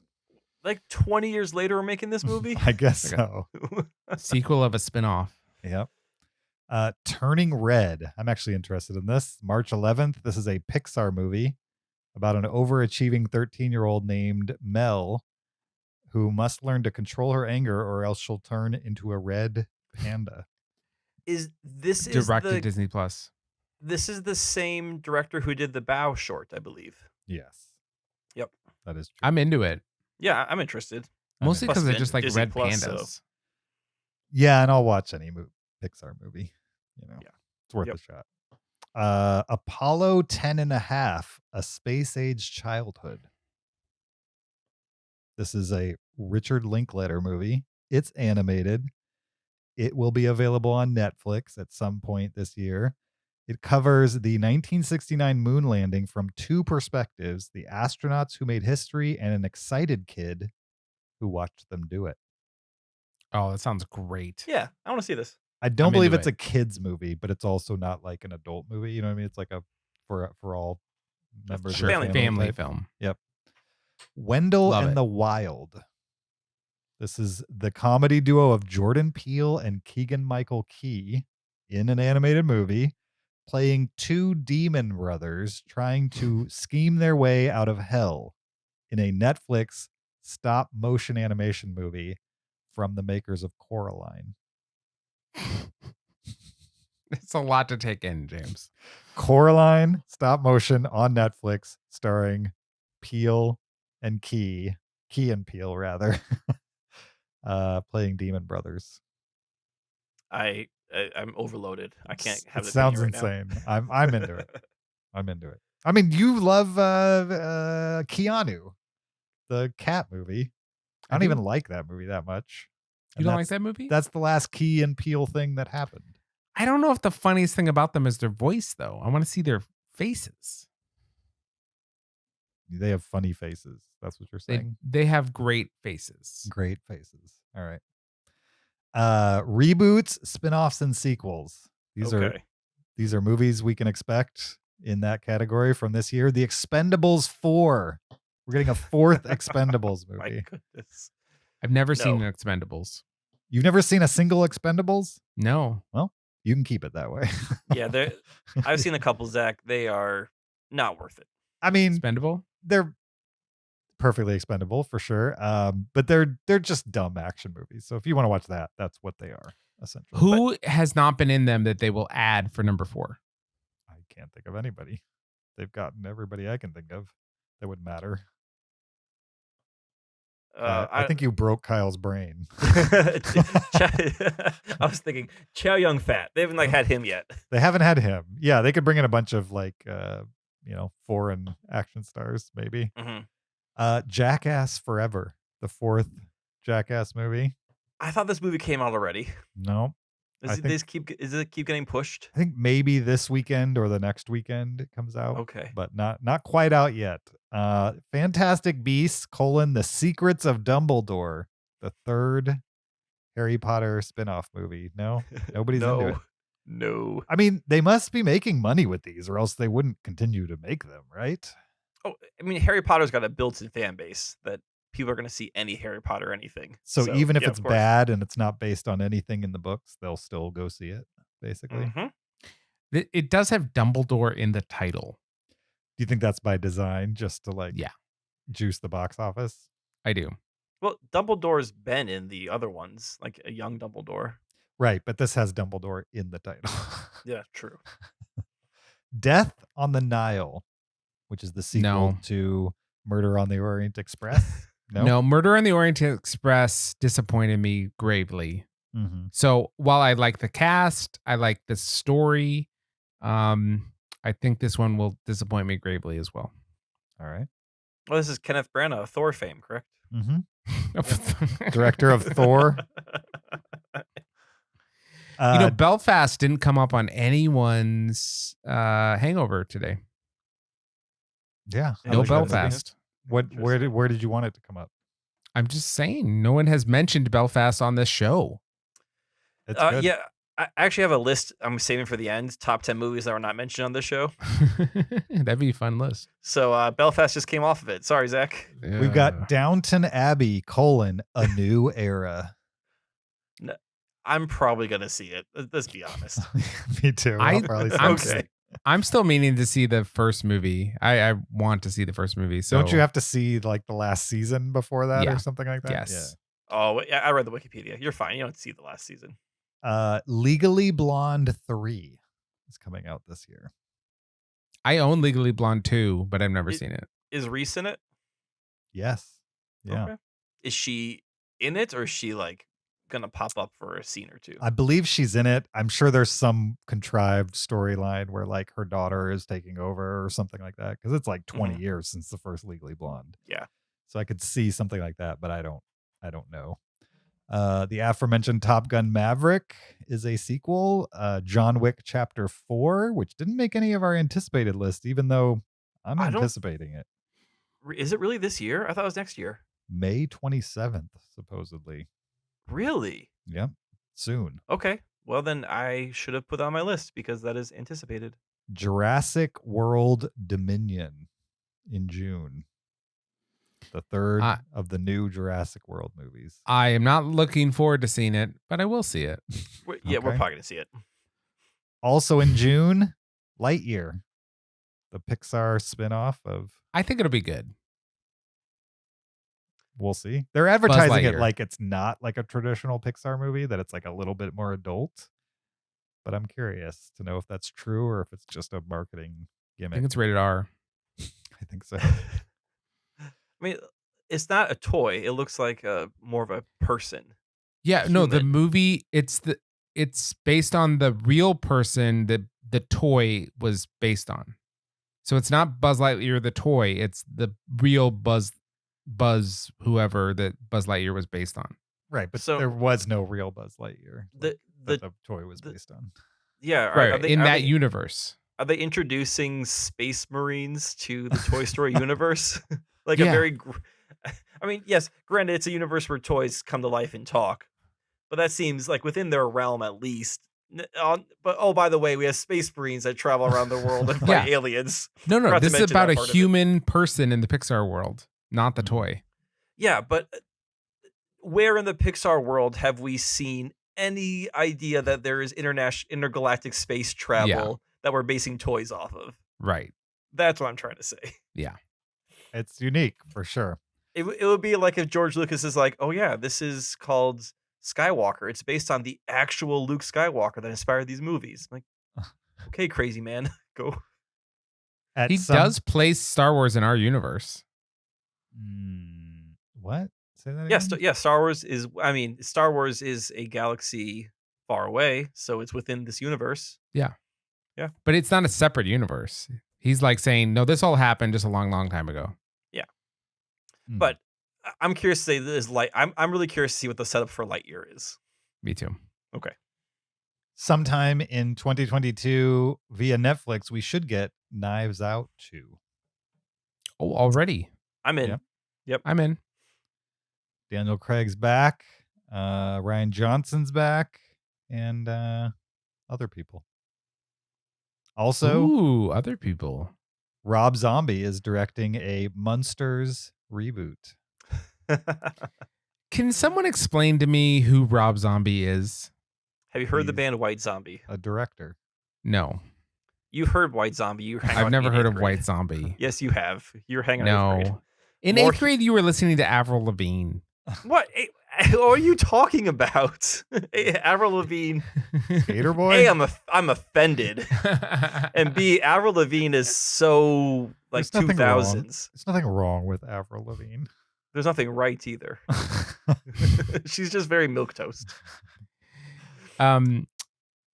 Like 20 years later, we're making this movie? I guess so. Sequel of a spinoff. Yep. Turning Red. I'm actually interested in this. March 11th. This is a Pixar movie about an overachieving 13-year-old named Mel who must learn to control her anger or else she'll turn into a red panda. Directed to Disney Plus. This is the same director who did the Bow short, I believe. Yes. Yep. That is true. I'm into it. Yeah, I'm interested. Mostly because I Plus just like Disney red Plus, pandas. so- Yeah, and I'll watch any Pixar movie. Yeah. It's worth a shot. Apollo 10.5, A Space Age Childhood. This is a Richard Linklater movie. It's animated. It will be available on Netflix at some point this year. It covers the 1969 moon landing from two perspectives, the astronauts who made history and an excited kid who watched them do it. Oh, that sounds great. Yeah, I want to see this. I don't I'm believe into it's it. a kid's movie, but it's also not like an adult movie. You know what I mean? It's like a for all members Sure. of the Family type. film. Yep. Wendell Love and it. the Wild. This is the comedy duo of Jordan Peele and Keegan-Michael Key in an animated movie, playing two demon brothers trying to scheme their way out of hell in a Netflix stop-motion animation movie from the makers of Coraline. It's a lot to take in, James. Coraline, stop motion on Netflix, starring Peele and Key and Peele rather, playing demon brothers. I'm overloaded. I can't have It this sounds right now. insane. I'm into it. I'm into it. I mean, you love Keanu, the cat movie. I don't do. even like that movie that much. You And don't like that's- that movie? That's the last Key and Peele thing that happened. I don't know if the funniest thing about them is their voice, though. I want to see their faces. They have funny faces. That's what you're saying. They have great faces. Great faces. All right. Reboots, spin-offs, and sequels. These are movies we can expect in that category from this year. The Expendables 4. We're getting a fourth Expendables My movie. goodness. I've never seen No. Expendables. You've never seen a single Expendables? No. You can keep it that way. Yeah, I've seen a couple, Zach. They are not worth it. I mean, Expendable? they're perfectly expendable for sure. But they're just dumb action movies. So if you want to watch that, that's what they are essentially. Who has not been in them that they will add for number 4? I can't think of anybody. They've gotten everybody I can think of that would matter. I think you broke Kyle's brain. I was thinking Chow Yun Fat. They haven't had him yet. They haven't had him. Yeah, they could bring in a bunch of foreign action stars maybe. Mm-hmm. Jackass Forever, the fourth Jackass movie. I thought this movie came out already. No, Does it keep getting pushed? I think maybe this weekend or the next weekend it comes out. Okay. But not quite out yet. Fantastic Beasts: The Secrets of Dumbledore, the third Harry Potter spin-off movie. No, nobody's into it. No. I mean, they must be making money with these, or else they wouldn't continue to make them, right? Oh, I mean, Harry Potter's got a built-in fan base that people are going to see any Harry Potter anything. So even if yeah, it's of course. bad and it's not based on anything in the books, they'll still go see it, basically. Mhm. It does have Dumbledore in the title. Do you think that's by design, just to Yeah. juice the box office? I do. Well, Dumbledore's been in the other ones, like a young Dumbledore. Right, but this has Dumbledore in the title. Yeah, true. Death on the Nile, which is the sequel to Murder on the Orient Express. No, Murder on the Orient Express disappointed me gravely. Mm-hmm. So while I like the cast, I like the story, I think this one will disappoint me gravely as well. All right. Well, this is Kenneth Branagh of Thor fame, correct? Mm-hmm. Director of Thor. Belfast didn't come up on anyone's Hangover today. Yeah. No like that movie. Belfast. Where did you want it to come up? I'm just saying, no one has mentioned Belfast on this show. It's good. Yeah, I actually have a list I'm saving for the end. Top 10 movies that were not mentioned on this show. That'd be a fun list. So Belfast just came off of it. Sorry, Zach. We've got Downton Abbey, A New Era. I'm probably going to see it. Let's be honest. Me too. I'll probably see it. I'm still meaning to see the first movie. I want to see the first movie. So don't you have to see the last season before that or something like that? Yes. Yeah. Oh, I read the Wikipedia. You're fine. You don't see the last season. Legally Blonde 3 is coming out this year. I own Legally Blonde 2, but I've never seen it. Is Reese in it? Yes. Yeah. Okay. Is she in it, or is she gonna pop up for a scene or two? I believe she's in it. I'm sure there's some contrived storyline where her daughter is taking over or something like that, because it's 20 years since the first Legally Blonde. Yeah. So I could see something like that, but I don't know. The aforementioned Top Gun Maverick is a sequel. John Wick Chapter 4, which didn't make any of our anticipated list, even though I'm anticipating it. Is it really this year? I thought it was next year. May 27th, supposedly. Really? Yep. Soon. Okay. Well, then I should have put that on my list because that is anticipated. Jurassic World Dominion in June. The third of the new Jurassic World movies. I am not looking forward to seeing it, but I will see it. We're probably going to see it. Also in June, Lightyear, the Pixar spinoff of... I think it'll be good. We'll see. They're advertising it Lightyear. like it's not like a traditional Pixar movie, that it's a little bit more adult. But I'm curious to know if that's true or if it's just a marketing I gimmick. think it's rated R. I think so. I mean, it's not a toy. It looks like more of a person. Yeah, no, the Human. movie, it's based on the real person that the toy was based on. So it's not Buzz Lightyear the toy. It's the real Buzz whoever that Buzz Lightyear was based on. Right, but So- there was no real Buzz Lightyear The that the toy was the- based on. yeah, Right. In that universe. Are they introducing Space Marines to the Toy Story universe? Like Yeah. a very, I mean, yes, granted, it's a universe where toys come to life and talk, but that seems like within their realm at least. But oh, by the way, we have Space Marines that travel around the world and fight Yeah. aliens. No, Forgot to this is mention about that a part of it. human person in the Pixar world, not the Mhm. toy. Yeah, but where in the Pixar world have we seen any idea that there is intergalactic space travel that we're basing toys off of? Right. That's what I'm trying to say. It's unique for sure. It would be like if George Lucas is like, oh yeah, this is called Skywalker. It's based on the actual Luke Skywalker that inspired these movies. Like, okay, crazy man, go. At He some- does place Star Wars in our universe. What? Say that again? Yes, Star Wars is. I mean, Star Wars is a galaxy far away, so it's within this universe. But it's not a separate universe. He's like saying, no, this all happened just a long, long time ago. Hmm. But I'm curious to say this I'm really curious to see what the setup for Lightyear is. Me too. Sometime in 2022 via Netflix, we should get Knives Out 2. Oh, already. I'm in. Yeah. I'm in. Daniel Craig's back. Ryan Johnson's back. And other people. Also, Ooh, other people. Rob Zombie is directing a Munsters reboot. Can someone explain to me who Rob Zombie is? Have you heard the He's- band White Zombie? A director. No. You've heard White Zombie. You hang out I've with never me in heard eighth of grade. White Zombie. Yes, you have. You're hanging out in eighth grade. No. In More- 8th grade, you were listening to Avril Lavigne. What? What are you talking about? Hey, Avril Lavigne. Skater Boy? A, I'm offended. And B, Avril Lavigne is so like There's nothing wrong. 2000s. There's nothing wrong with Avril Lavigne. There's nothing right either. She's just very milquetoast.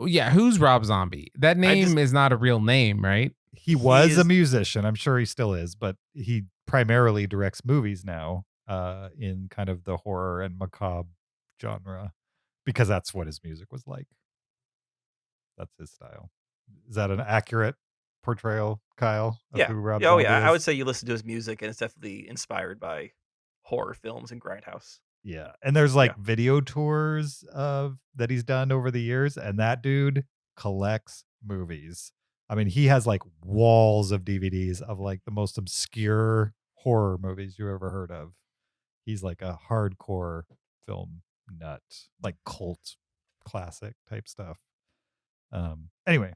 Yeah, who's Rob Zombie? That name is not a real name, right? He was is- a musician. I'm sure he still is, but he primarily directs movies now in kind of the horror and macabre genre because that's what his music was like. That's his style. Is that an accurate portrayal, Kyle? Of Yeah. who Rob Oh Zombie yeah. I is? would say you listen to his music and it's definitely inspired by horror films and Grindhouse. Yeah. And there's like video tours of that he's done over the years, and that dude collects movies. I mean, he has like walls of DVDs of like the most obscure horror movies you ever heard of. He's like a hardcore film nut, like cult classic type stuff. Anyway,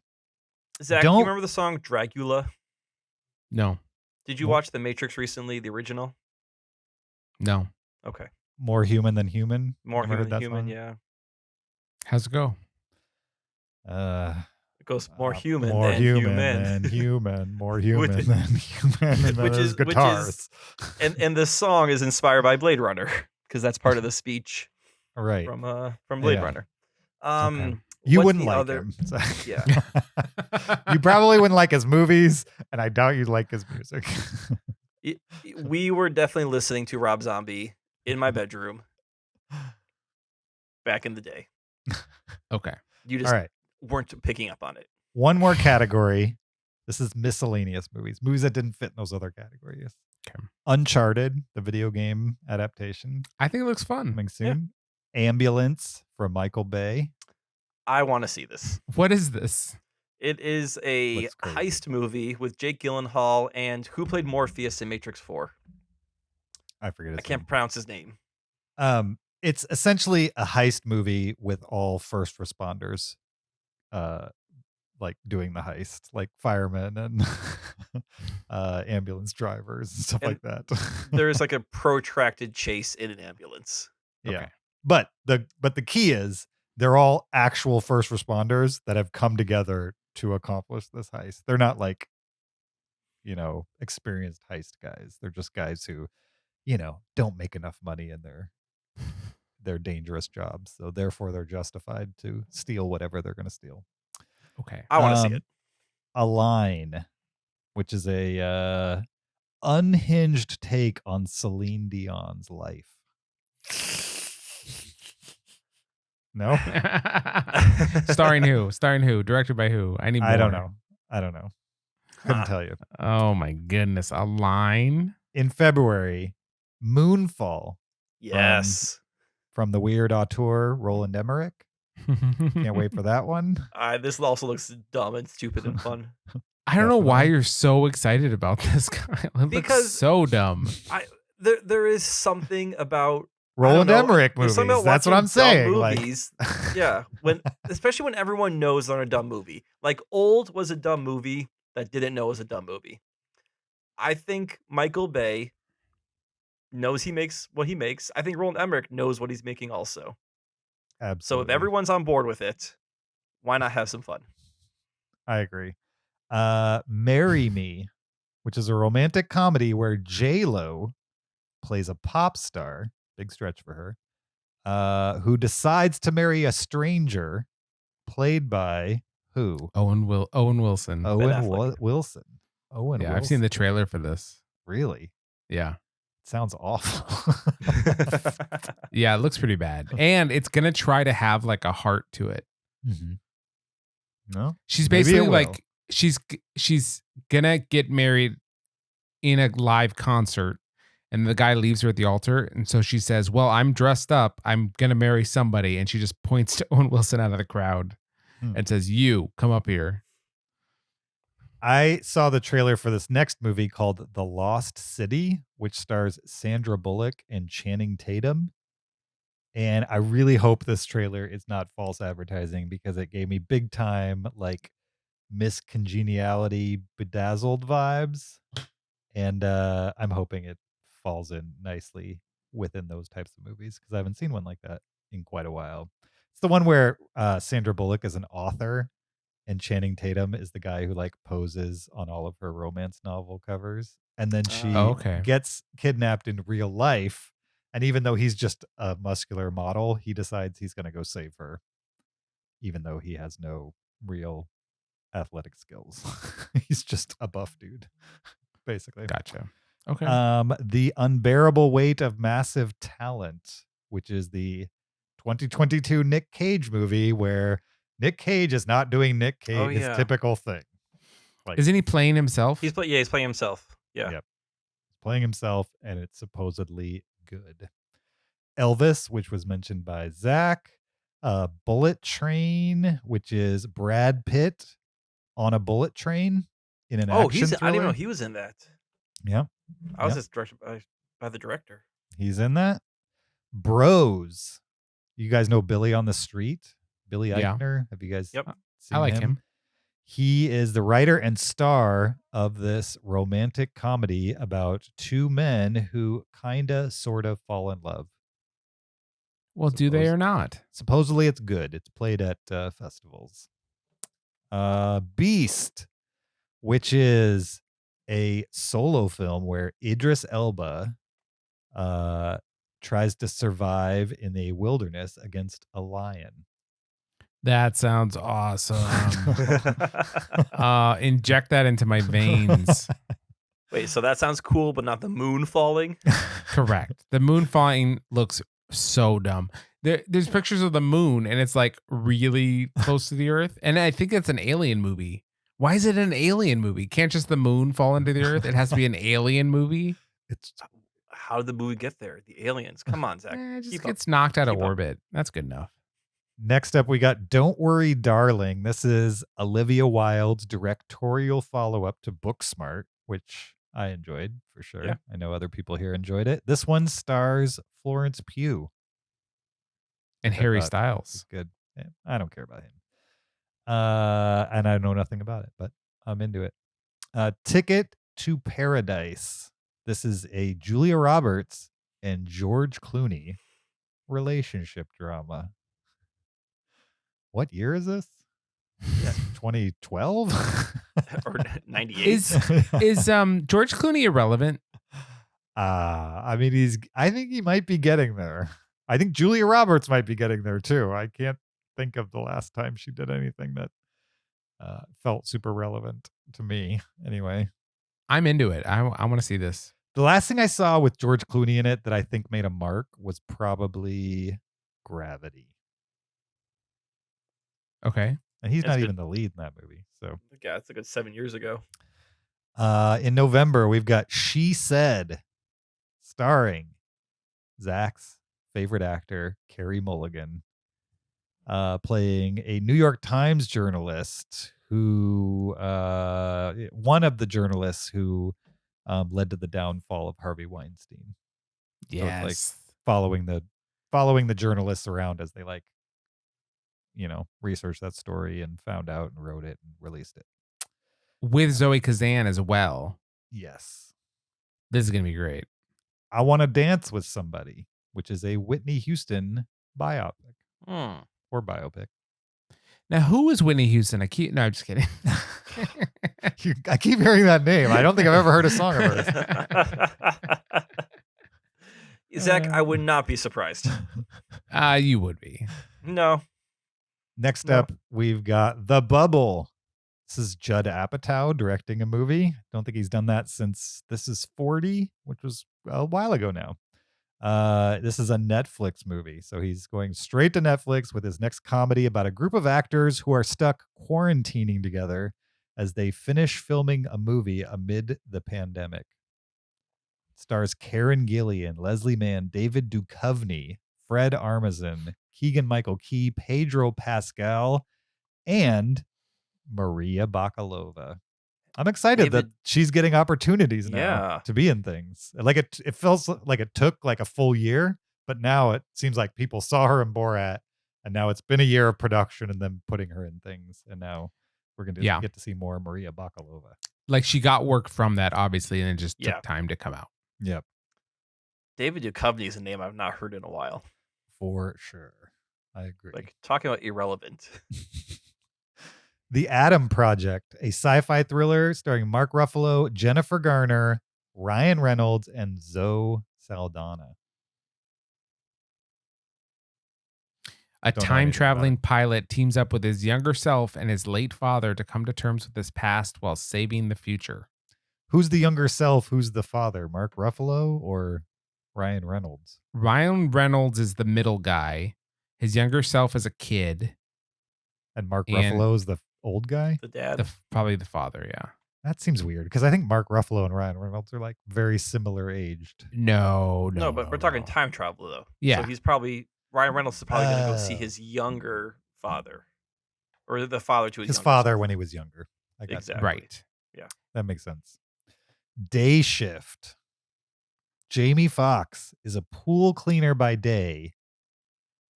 Zach, Don't- you remember the song Dragula? No. Did you What? watch The Matrix recently, the original? No. Okay. More Human Than Human. More Never heard human than that human, song? yeah. How's it go? It goes more human more than human human. than human, more human Which- than human, and then which there's is- guitars. and the song is inspired by Blade Runner because that's part of the speech Right. from Blade Yeah. Runner. You what's wouldn't the like other- him. So- Yeah. You probably wouldn't like his movies, and I doubt you'd like his music. We were definitely listening to Rob Zombie in my bedroom back in the day. Okay. You All just right. weren't picking up on it. One more category. This is miscellaneous movies that didn't fit in those other categories. Okay. Uncharted, the video game adaptation, I think it looks fun. coming soon. Ambulance from Michael Bay. I want to see this. What is this? It is a Looks crazy. heist movie with Jake Gyllenhaal and who played Morpheus in Matrix 4. I forget his I can't pronounce his name. name. It's essentially a heist movie with all first responders like doing the heist, like firemen and ambulance drivers and stuff And like that. There's like a protracted chase in an ambulance. Yeah. Okay. But the key is they're all actual first responders that have come together to accomplish this heist. They're not like, experienced heist guys. They're just guys who, don't make enough money in their dangerous jobs. So therefore they're justified to steal whatever they're going to steal. Okay. I want to see Um, it. A Line which is a unhinged take on Celine Dion's life. No, Starring who? Starring who? Directed by who? I need more. I don't know. Couldn't tell you. Oh my goodness. A line? In February, Moonfall Yes. from the weird auteur Roland Emmerich. Can't wait for that one. This also looks dumb and stupid and fun. I don't know why Definitely. you're so excited about this guy. It Because- looks so dumb. There is something about Roland I don't know, Emmerich there's movies. something about That's what watching I'm saying. dumb Like, movies. Yeah, especially when everyone knows they're a dumb movie. Like Old was a dumb movie that didn't know it was a dumb movie. I think Michael Bay knows he makes what he makes. I think Roland Emmerich knows what he's making also. So absolutely. if everyone's on board with it, why not have some fun? I agree. Marry Me, which is a romantic comedy where J-Lo plays a pop star, big stretch for her, who decides to marry a stranger played by who? Owen Wilson. Owen Affleck. Wilson. Owen Yeah, Wilson. I've seen the trailer for this. Really? Yeah. Sounds awful. Yeah, it looks pretty bad. And it's going to try to have like a heart to it. Mm-hmm. No? She's Maybe it basically will. like she's going to get married in a live concert and the guy leaves her at the altar and so she says, "Well, I'm dressed up. I'm going to marry somebody." And she just points to Owen Wilson out of the crowd and says, "You come up here." I saw the trailer for this next movie called The Lost City, which stars Sandra Bullock and Channing Tatum. And I really hope this trailer is not false advertising because it gave me big time like Miss Congeniality Bedazzled vibes. And I'm hoping it falls in nicely within those types of movies because I haven't seen one like that in quite a while. It's the one where Sandra Bullock is an author and Channing Tatum is the guy who like poses on all of her romance novel covers. And then she okay. gets kidnapped in real life. And even though he's just a muscular model, he decides he's going to go save her, even though he has no real athletic skills. He's just a buff dude, basically. Gotcha. Okay. The Unbearable Weight of Massive Talent, which is the 2022 Nick Cage movie where Nick Cage is not doing Nick Cage, his typical thing. Like, Isn't he playing himself? He's playing himself. Yeah. Yep. He's playing himself, and it's supposedly good. Elvis, which was mentioned by Zach. Bullet Train, which is Brad Pitt on a bullet train in an action thriller. I didn't know he was in that. Yeah. I was just directed by the director. He's in that. Bros. You guys know Billy on the Street? Billy Yeah. Eichner? Have you guys Yep. seen I like him. He is the writer and star of this romantic comedy about two men who kinda sort of fall in love. Well, do they or not? Supposedly it's good. It's played at festivals. Beast, which is a solo film where Idris Elba tries to survive in a wilderness against a lion. That sounds awesome. Inject that into my veins. Wait, so that sounds cool, but not the moon falling? Correct. The moon falling looks so dumb. There's pictures of the moon and it's like really close to the earth. And I think it's an alien movie. Why is it an alien movie? Can't just the moon fall into the earth? It has to be an alien movie. It's How did the movie get there? The aliens. Come on, Zach. It just Keep gets knocked out of Keep up. orbit. That's good enough. Next up, we got Don't Worry, Darling. This is Olivia Wilde's directorial follow-up to Booksmart, which I enjoyed for sure. Yeah. I know other people here enjoyed it. This one stars Florence Pugh. And which I Harry thought Styles. was good. Yeah, I don't care about him. And I know nothing about it, but I'm into it. Ticket to Paradise. This is a Julia Roberts and George Clooney relationship drama. What year is this? 2012? Or 98. Is George Clooney irrelevant? I mean, I think he might be getting there. I think Julia Roberts might be getting there too. I can't think of the last time she did anything that felt super relevant to me anyway. I'm into it. I want to see this. The last thing I saw with George Clooney in it that I think made a mark was probably Gravity. Okay. And he's That's not good. even the lead in that movie. So Yeah, it's a good 7 years ago. in November, we've got She Said, starring Zach's favorite actor, Carey Mulligan, playing a New York Times journalist who, one of the journalists who led to the downfall of Harvey Weinstein. So it's like following the journalists around as they researched that story and found out and wrote it and released it. With Zoe Kazan as well. Yes. This is going to be great. I Want to Dance with Somebody, which is a Whitney Houston biopic or biopic. Now, who is Whitney Houston? No, I'm just kidding. I keep hearing that name. I don't think I've ever heard a song of hers. Zach, I would not be surprised. You would be. No. Next up, we've got The Bubble. This is Judd Apatow directing a movie. Don't think he's done that since This Is 40, which was a while ago now. This is a Netflix movie. So he's going straight to Netflix with his next comedy about a group of actors who are stuck quarantining together as they finish filming a movie amid the pandemic. Stars Karen Gillan, Leslie Mann, David Duchovny, Fred Armisen, Keegan-Michael Key, Pedro Pascal, and Maria Bakalova. I'm excited that she's getting opportunities now to be in things. Like it feels like it took like a full year, but now it seems like people saw her in Borat, and now it's been a year of production and them putting her in things, and now we're going to get to see more Maria Bakalova. Like she got work from that, obviously, and it just took time to come out. Yep. David Duchovny is a name I've not heard in a while. For sure. I agree. Like talking about irrelevant. The Adam Project, a sci-fi thriller starring Mark Ruffalo, Jennifer Garner, Ryan Reynolds, and Zoe Saldana. A time-traveling pilot teams up with his younger self and his late father to come to terms with his past while saving the future. Who's the younger self? Who's the father? Mark Ruffalo or Ryan Reynolds? Ryan Reynolds is the middle guy. His younger self is a kid. And Mark Ruffalo is the old guy? The dad? Probably the father, yeah. That seems weird because I think Mark Ruffalo and Ryan Reynolds are like very similar aged. No, but we're talking time travel though. Yeah. So he's probably, Ryan Reynolds is probably going to go see his younger father. Or the father to his father self. when he was younger. I got Exactly. Right. Yeah. That makes sense. Day Shift. Jamie Foxx is a pool cleaner by day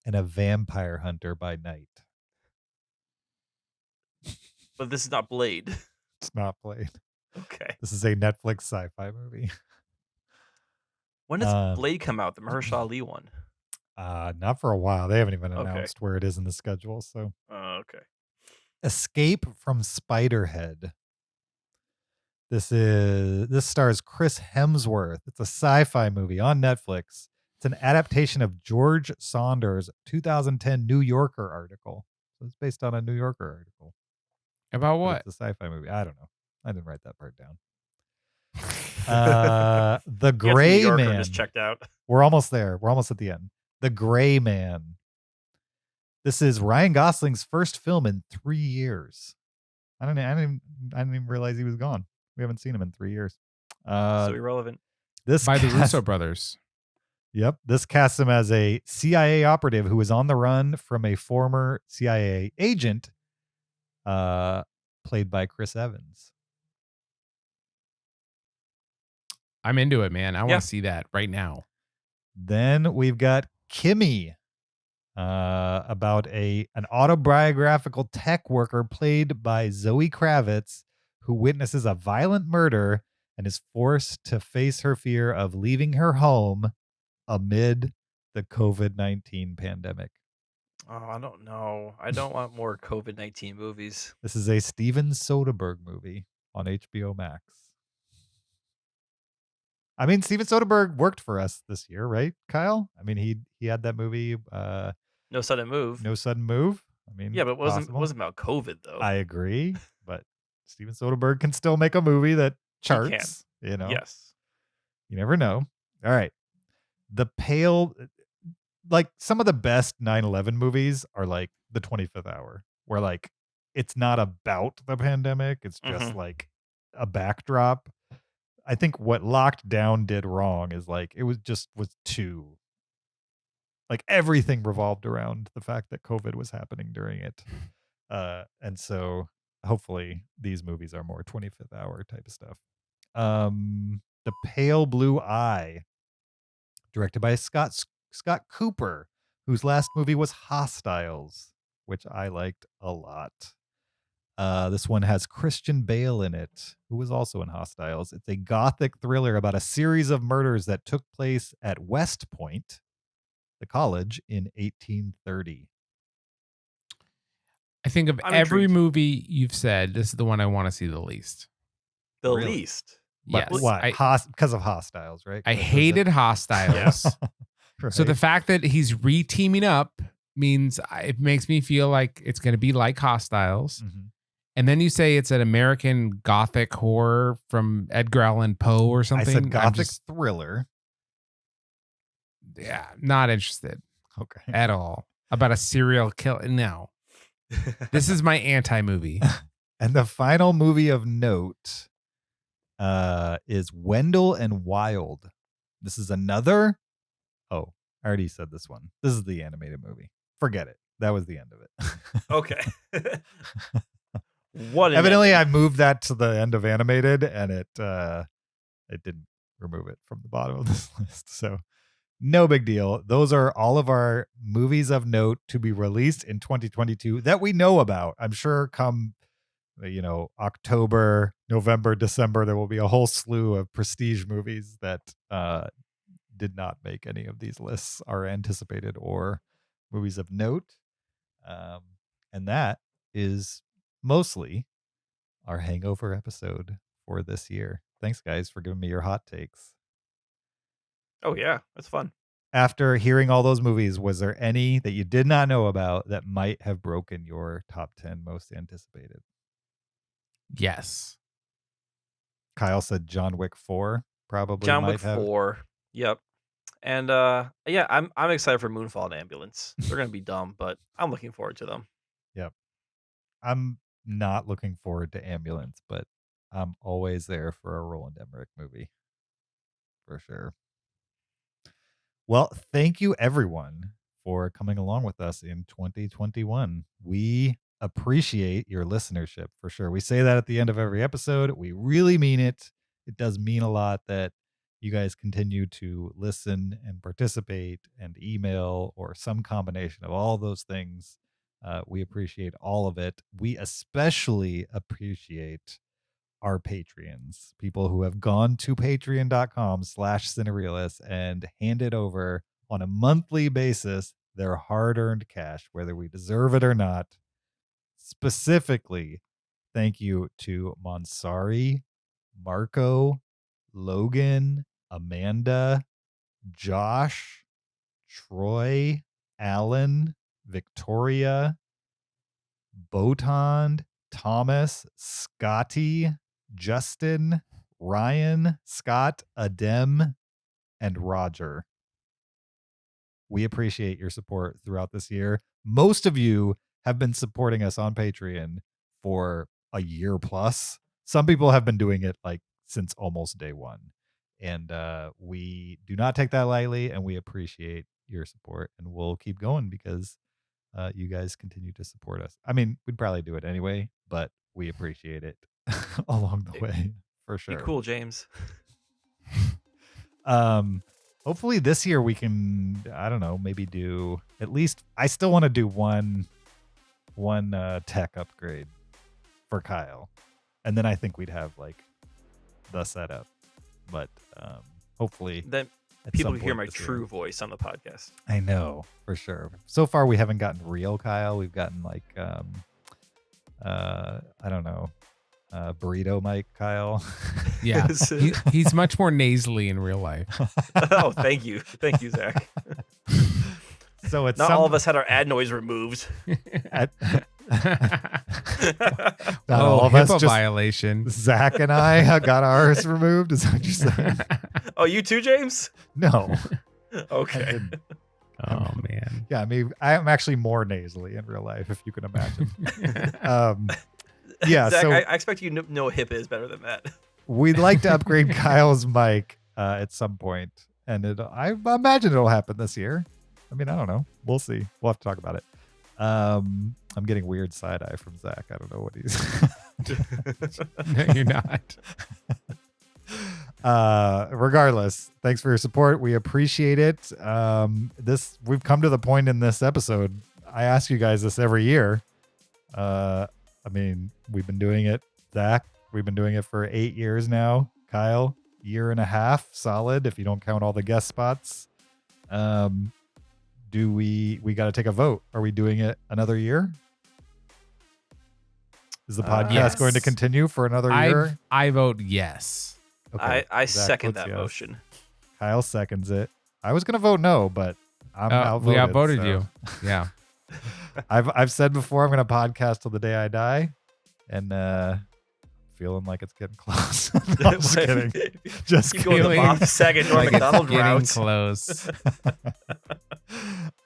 and a vampire hunter by night. But this is not Blade. It's not Blade. Okay. This is a Netflix sci-fi movie. When does Blade come out? The Mahershala Ali one? Not for a while. They haven't even announced where it is in the schedule. So, okay. Escape from Spiderhead. This stars Chris Hemsworth. It's a sci-fi movie on Netflix. It's an adaptation of George Saunders' 2010 New Yorker article. So it's based on a New Yorker article. About what? It's a sci-fi movie. I don't know. I didn't write that part down. The Gray Man. Just checked out. We're almost there. We're almost at the end. The Gray Man. This is Ryan Gosling's first film in 3 years. I didn't even realize he was gone. We haven't seen him in 3 years. So irrelevant. By the Russo brothers. Yep. This casts him as a CIA operative who is on the run from a former CIA agent, played by Chris Evans. I'm into it, man. I want to see that right now. Then we've got Kimmy, about an autobiographical tech worker played by Zoe Kravitz, who witnesses a violent murder and is forced to face her fear of leaving her home amid the COVID-19 pandemic. Oh, I don't know. I don't want more COVID-19 movies. This is a Steven Soderbergh movie on HBO Max. I mean, Steven Soderbergh worked for us this year, right, Kyle? I mean, he had that movie. No Sudden Move. No Sudden Move. I mean, yeah, but it wasn't about COVID though. I agree, but Steven Soderbergh can still make a movie that charts. You know, Yes. you never know. All right, the pale, like some of the best 9/11 movies are like the 25th Hour, where like it's not about the pandemic; it's just like a backdrop. I think what Lockdown did wrong is like it was too, like everything revolved around the fact that COVID was happening during it. And so hopefully these movies are more 25th Hour type of stuff. The Pale Blue Eye, directed by Scott Cooper, whose last movie was Hostiles, which I liked a lot. This one has Christian Bale in it, who was also in Hostiles. It's a gothic thriller about a series of murders that took place at West Point, the college, in 1830. I think of I'm every intrigued. movie you've said, this is the one I want to see the least. The Really? least. But Yes. what? Because of Hostiles, right? I 'Cause was hated it? Hostiles. Right. So the fact that he's re-teaming up means it makes me feel like it's going to be like Hostiles. Mhm. And then you say it's an American gothic horror from Edgar Allan Poe or I something. said I'm gothic just, thriller. yeah, not interested Okay. at all. About a serial killer. No. This is my anti-movie. And the final movie of note is Wendell and Wild. This is another. Oh, I already said this one. This is the animated movie. Forget it. That was the end of it. Okay. What? Evidently, I moved that to the end of animated, and it didn't remove it from the bottom of this list. So no big deal. Those are all of our movies of note to be released in 2022 that we know about. I'm sure come, October, November, December, there will be a whole slew of prestige movies that did not make any of these lists, are anticipated or movies of note. And that is mostly our Hangover episode for this year. Thanks, guys, for giving me your hot takes. Oh yeah, that's fun. After hearing all those movies, was there any that you did not know about that might have broken your top 10 most anticipated? Yes. Kyle said John Wick 4 probably John might Wick have. 4. Yep. And yeah, I'm excited for Moonfall and Ambulance. They're gonna be dumb, but I'm looking forward to them. Yep. I'm not looking forward to Ambulance, but I'm always there for a Roland Emmerich movie. For sure. Well, thank you everyone for coming along with us in 2021. We appreciate your listenership for sure. We say that at the end of every episode. We really mean it. It does mean a lot that you guys continue to listen and participate and email or some combination of all those things. We appreciate all of it. We especially appreciate our Patreons, people who have gone to patreon.com/Cinereelists and handed over on a monthly basis their hard-earned cash, whether we deserve it or not. Specifically, thank you to Monsari, Marco, Logan, Amanda, Josh, Troy, Alan, Victoria, Botond, Thomas, Scotty, Justin, Ryan, Scott, Adem, and Roger. We appreciate your support throughout this year. Most of you have been supporting us on Patreon for a year plus. Some people have been doing it like since almost day one. And we do not take that lightly, and we appreciate your support. And we'll keep going because you guys continue to support us. I mean, we'd probably do it anyway, but we appreciate it along the way for sure. Be cool, James. Hopefully this year we can, I don't know, maybe do at least, I still want to do one tech upgrade for Kyle. And then I think we'd have like the setup, but hopefully Then at people some can hear point my this true year. voice on the podcast. I know, for sure. So far we haven't gotten real Kyle. We've gotten like I don't know, burrito Mike Kyle. Yeah. He's much more nasally in real life. Oh, thank you, Zach. So it's Not all of us had our ad noise removed. Not all of us, HIPAA just violation. Zach and I got ours removed. Is that what you're saying? Oh, you too, James? No. I Okay. didn't. Oh man. Yeah, I mean, I'm actually more nasally in real life, if you can imagine. Yeah, Zach, so I expect you to know HIPAA is better than that. we'd like to upgrade Kyle's mic at some point, and I imagine it'll happen this year. I mean, I don't know. We'll see. We'll have to talk about it. I'm getting weird side eye from Zach. I don't know what he's. No, you're not. Regardless, thanks for your support. We appreciate it. We've come to the point in this episode. I ask you guys this every year. I mean, we've been doing it. Zach, we've been doing it for 8 years now. Kyle, 1.5 years solid, if you don't count all the guest spots. Do we got to take a vote? Are we doing it another year? Is the podcast Yes. going to continue for another year? I vote yes. Okay, I Zach second votes that yes. motion. Kyle seconds it. I was gonna vote no, but I'm outvoted. We outvoted so. you. Yeah. I've said before I'm gonna podcast till the day I die, and feeling like it's getting close. No, I'm just kidding. Just You going the Feeling Bob Saget Norm Like it's Macdonald getting route. close.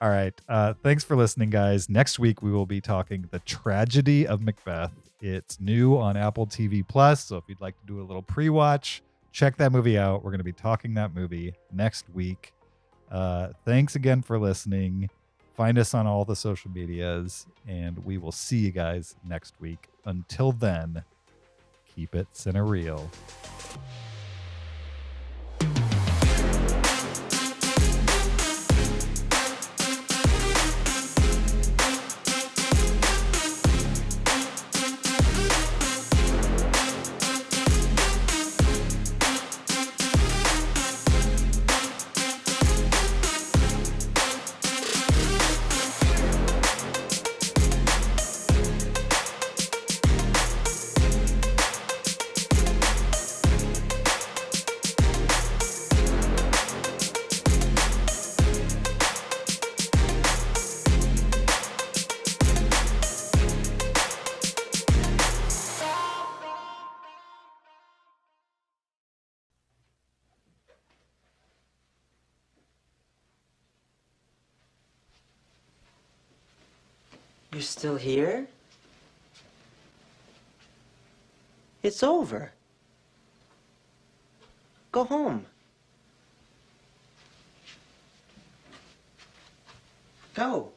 All right. Thanks for listening, guys. Next week we will be talking The Tragedy of Macbeth. It's new on Apple TV Plus, so if you'd like to do a little pre-watch, check that movie out. We're going to be talking that movie next week. Thanks again for listening. Find us on all the social medias, and we will see you guys next week. Until then, keep it Cinereal. You're still here? It's over. Go home. Go.